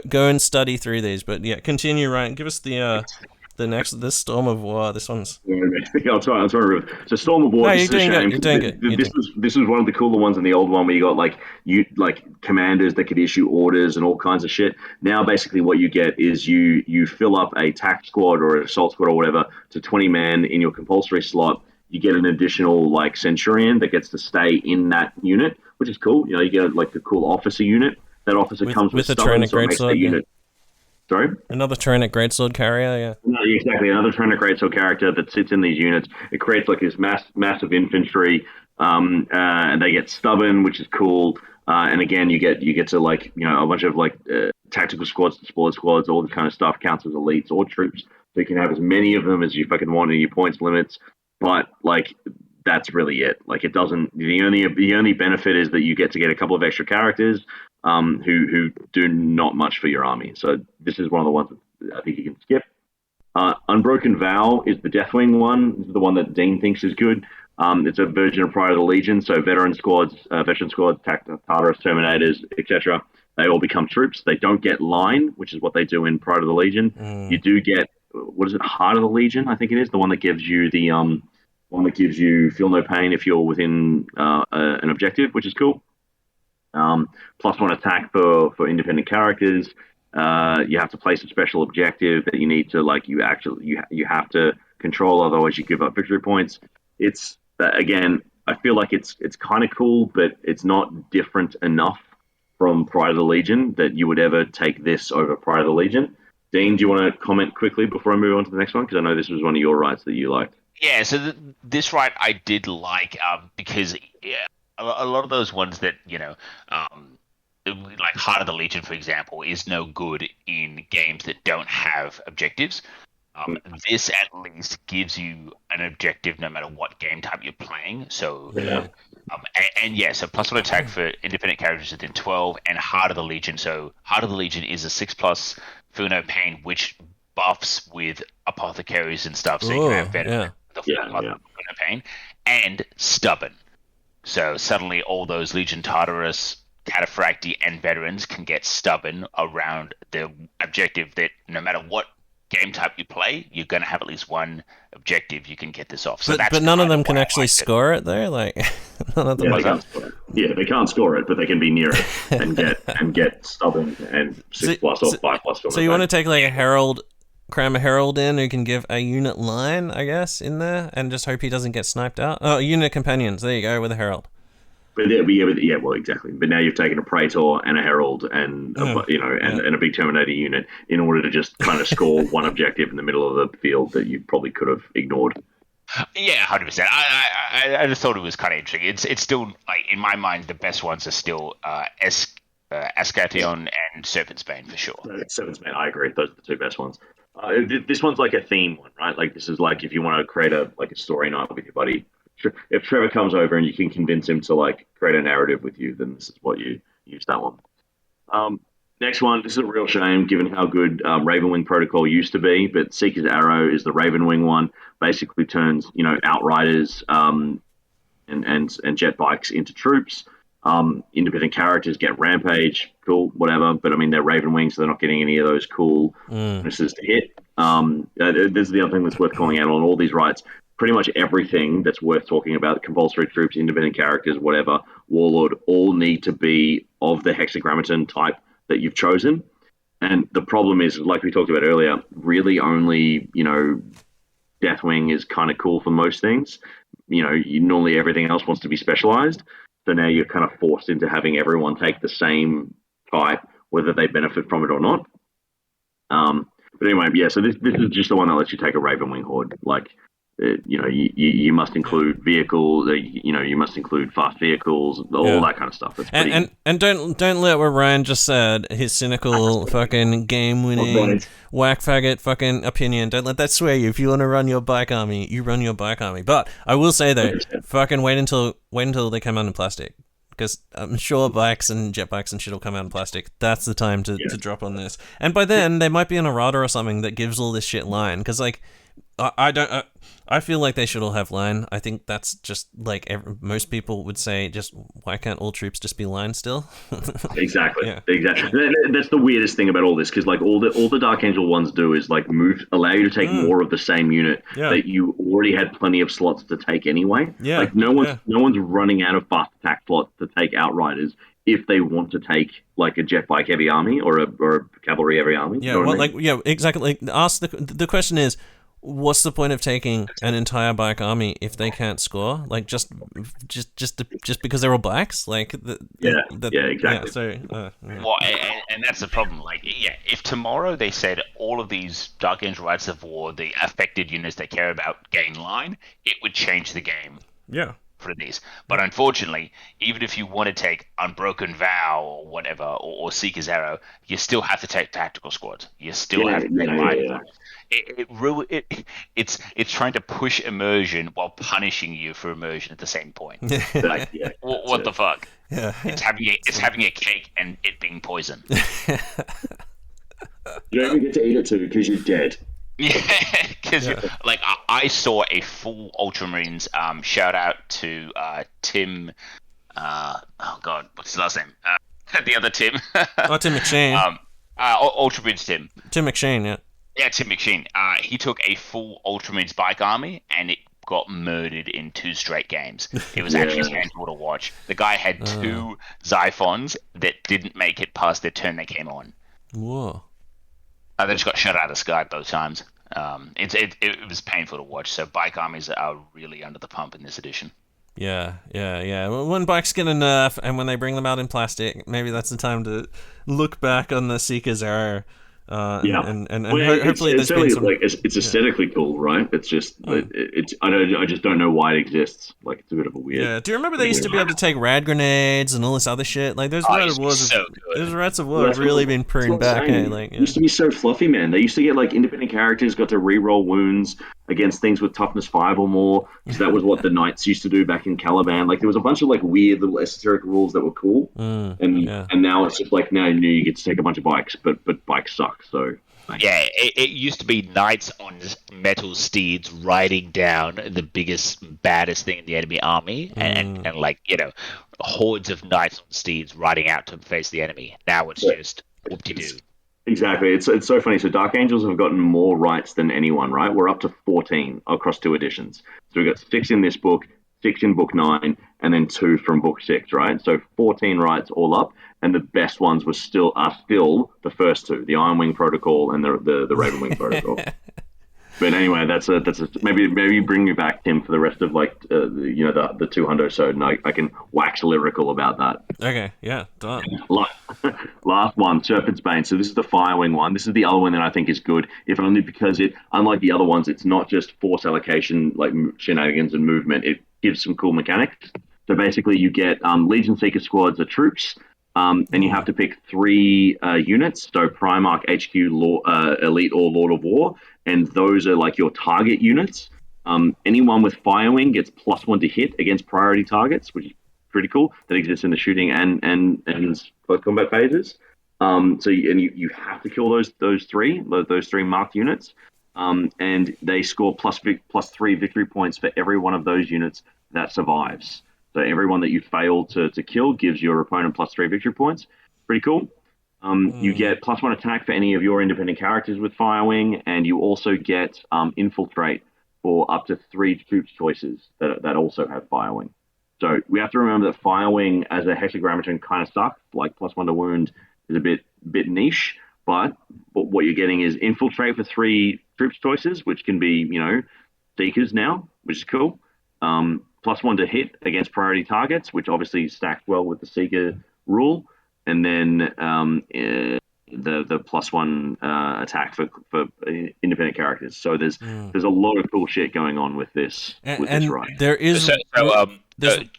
go and study through these. But yeah, continue, Ryan. Give us this Storm of War. This one's. I'll try. So Storm of War. No, This you're is a doing shame. good. You're doing good. This was one of the cooler ones in the old one where you got like commanders that could issue orders and all kinds of shit. Now basically what you get is you fill up a tac squad or an assault squad or whatever to 20 man in your compulsory slot. You get an additional like centurion that gets to stay in that unit, which is cool. You get like the cool officer unit. That officer comes with a stubborn, Tyrannic so it makes that unit. Sorry? Another Tyrannic Greatsword carrier, yeah. No, exactly. Another Tyrannic Greatsword character that sits in these units. It creates like this massive infantry, and they get stubborn, which is cool. And again, you get to like a bunch of like tactical squads, support squads, all this kind of stuff counts as elites or troops. So you can have as many of them as you fucking want in your points limits. But like that's really it. Like it doesn't. The only benefit is that you get to get a couple of extra characters. Who do not much for your army. So this is one of the ones that I think you can skip. Unbroken Vow is the Deathwing one. This is the one that Dean thinks is good. It's a version of Pride of the Legion, so veteran squads, Tartarus, Terminators, etc. They all become troops. They don't get line, which is what they do in Pride of the Legion. You do get, what is it, Heart of the Legion, I think it is, the one that gives you Feel No Pain if you're within an objective, which is cool. +1 attack for independent characters. You have to place a special objective that you need to you have to control, otherwise you give up victory points. It's again, I feel like it's kind of cool, but it's not different enough from Pride of the Legion that you would ever take this over Pride of the Legion. Dean, do you want to comment quickly before I move on to the next one? Because I know this was one of your rights that you liked. Yeah, so this right I did like because a lot of those ones that like Heart of the Legion, for example, is no good in games that don't have objectives. This at least gives you an objective no matter what game type you're playing. So, so +1 attack for independent characters within 12, and Heart of the Legion. So Heart of the Legion is a 6+ Feel No Pain, which buffs with apothecaries and stuff. So you can have better Feel No Pain and stubborn. So suddenly all those Legion Tartarus, Cataphracti, and veterans can get stubborn around the objective that no matter what game type you play, you're going to have at least one objective you can get this off. So but none of them can actually score it though? Like, none of them they can't score it. Yeah, they can't score it, but they can be near it and get stubborn and 6+ or 5+. So you want to take like cram a herald in who can give a unit line, I guess, in there, and just hope he doesn't get sniped out. Oh, unit companions. There you go with a herald. But well, exactly. But now you've taken a Praetor and a Herald and a big Terminator unit in order to just kind of score one objective in the middle of the field that you probably could have ignored. Yeah, 100%. I just thought it was kind of interesting. It's still, like, in my mind, the best ones are still Ascatión and Serpent's Bane for sure. Serpent's Bane, I agree. Those are the two best ones. This one's like a theme one, right? Like this is like if you want to create a story night with your buddy. If Trevor comes over and you can convince him to like create a narrative with you, then this is what you use that one. Next one, this is a real shame given how good Ravenwing Protocol used to be, but Seeker's Arrow is the Ravenwing one. Basically turns Outriders and jet bikes into troops. Independent characters get Rampage, cool, whatever. But I mean, they're Ravenwing, so they're not getting any of those cool bonuses to hit. This is the other thing that's worth calling out on all these rights. Pretty much everything that's worth talking about, compulsory troops, independent characters, whatever, Warlord, all need to be of the hexagrammaton type that you've chosen. And the problem is, like we talked about earlier, really only, Deathwing is kind of cool for most things. Normally everything else wants to be specialized. So now you're kind of forced into having everyone take the same type, whether they benefit from it or not. But anyway, yeah, so this is just the one that lets you take a Ravenwing Horde. Like, you must include vehicles. You must include fast vehicles, all that kind of stuff. That's pretty. And don't let what Ryan just said, his cynical fucking game-winning whack faggot fucking opinion. Don't let that sway you. If you want to run your bike army, you run your bike army. But I will say though, fucking wait until they come out in plastic. Because I'm sure bikes and jet bikes and shit will come out in plastic. That's the time to drop on this. And by then, they might be an errata or something that gives all this shit line. Because, like, I feel like they should all have line. I think that's just, like, most people would say, just, why can't all troops just be line still? Exactly. That's the weirdest thing about all this. Because, like, all the Dark Angel ones do is, like, allow you to take more of the same unit that you already had plenty of slots to take anyway. Yeah. Like, no one's running out of fast attack slots to take Outriders if they want to take, like, a jet bike heavy army or a cavalry heavy army. Yeah, exactly. Like, ask the question is, what's the point of taking an entire bike army if they can't score? Like, just because they're all blacks? Like, exactly. Yeah, so, Well, and that's the problem. Like, if tomorrow they said all of these Dark Angel Rights of War, the affected units they care about gain line, it would change the game. Yeah. For these, but unfortunately, even if you want to take Unbroken Vow or whatever, or Seeker's Arrow, you still have to take tactical squads. You still have to take light. It's trying to push immersion while punishing you for immersion at the same point. Like, what the fuck? Yeah. It's having a cake and it being poison. You don't even get to eat it too because you're dead. Yeah, because like I saw a full Ultramarines. Shout out to Tim. Oh God, what's his last name? The other Tim. Tim McShane. Ultramarines Tim. Tim McShane, yeah. Yeah, Tim McShane. He took a full Ultramarines bike army and it got murdered in 2 straight games. It was actually painful to watch. The guy had 2 Xiphons that didn't make it past their turn they came on. Whoa. They just got shut out of the sky both times. It was painful to watch. So bike armies are really under the pump in this edition. Yeah. Well, when bikes get a nerf and when they bring them out in plastic, maybe that's the time to look back on the Seeker's Error. And hopefully it's there's been some... like it's aesthetically cool, right? It's just I just don't know why it exists. Like, it's a bit of a weird. Yeah. Do you remember they used to be able to take rad grenades and all this other shit? Like, those Rats of War have really been pruned back. Like, It used to be so fluffy, man. They used to get, like, independent characters got to re-roll wounds against things with toughness 5 or more, because that was what the knights used to do back in Caliban. Like, there was a bunch of, like, weird little esoteric rules that were cool, and now it's just like, now you get to take a bunch of bikes, but bikes suck. So yeah, it used to be knights on metal steeds riding down the biggest, baddest thing in the enemy army, and like, hordes of knights on steeds riding out to face the enemy. Now it's just whoop-de-doo. Exactly. It's so funny. So Dark Angels have gotten more rights than anyone, right? We're up to 14 across 2 editions. So we've got 6 in this book, 6 in book 9, and then 2 from book 6, right? So 14 rights all up, and the best ones are still the first 2, the Ironwing Protocol and the Ravenwing Protocol. But anyway, that's maybe bring me back, Tim, for the rest of, like, the 200 so, and I can wax lyrical about that. Okay, yeah, done. Last one, Serpent's Bane. So this is the Firewing one. This is the other one that I think is good, if only because unlike the other ones, it's not just force allocation, like shenanigans and movement. It gives some cool mechanics. So basically, you get Legion Seeker squads of troops. And you have to pick 3 units, so Primarch, HQ, Elite, or Lord of War, and those are like your target units. Anyone with Firewing gets +1 to hit against priority targets, which is pretty cool. That exists in the shooting and close combat phases. So you have to kill those 3 marked units, and they score +3 victory points for every one of those units that survives. So everyone that you fail to kill gives your opponent +3 victory points. Pretty cool. You get +1 attack for any of your independent characters with Firewing, and you also get Infiltrate for up to 3 troops choices that also have Firewing. So we have to remember that Firewing as a hexagrammaton kind of sucks. Like, +1 to wound is a bit niche, but what you're getting is Infiltrate for 3 troops choices, which can be, Seekers now, which is cool. +1 to hit against priority targets, which obviously stacks well with the Seeker rule. And then the +1 attack for independent characters. So there's a lot of cool shit going on with this this ride. There is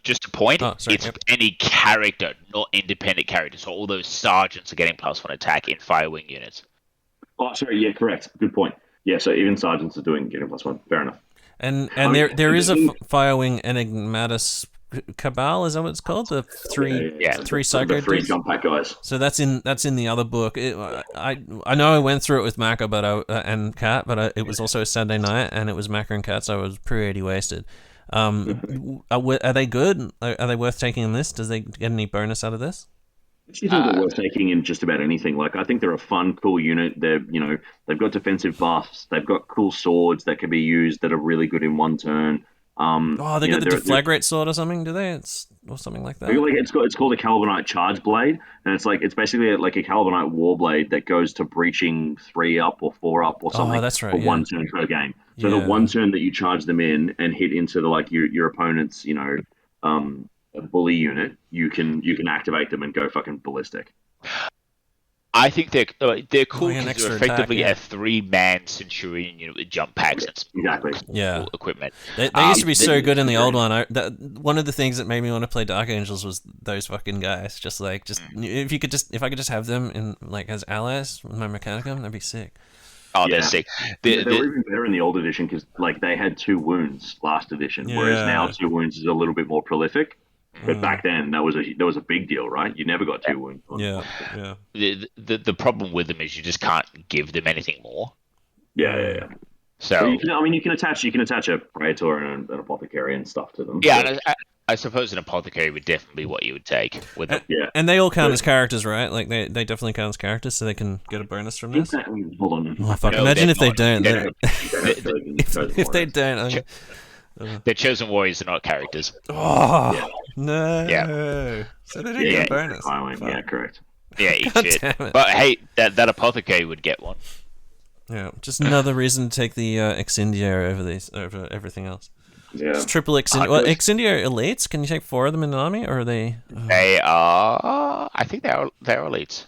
just a point. Oh, sorry, it's any character, not independent characters. So all those sergeants are getting +1 attack in Firewing units. Oh, sorry. Yeah, correct. Good point. Yeah, so even sergeants are getting +1. Fair enough. And there is a Firewing Enigmatus Cabal, is that what it's called? The three psycho the three dudes? jump pack guys. So that's in the other book. I know I went through it with Macca, and Kat, but it was also a Saturday night, and it was Macca and Kat, so I was pretty wasted. Are they good? Are they worth taking in this? Does they get any bonus out of this? I think they're worth taking in just about anything. Like, I think they're a fun, cool unit. They've got defensive buffs. They've got cool swords that can be used that are really good in one turn. They got the deflagrate sword or something, do they? Or something like that. It's called a Calvinite Charge Blade, and it's basically like a Calvinite War Blade that goes to breaching 3 up or 4 up or something. Oh, that's right. For 1 turn per game. So the 1 turn that you charge them in and hit into your opponent's bully unit, you can activate them and go fucking ballistic. I think they're cool because they're effectively attack, a 3-man Centurion unit with jump packs and exactly. cool equipment. They used to be so good in the old one. One of the things that made me want to play Dark Angels was those fucking guys. If I could just have them in as allies with my Mechanicum, that'd be sick. Oh, they're sick. They were even better in the old edition because they had 2 wounds last edition, whereas now 2 wounds is a little bit more prolific. But back then, that was a big deal, right? You never got 2 wounds. Yeah. The problem with them is you just can't give them anything more. Yeah. So you can attach a Praetor and an Apothecary and stuff to them. Yeah, and I suppose an Apothecary would definitely be what you would take with them. Yeah, and they all count as characters, right? Like they definitely count as characters, so they can get a bonus from this. Hold on. Oh fuck! Imagine if they don't. If they don't. They're chosen warriors, are not characters. Oh no! Yeah. So they don't get a bonus. Yeah, correct. Yeah, eat shit. But hey, that Apothecary would get one. Yeah, just another reason to take the Exindio over everything else. Yeah. Just triple Exindio. Well, Exindio elites. Can you take 4 of them in an army, or are they? They are. I think they're elites.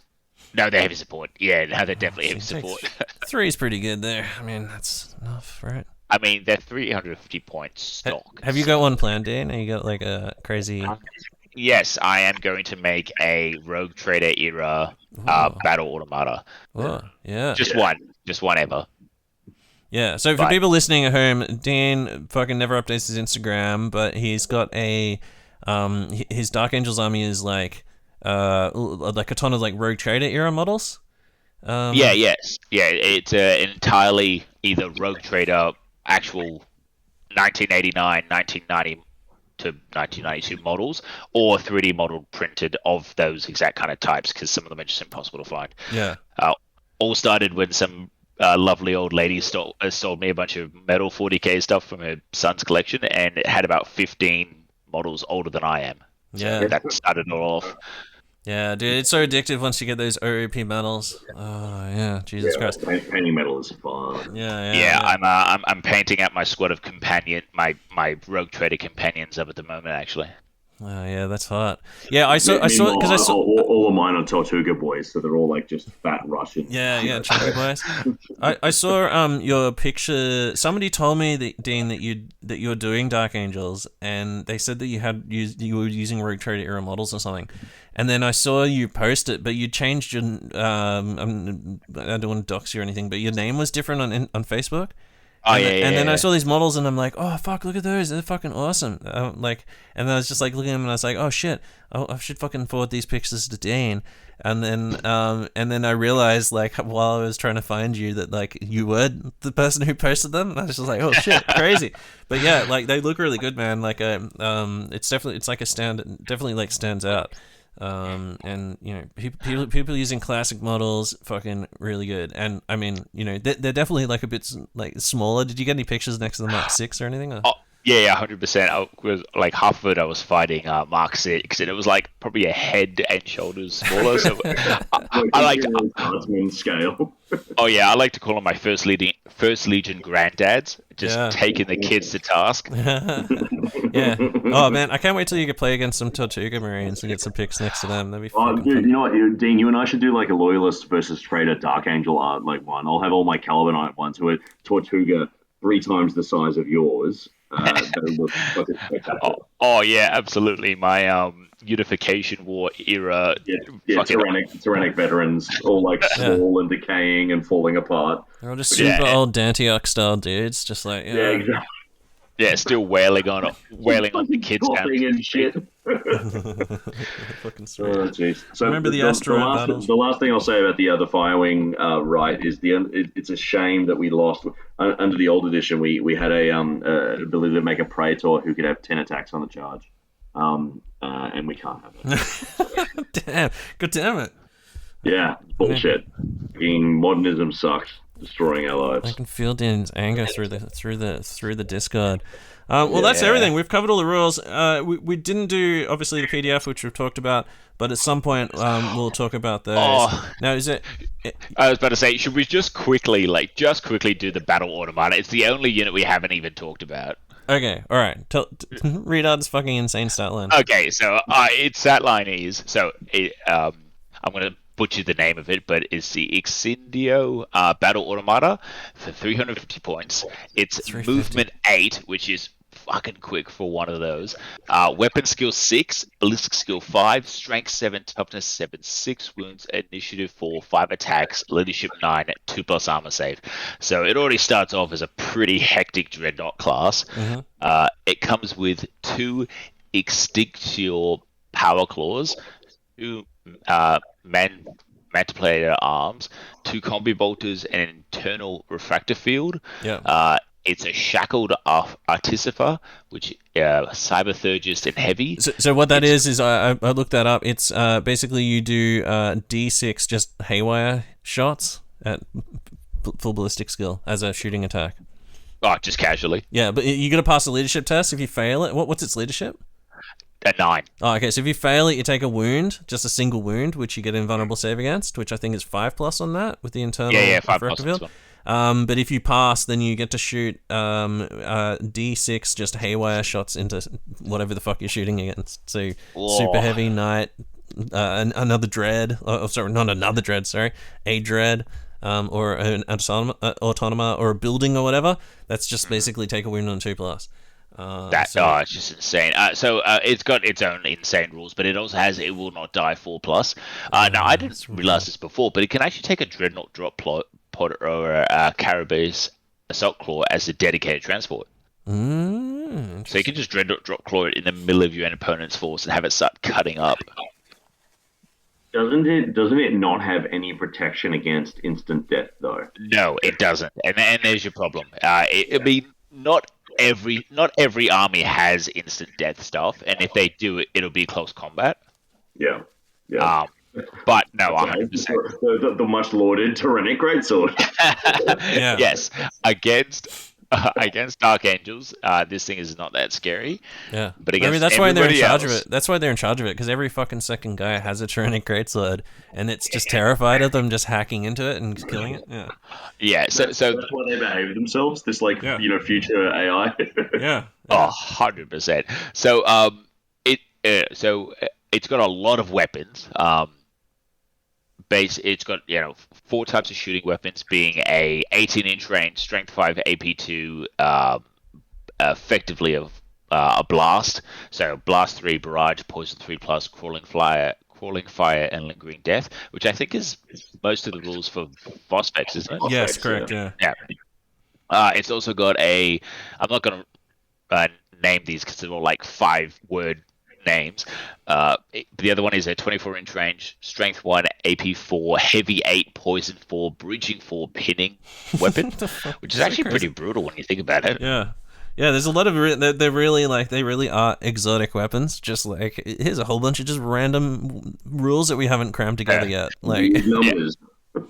No, they're heavy support. Yeah, no, they're definitely heavy support. 3 is pretty good there. I mean, that's enough, right? I mean, they're 350 points stock. Have you got one planned, Dan? Have you got a crazy? Yes, I am going to make a Rogue Trader era battle automata. Oh, yeah. Just one ever. Yeah. So for people listening at home, Dan fucking never updates his Instagram, but he's got his Dark Angels army is like a ton of Rogue Trader era models. It's entirely either Rogue Trader, actual 1989, 1990 to 1992 models, or 3D model printed of those exact kind of types, because some of them are just impossible to find. Yeah. All started when some lovely old lady sold me a bunch of metal 40k stuff from her son's collection, and it had about 15 models older than I am. Yeah. So that started it all off. Yeah, dude, it's so addictive once you get those OOP medals. Oh yeah, Jesus Christ! Painting metal is fun. Yeah. I'm painting out my squad of my Rogue Trader companions up at the moment, actually. Oh yeah, that's hot. Yeah, I saw because all of mine are Tortuga boys, so they're all just fat Russians. Yeah, chunky boys. I saw your picture. Somebody told me that, Dean, that you're doing Dark Angels, and they said that you were using Rogue Trader era models or something. And then I saw you post it, but you changed your I don't want to dox you or anything, but your name was different on Facebook. And then I saw these models, and I'm like, oh fuck, look at those, they're fucking awesome. And I was just looking at them, and I was like, oh shit, I should fucking forward these pictures to Dane. And then I realized while I was trying to find you that you were the person who posted them. And I was just like, oh shit, crazy. But yeah, they look really good, man. It's like a stand, definitely stands out. And people using classic models, fucking really good. And I mean, they're definitely a bit smaller. Did you get any pictures next to them 6 or anything? Or? Oh, Yeah, 100%. I was like half of it. I was fighting Mark 6, and it was like probably a head and shoulders smaller. So I like Guardsman scale. Oh yeah, I like to call them my first legion granddads. Just taking the kids to task. Yeah. Oh man, I can't wait till you can play against some Tortuga Marines and get some picks next to them. That'd be fucking dude, fun. you know what, Dean? You and I should do like a Loyalist versus Traitor Dark Angel art like one. I'll have all my Calibanite ones who are Tortuga 3 times the size of yours. They look fucking spectacular. Oh yeah, absolutely. My Unification War era. Yeah, tyrannic veterans, all like small and decaying and falling apart. They're all just super old Dantioch style dudes, just like exactly. Yeah, still wailing on the kids' and shit. Fucking sweet. Oh, jeez. So remember the asteroid battles? The last thing I'll say about the Firewing right is it's a shame that we lost under the old edition. We had a ability to make a Praetor who could have 10 attacks on the charge, and we can't have it. Damn, god damn it. Yeah, bullshit. Modernism sucks, destroying our lives. I can feel Dan's anger through the Discord. Well, that's everything. We've covered all the rules. We didn't do obviously the PDF, which we've talked about, but at some point we'll talk about those. Now, is it? I was about to say, should we just quickly do the battle automata? It's the only unit we haven't even talked about. Okay, all right. Read out this fucking insane stat line. Okay, so its stat line is I'm gonna butcher the name of it, but it's the Exindio Battle Automata for 350 points. It's movement 8, which is fucking quick for one of those. Weapon skill 6, ballistic skill 5, strength 7, toughness 7, 6 wounds, initiative 4, 5 attacks, leadership 9, 2+ armor save. So it already starts off as a pretty hectic dreadnought class. Mm-hmm. It comes with 2 Extinctio power claws, 2 Mantiplator arms, 2 combi bolters, and an internal refractor field. Yeah. It's a shackled artificer, which cyberthurgist and heavy. So what that is I looked that up. It's basically you do D6 just haywire shots at full ballistic skill as a shooting attack. Oh, just casually. Yeah, but you got to pass a leadership test. If you fail it, what's its leadership? A 9. Oh, okay. So if you fail it, you take a wound, just a single wound, which you get invulnerable save against, which I think is 5+ on that with the internal. Yeah, 5+ field. But if you pass, then you get to shoot D6 just haywire shots into whatever the fuck you're shooting against. So super heavy knight, another dread. Oh, sorry, not another dread. Sorry, a dread. Or an autonoma or a building or whatever. That's just basically take a wound on 2+. It's just insane. It's got its own insane rules, but it also has it will not die 4+. Now I didn't realize this before, but it can actually take a dreadnought drop pod or a Caribous assault claw as a dedicated transport. So you can just dreadnought drop claw it in the middle of your opponent's force and have it start cutting up. Doesn't it not have any protection against instant death though? No, it doesn't, and there's your problem. Not every army has instant death stuff, and if they do it, it'll be close combat. Yeah. But no, 100%. The much lauded Tyrannic Greatsword. Yeah. Yes, against Dark Angels, this thing is not that scary. Yeah, but against that's why they're in charge else, of it. That's why they're in charge of it, because every fucking second guy has a Tyrannic Greatsword, and it's just terrified of them just hacking into it and killing it. Yeah. So that's why they behave themselves. This future AI. Yeah. 100%. So it's got a lot of weapons. It's got 4 types of shooting weapons, being a 18-inch range, strength 5, AP2, effectively a blast. So blast 3, barrage, poison 3+, crawling fire, and lingering death, which I think is most of the rules for Phosphex, isn't it? Yes, correct. Yeah. It's also got I'm not going to name these because they're all like 5-word names. The other one is a 24-inch range, strength 1, AP 4, heavy 8, poison 4, bridging 4, pinning weapon, which is actually pretty brutal when you think about it. Yeah. There's a lot of they really are exotic weapons. Just like here's a whole bunch of just random rules that we haven't crammed together yet. Like numbers.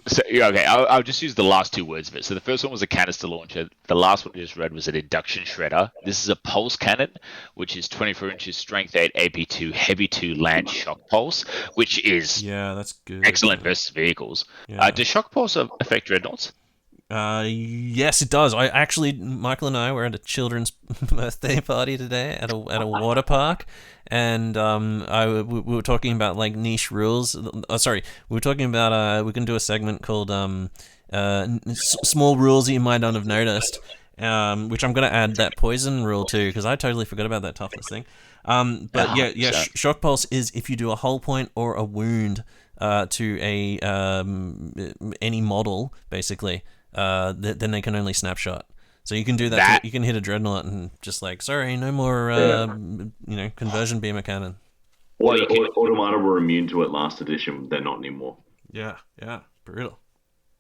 So okay, I'll just use the last two words of it. So the first one was a canister launcher. The last one I just read was an induction shredder. This is a pulse cannon, which is 24 inches, strength 8, AP2, heavy 2, land shock pulse, which is that's good. Excellent versus vehicles. Yeah. Does shock pulse affect dreadnoughts? Yes, it does. Michael and I were at a children's birthday party today at a water park, and we were talking about like niche rules. We were talking about we can do a segment called small rules that you might not have noticed, which I'm gonna add that poison rule to because I totally forgot about that toughness thing. Shock pulse is if you do a hull point or a wound to a any model basically. Then they can only snapshot. So you can do that. You can hit a dreadnought and just like, sorry, no more, conversion beamer cannon. Automata were immune to it last edition. They're not anymore. Yeah, brutal.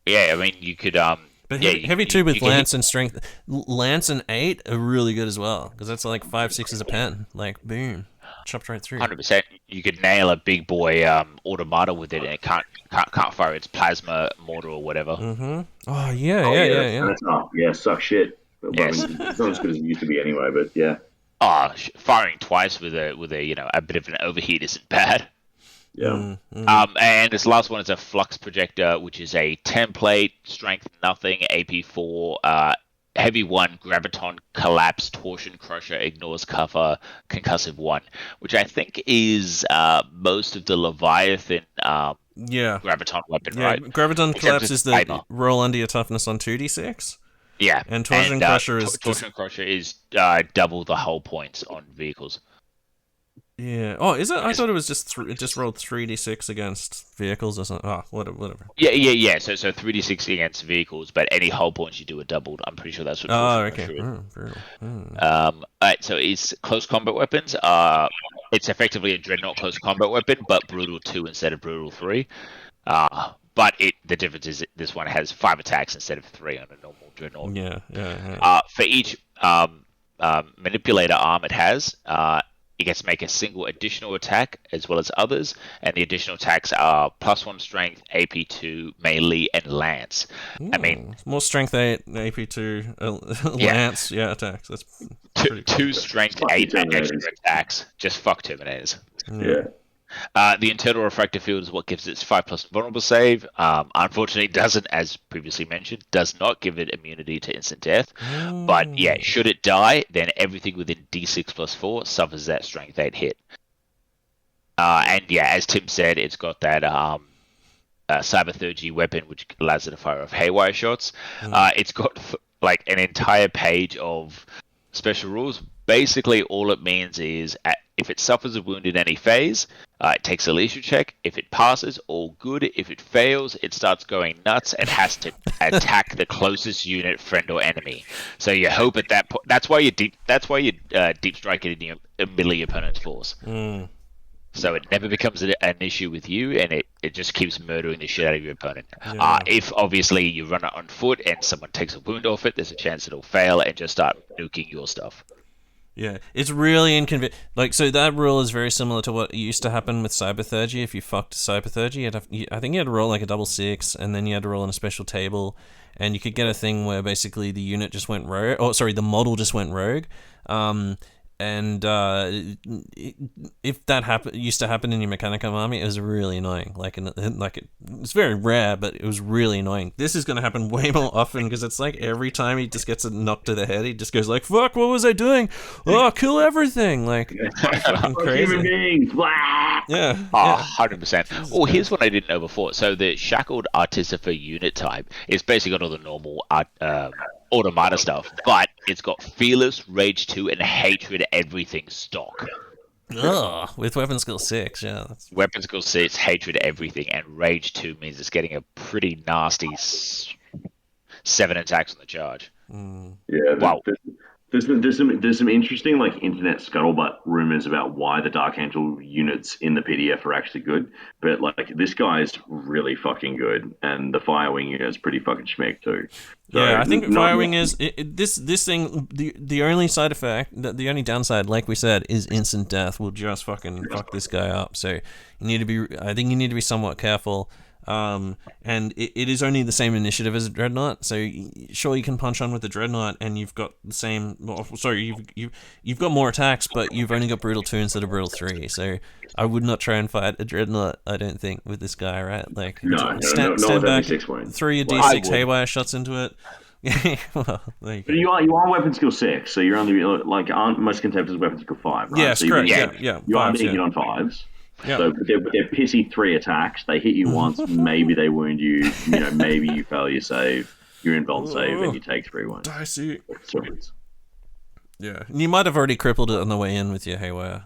Yeah, I mean, you could. But heavy 2 with lance and strength, lance and 8 are really good as well because that's like 5, 6 a pen. Like boom, chopped right through. 100%. You could nail a big boy automata with it, and it can't fire its plasma mortar or whatever. Mm-hmm. Oh yeah. That's up. Yeah, suck shit. Yes. I mean, it's not as good as it used to be anyway. But yeah. Firing twice with a a bit of an overheat isn't bad. Yeah. And this last one is a flux projector, which is a template, strength nothing, AP4, heavy 1, graviton, collapse, torsion crusher, ignores cover, concussive 1, which I think is most of the Leviathan graviton weapon, right? Graviton collapse is the roll under your toughness on 2d6. Yeah. And torsion crusher is crusher is double the hull points on vehicles. Yeah. Oh, is it? I thought it was just it just rolled 3d6 against vehicles or something. Oh, whatever. Yeah. So 3d6 against vehicles, but any hull points you do are doubled. I'm pretty sure that's what. Oh, okay. Alright, so it's close combat weapons. It's effectively a dreadnought close combat weapon, but brutal 2 instead of brutal 3. But the difference is this one has 5 attacks instead of 3 on a normal dreadnought. Yeah. For each manipulator arm it has, it gets to make a single additional attack as well as others, and the additional attacks are +1 strength, AP2, melee, and lance. I mean, more strength 8, AP2, lance, attacks. That's two strength 8 extra attacks. Just fuck Terminators. Yeah. The internal refractor field is what gives it its 5+ vulnerable save. Unfortunately, doesn't, as previously mentioned, does not give it immunity to instant death. But yeah, should it die, then everything within D6+4 suffers that strength 8 hit. And yeah, as Tim said, it's got that cyberthurgy weapon, which allows it to fire off haywire shots. It's got like an entire page of special rules. Basically, all it means is if it suffers a wound in any phase, it takes a leisure check. If it passes, all good. If it fails, it starts going nuts and has to attack the closest unit, friend or enemy. So you hope at that point. That's why you deep strike it in the middle of your opponent's force. So it never becomes an issue with you, and it just keeps murdering the shit out of your opponent. If obviously you run it on foot and someone takes a wound off it, there's a chance it'll fail and just start nuking your stuff. Yeah, it's really inconvenient. Like, so that rule is very similar to what used to happen with Cyberthurgy. If you fucked Cyberthurgy, I think you had to roll like a 6/6, and then you had to roll on a special table, and you could get a thing where basically the unit just went rogue. Oh, sorry, the model just went rogue. And if that used to happen in your Mechanicum army, it was really annoying. It's very rare, but it was really annoying. This is going to happen way more often because it's like every time he just gets a knock to the head, he just goes like, "Fuck! What was I doing? Oh, kill everything!" Like fucking crazy. Human beings. Yeah. 100%. Oh, here's what I didn't know before. So the Shackled Artificer unit type is basically got all the normal automata stuff, but it's got Fearless, Rage 2, and Hatred everything stock. Ugh, with Weapon Skill 6, yeah. Weapon Skill 6, Hatred everything, and Rage 2 means it's getting a pretty nasty 7 attacks on the charge. Yeah, wow. There's some interesting like internet scuttlebutt rumors about why the Dark Angel units in the PDF are actually good, but like this guy's really fucking good, and the Firewing unit is pretty fucking schmick too. So, yeah, I think Firewing is this thing. The only side effect, the only downside, like we said, is instant death will just fucking fuck this guy up. So I think you need to be somewhat careful. And it is only the same initiative as a Dreadnought, so sure you can punch on with the Dreadnought, and you've got the same. Well, sorry, you've got more attacks, but you've only got Brutal 2 instead of Brutal 3. So I would not try and fight a Dreadnought. I don't think with this guy, right? Like stand back, throw your D6 haywire shots into it. Well, but you are weapon skill 6, so you're only like aren't most contemptors weapon skill 5, right? Yes, so correct. You are being hit on 5s. Yep. So they're pissy 3 attacks. They hit you once, maybe they wound you. Maybe you fail your save, your invuln save, and you take 3 wounds. Dicey. Yeah, and you might have already crippled it on the way in with your haywire.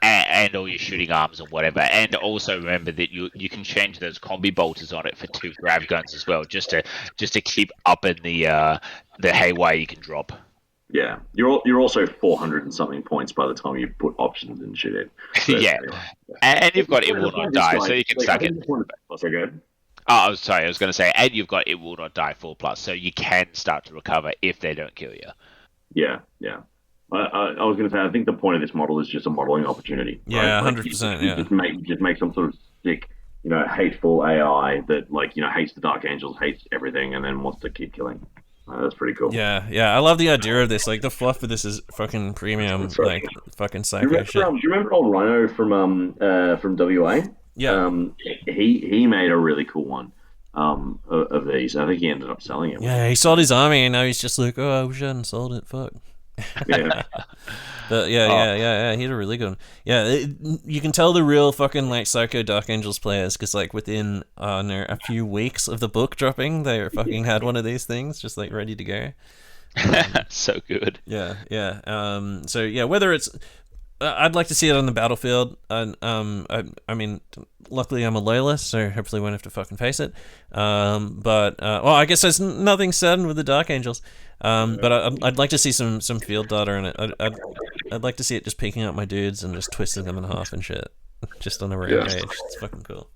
And all your shooting arms and whatever. And also remember that you can change those combi bolters on it for 2 grav guns as well, just to keep up in the haywire you can drop. Yeah, you're also 400 and something points by the time you put options and shit in. So, yeah, and you've got it will not die, so you can suck it. I was going to say, and you've got it will not die 4+, so you can start to recover if they don't kill you. Yeah. I was going to say, I think the point of this model is just a modeling opportunity. Yeah, right? 100%. You just make some sort of sick, hateful AI that hates the Dark Angels, hates everything, and then wants to keep killing. That's pretty cool. Yeah. I love the idea of this. Like, the fluff of this is fucking premium, fucking psycho shit. Do you remember old Rhino from WA? Yeah. He made a really cool one of these. I think he ended up selling it. Yeah, he sold his army, and now he's just like, I wish I hadn't sold it. Fuck. Yeah. But he had a really good one. Yeah, you can tell the real fucking psycho Dark Angels players, because within a few weeks of the book dropping, they fucking had one of these things just ready to go. So good. Yeah. So yeah, whether it's I'd like to see it on the battlefield. I mean, luckily I'm a loyalist, so hopefully won't have to fucking face it. But I guess there's nothing certain with the Dark Angels. But I'd like to see some field data in it. I'd like to see it just picking up my dudes and just twisting them in half and shit, just on a rampage. It's fucking cool.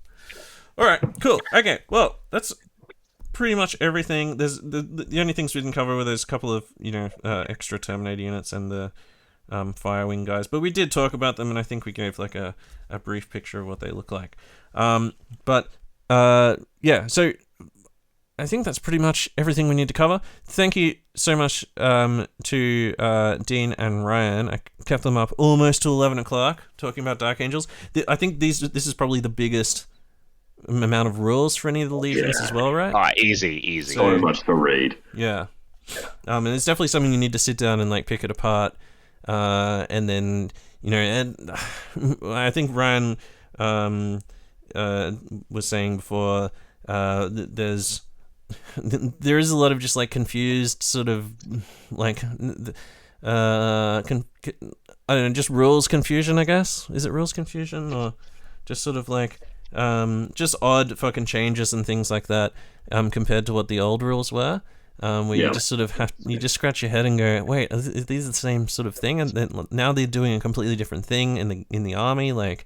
All right, cool. Okay, well that's pretty much everything. There's the only things we didn't cover were there's a couple of extra Terminator units and the Firewing guys, but we did talk about them, and I think we gave a brief picture of what they look like. So I think that's pretty much everything we need to cover. Thank you so much to Dean and Ryan. I kept them up almost to 11 o'clock talking about Dark Angels. I think this is probably the biggest amount of rules for any of the legions as well, right? Easy. So much to read. Yeah. And it's definitely something you need to sit down and pick it apart. And then, and I think Ryan was saying before, there is a lot of just confused sort of I don't know, just rules confusion, I guess. Is it rules confusion, or just sort of just odd fucking changes and things like that compared to what the old rules were? Where you just sort of you just scratch your head and go, wait, are these the same sort of thing? And then now they're doing a completely different thing in the army, these.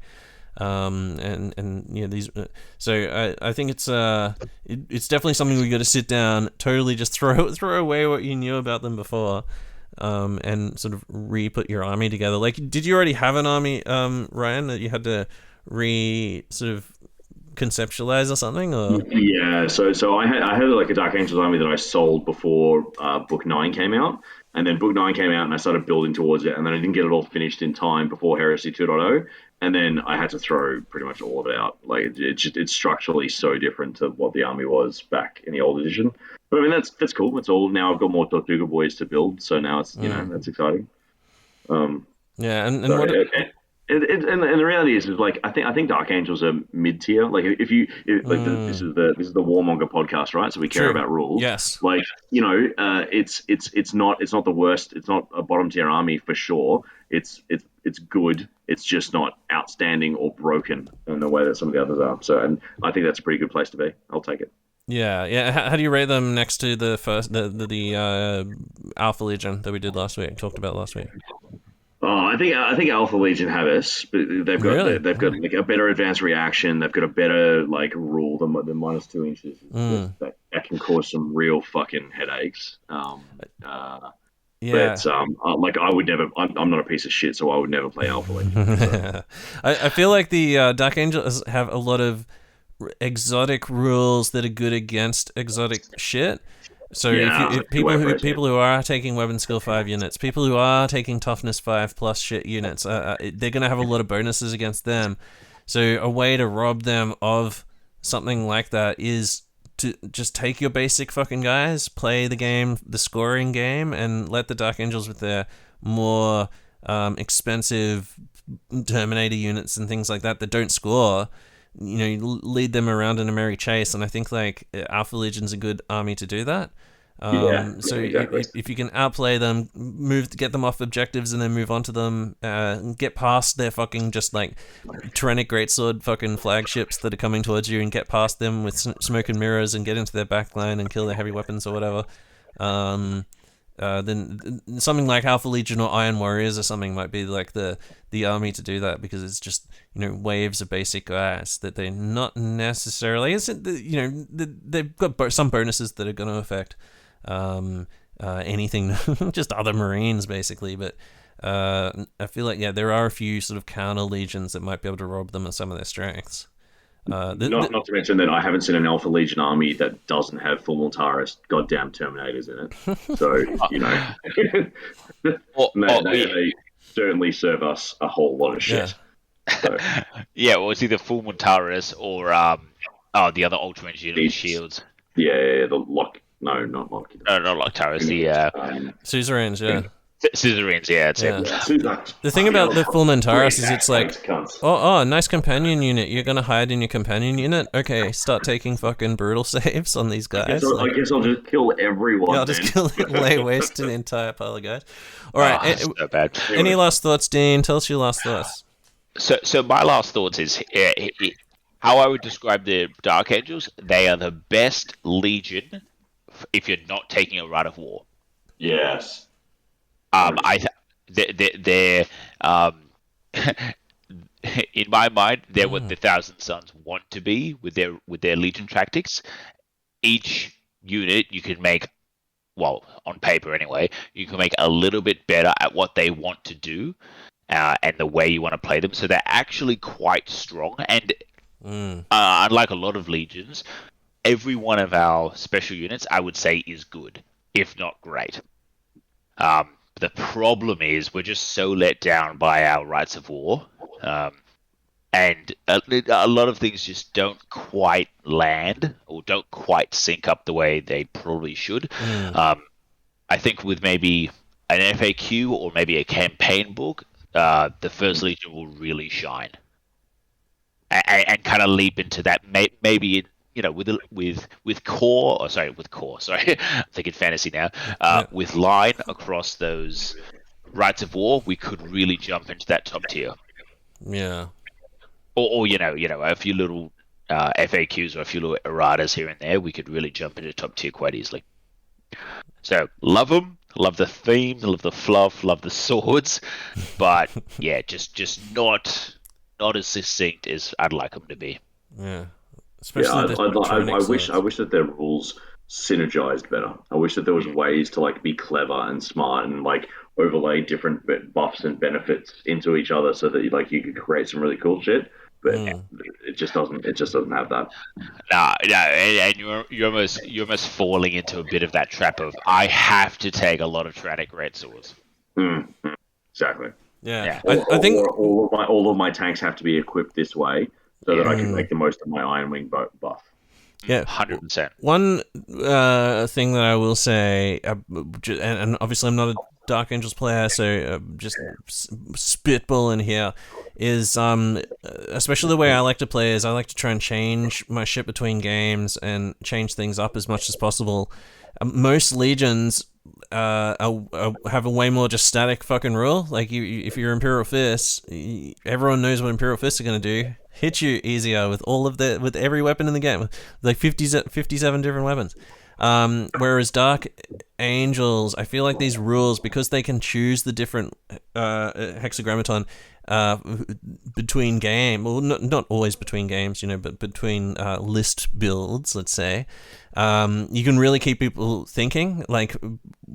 So I think it's definitely something we got to sit down, totally just throw away what you knew about them before, and sort of re-put your army together. Did you already have an army, Ryan, that you had to sort of conceptualize or something? Or? Yeah, so I had a Dark Angels army that I sold before Book 9 came out, and then Book 9 came out and I started building towards it, and then I didn't get it all finished in time before Heresy 2.0, and then I had to throw pretty much all of it out. It's structurally so different to what the army was back in the old edition. But I mean that's cool. It's all now I've got more Tortuga boys to build, so now it's that's exciting. And so, what? And the reality is I think Dark Angels are mid tier. This is the Warmonger podcast, right? So we care about rules. Yes. It's not the worst. It's not a bottom tier army for sure. It's good. It's just not outstanding or broken in the way that some of the others are. So, and I think that's a pretty good place to be. I'll take it. Yeah. How do you rate them next to the first the Alpha Legion that we did last week? Talked about last week. Oh, I think Alpha Legion have us. They've got a better advanced reaction. They've got a better rule than -2 inches. That can cause some real fucking headaches. But I would never. I'm not a piece of shit, so I would never play Alpha Legion. So. I feel like the Dark Angels have a lot of exotic rules that are good against exotic shit. So Yeah, if people who are taking weapon skill 5 units, people who are taking toughness 5 plus shit units, they're gonna have a lot of bonuses against them. So a way to rob them of something like that is to just take your basic fucking guys, play the game, the scoring game, and let the Dark Angels with their more expensive Terminator units and things like that don't score, lead them around in a merry chase. And I think like Alpha Legion's a good army to do that. So exactly. if you can outplay them, get them off objectives, and then move on to them, get past their fucking just like Tyrannic Greatsword fucking flagships that are coming towards you, and get past them with smoke and mirrors, and get into their backline and kill their heavy weapons or whatever. Then something like Alpha Legion or Iron Warriors or something might be like the army to do that, because it's just waves of basic guys that they're not necessarily they've got some bonuses that are going to affect anything, just other Marines basically, but I feel like there are a few sort of counter legions that might be able to rob them of some of their strengths. Not to mention that I haven't seen an Alpha Legion army that doesn't have full Mortaris goddamn Terminators in it. So, they certainly serve us a whole lot of shit. So. Yeah, well, it's either full Mortaris or the other Ultra Engineer shields. Yeah, the Lock. No, not Lock. No, not Loctaris. The Suzerains, yeah. Suzerains, yeah. The thing about the full Mortaris is it's like, nice companion unit. You're gonna hide in your companion unit? Okay, start taking fucking brutal saves on these guys. I guess I'll just kill everyone. Yeah, I'll just lay waste to the entire pile of guys. All right, so bad. Any last thoughts, Dean? Tell us your last thoughts. So my last thoughts is how I would describe the Dark Angels. They are the best legion if you're not taking a Rite of War. Yes. They're in my mind, they're what the Thousand Sons want to be with their Legion tactics. Each unit you can make, well, on paper anyway, you can make a little bit better at what they want to do and the way you want to play them. So they're actually quite strong. And unlike a lot of legions, every one of our special units, I would say, is good, if not great. The problem is we're just so let down by our Rites of War. And a lot of things just don't quite land or don't quite sync up the way they probably should. I think with maybe an FAQ or maybe a campaign book, the First Legion will really shine and kind of leap into that. Maybe with core. Sorry, I'm thinking fantasy now. With line across those Rites of War, we could really jump into that top tier. Yeah. Or a few little FAQs or a few little erratas here and there, we could really jump into top tier quite easily. So love them, love the theme, love the fluff, love the swords, but yeah, just not as succinct as I'd like them to be. Yeah, especially I wish that their rules synergized better. I wish that there was ways to like be clever and smart and like overlay different buffs and benefits into each other so that you could create some really cool shit. But it just doesn't have that. No, and you're almost falling into a bit of that trap of I have to take a lot of Tyrannic Greatswords. Exactly. Yeah. I think all of my tanks have to be equipped this way so that I can make the most of my Iron Wing buff. Yeah, 100%. One thing that I will say, and obviously I'm not a Dark Angels player, so just spitballing here, is especially the way I like to play is I like to try and change my shit between games and change things up as much as possible. Most legions have a way more just static fucking rule. Like if you're Imperial Fists, everyone knows what Imperial Fists are going to do. Hit you easier with every weapon in the game, like 57 different weapons. Whereas Dark Angels, I feel like these rules, because they can choose the different hexagrammaton between game, well, not always between games, but between list builds, let's say, you can really keep people thinking. Like,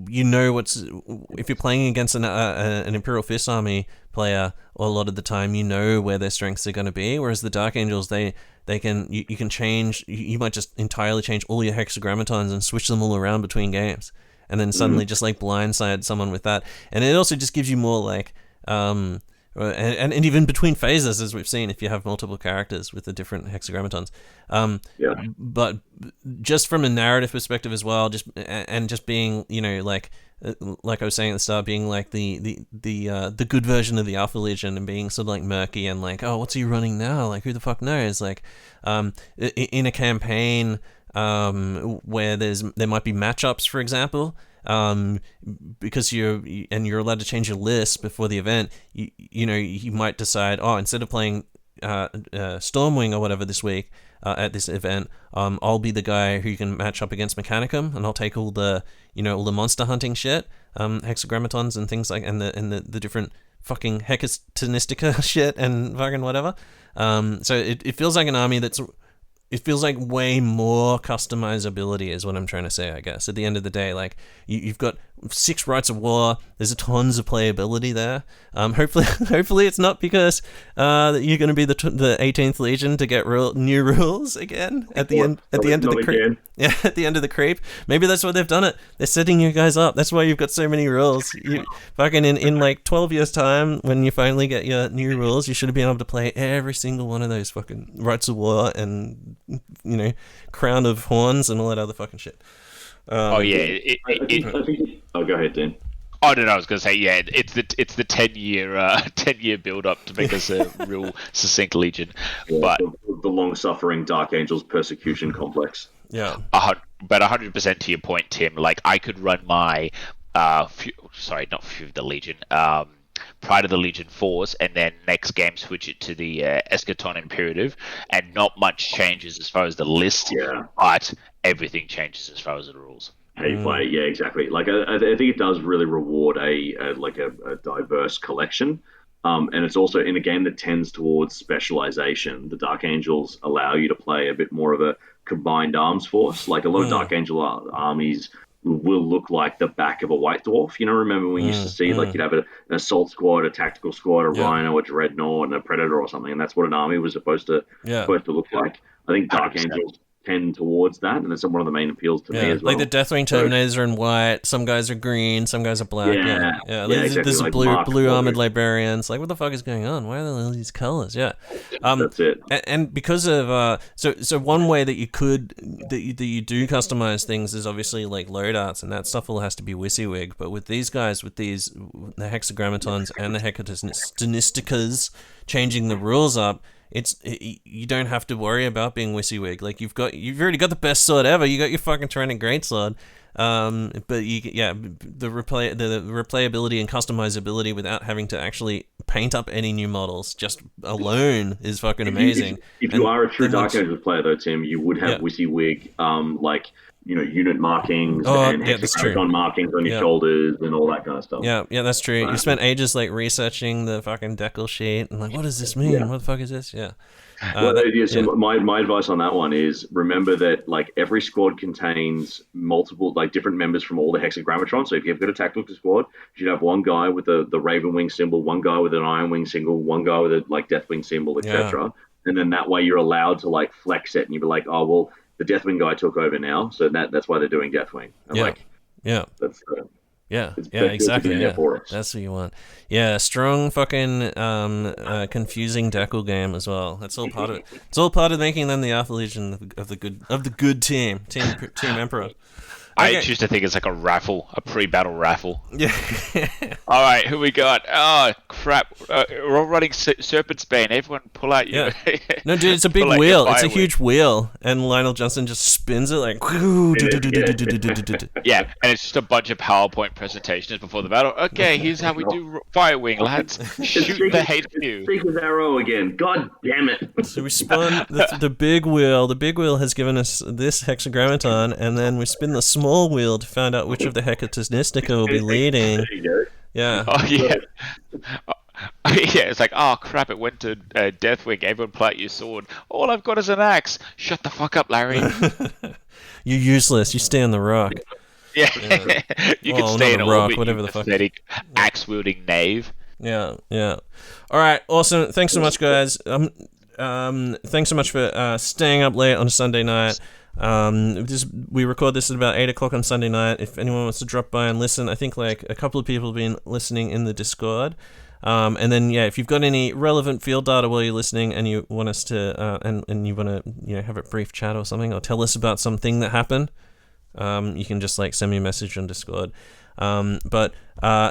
if you're playing against an Imperial Fist army player, a lot of the time you know where their strengths are going to be, whereas the Dark Angels, you can change, you might just entirely change all your hexagrammatons and switch them all around between games, and then suddenly just like blindside someone with that. And it also just gives you more like and even between phases, as we've seen, if you have multiple characters with the different hexagrammatons. But just from a narrative perspective as well, just being, you know, like I was saying at the start, being like the good version of the Alpha Legion, and being sort of like murky and like, oh, what's he running now? Like, who the fuck knows? Like, in a campaign where there might be matchups, for example. Because you're allowed to change your list before the event, you know, you might decide, oh, instead of playing Stormwing or whatever this week at this event, I'll be the guy who can match up against Mechanicum, and I'll take all the monster hunting shit, hexagrammatons and things like, and the different fucking Hecatonistica shit and fucking whatever. So it feels like an army it feels like way more customizability is what I'm trying to say, I guess. At the end of the day, like, you've got 6 Rites of War. There's tons of playability there. Hopefully it's not because you're going to be the 18th Legion to get new rules again at the end of the creep. Yeah, at the end of the creep. Maybe that's why they've done it. They're setting you guys up. That's why you've got so many rules. You fucking in like 12 years time, when you finally get your new rules, you should have been able to play every single one of those fucking Rites of War and, you know, Crown of Horns and all that other fucking shit. I think, go ahead, Dan. Oh no, I was going to say, yeah, it's the 10-year build up to make us a real succinct legion. Yeah, but the long suffering Dark Angels persecution complex. Yeah, but 100% to your point, Tim. Like, I could run my not Few of the Legion, Pride of the Legion Force, and then next game switch it to the Eschaton Imperative, and not much changes as far as the list, but everything changes as far as the rules. How you play, yeah, exactly. Like, I think it does really reward a diverse collection, and it's also in a game that tends towards specialization. The Dark Angels allow you to play a bit more of a combined arms force. Like, a lot of Dark Angel armies will look like the back of a White Dwarf. You know, remember we used to see, like, you'd have an assault squad, a tactical squad, a Rhino, a Dreadnought, and a Predator or something, and that's what an army was supposed to look like. I think Dark 100%. Angels tend towards that, and that's one of the main appeals to me as well. Like the Deathwing Terminators are in white, some guys are green, some guys are black. Exactly. There's like blue armored librarians. Like, what the fuck is going on? Why are there all these colors? That's it. And because of so one way that you do customize things is obviously like loadouts, and that stuff all has to be WYSIWYG. But with these guys, the hexagrammatons and the Hecatonisticas changing the rules up, you don't have to worry about being WYSIWYG. Like, you've already got the best sword ever. You got your fucking Tyrannic Greatsword. But the replayability and customizability without having to actually paint up any new models just alone is fucking amazing. If you are a true Dark Angels player, though, Tim, you would have WYSIWYG, like, you know, unit markings and hexagon markings on your shoulders and all that kind of stuff. Yeah, that's true. You spent ages like researching the fucking decal sheet and like, what does this mean? Yeah. What the fuck is this? Yeah. My advice on that one is, remember that, like, every squad contains multiple, like, different members from all the hexagrammatrons. So if you've got a tactical squad, you should have one guy with the Raven Wing symbol, one guy with an Iron Wing symbol, one guy with a like Deathwing symbol, etc. Yeah. And then that way you're allowed to like flex it, and you'd be like, oh well, the Deathwing guy took over now, so that's why they're doing Deathwing. That's exactly. Yeah. That's what you want. Yeah, strong fucking confusing decal game as well. That's all part of it. It's all part of making them the Alpha Legion of the good team Emperor. I choose to think it's like a raffle, a pre-battle raffle. Yeah. All right, who we got? Oh, crap. We're all running Serpent's Bane. Everyone pull out your... No, dude, it's a big wheel. It's a huge wheel. And Lionel Johnson just spins it like... Yeah, and it's just a bunch of PowerPoint presentations before the battle. Okay, here's how we do Fire Wing, lads. Shoot the hate of you. Seeker's Arrow again. God damn it. So we spun the big wheel. The big wheel has given us this hexagrammaton, and then we spin the small wheel to find out which of the Hecatonistica will be leading. Yeah. Oh, yeah. Yeah, it's like, oh crap, it went to Deathwing. Everyone pull out your sword. All I've got is an axe. Shut the fuck up, Larry. You're useless. You stay on the rock. Yeah. You can stay in a rock, whatever the fuck. Axe-wielding knave. Yeah. All right, awesome. Thanks so much, guys. Thanks so much for staying up late on a Sunday night. We record this at about 8 o'clock on Sunday night. If anyone wants to drop by and listen, I think like a couple of people have been listening in the Discord. And then if you've got any relevant field data while you're listening and you want us to and you want to have a brief chat or something, or tell us about something that happened, you can just like send me a message on Discord. But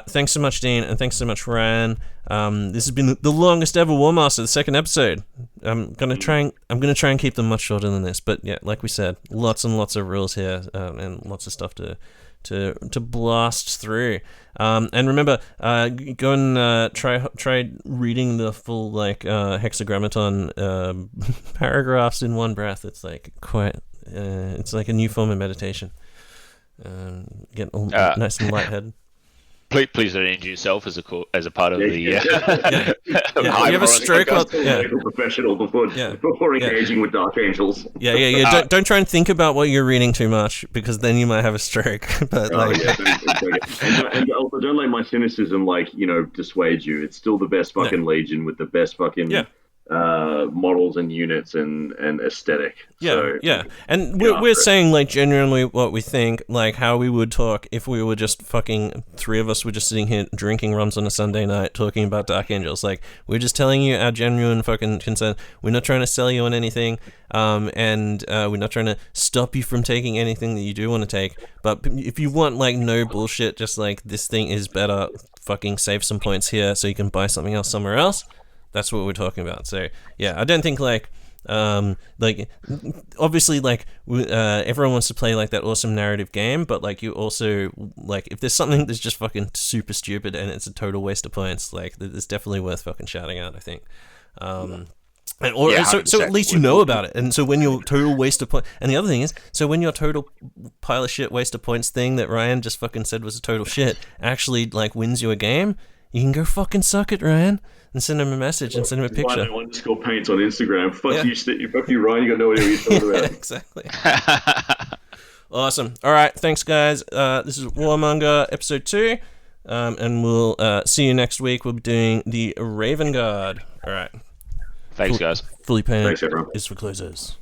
thanks so much, Dean, and thanks so much, Ryan. This has been the longest ever Warmaster, the second episode. I'm gonna try and keep them much shorter than this. But yeah, like we said, lots and lots of rules here, and lots of stuff to blast through. And remember, go and try reading the full like hexagrammaton paragraphs in one breath. It's like it's like a new form of meditation. Get all nice and lightheaded. Please don't injure yourself as a part of the. You have a stroke. Professional before engaging with dark angels. Don't try and think about what you're reading too much, because then you might have a stroke. But and also don't let my cynicism dissuade you. It's still the best fucking Legion with the best fucking models and units and aesthetic. And we're saying like genuinely what we think, like how we would talk if we were just fucking three of us were just sitting here drinking rums on a Sunday night talking about Dark Angels. Like, we're just telling you our genuine fucking concern. We're not trying to sell you on anything, and we're not trying to stop you from taking anything that you do want to take. But if you want like no bullshit, just like this thing is better, fucking save some points here so you can buy something else somewhere else. That's what we're talking about. So yeah, I don't think obviously everyone wants to play like that awesome narrative game, but like you also like if there's something that's just fucking super stupid and it's a total waste of points, like it's definitely worth fucking shouting out, I think. So at least you know about it, and so when your total waste of points, and the other thing is, so when your total pile of shit waste of points thing that Ryan just fucking said was a total shit actually like wins you a game, you can go fucking suck it, Ryan, and send him a message and send him a picture. Ryan _ paints on Instagram. Fuck you, Ryan. You got no idea what you're talking about. Exactly. Awesome. All right. Thanks, guys. This is Warmonger episode 2, and we'll see you next week. We'll be doing the Raven Guard. All right. Thanks, guys. Fully painted. Thanks, everyone. Is for closers.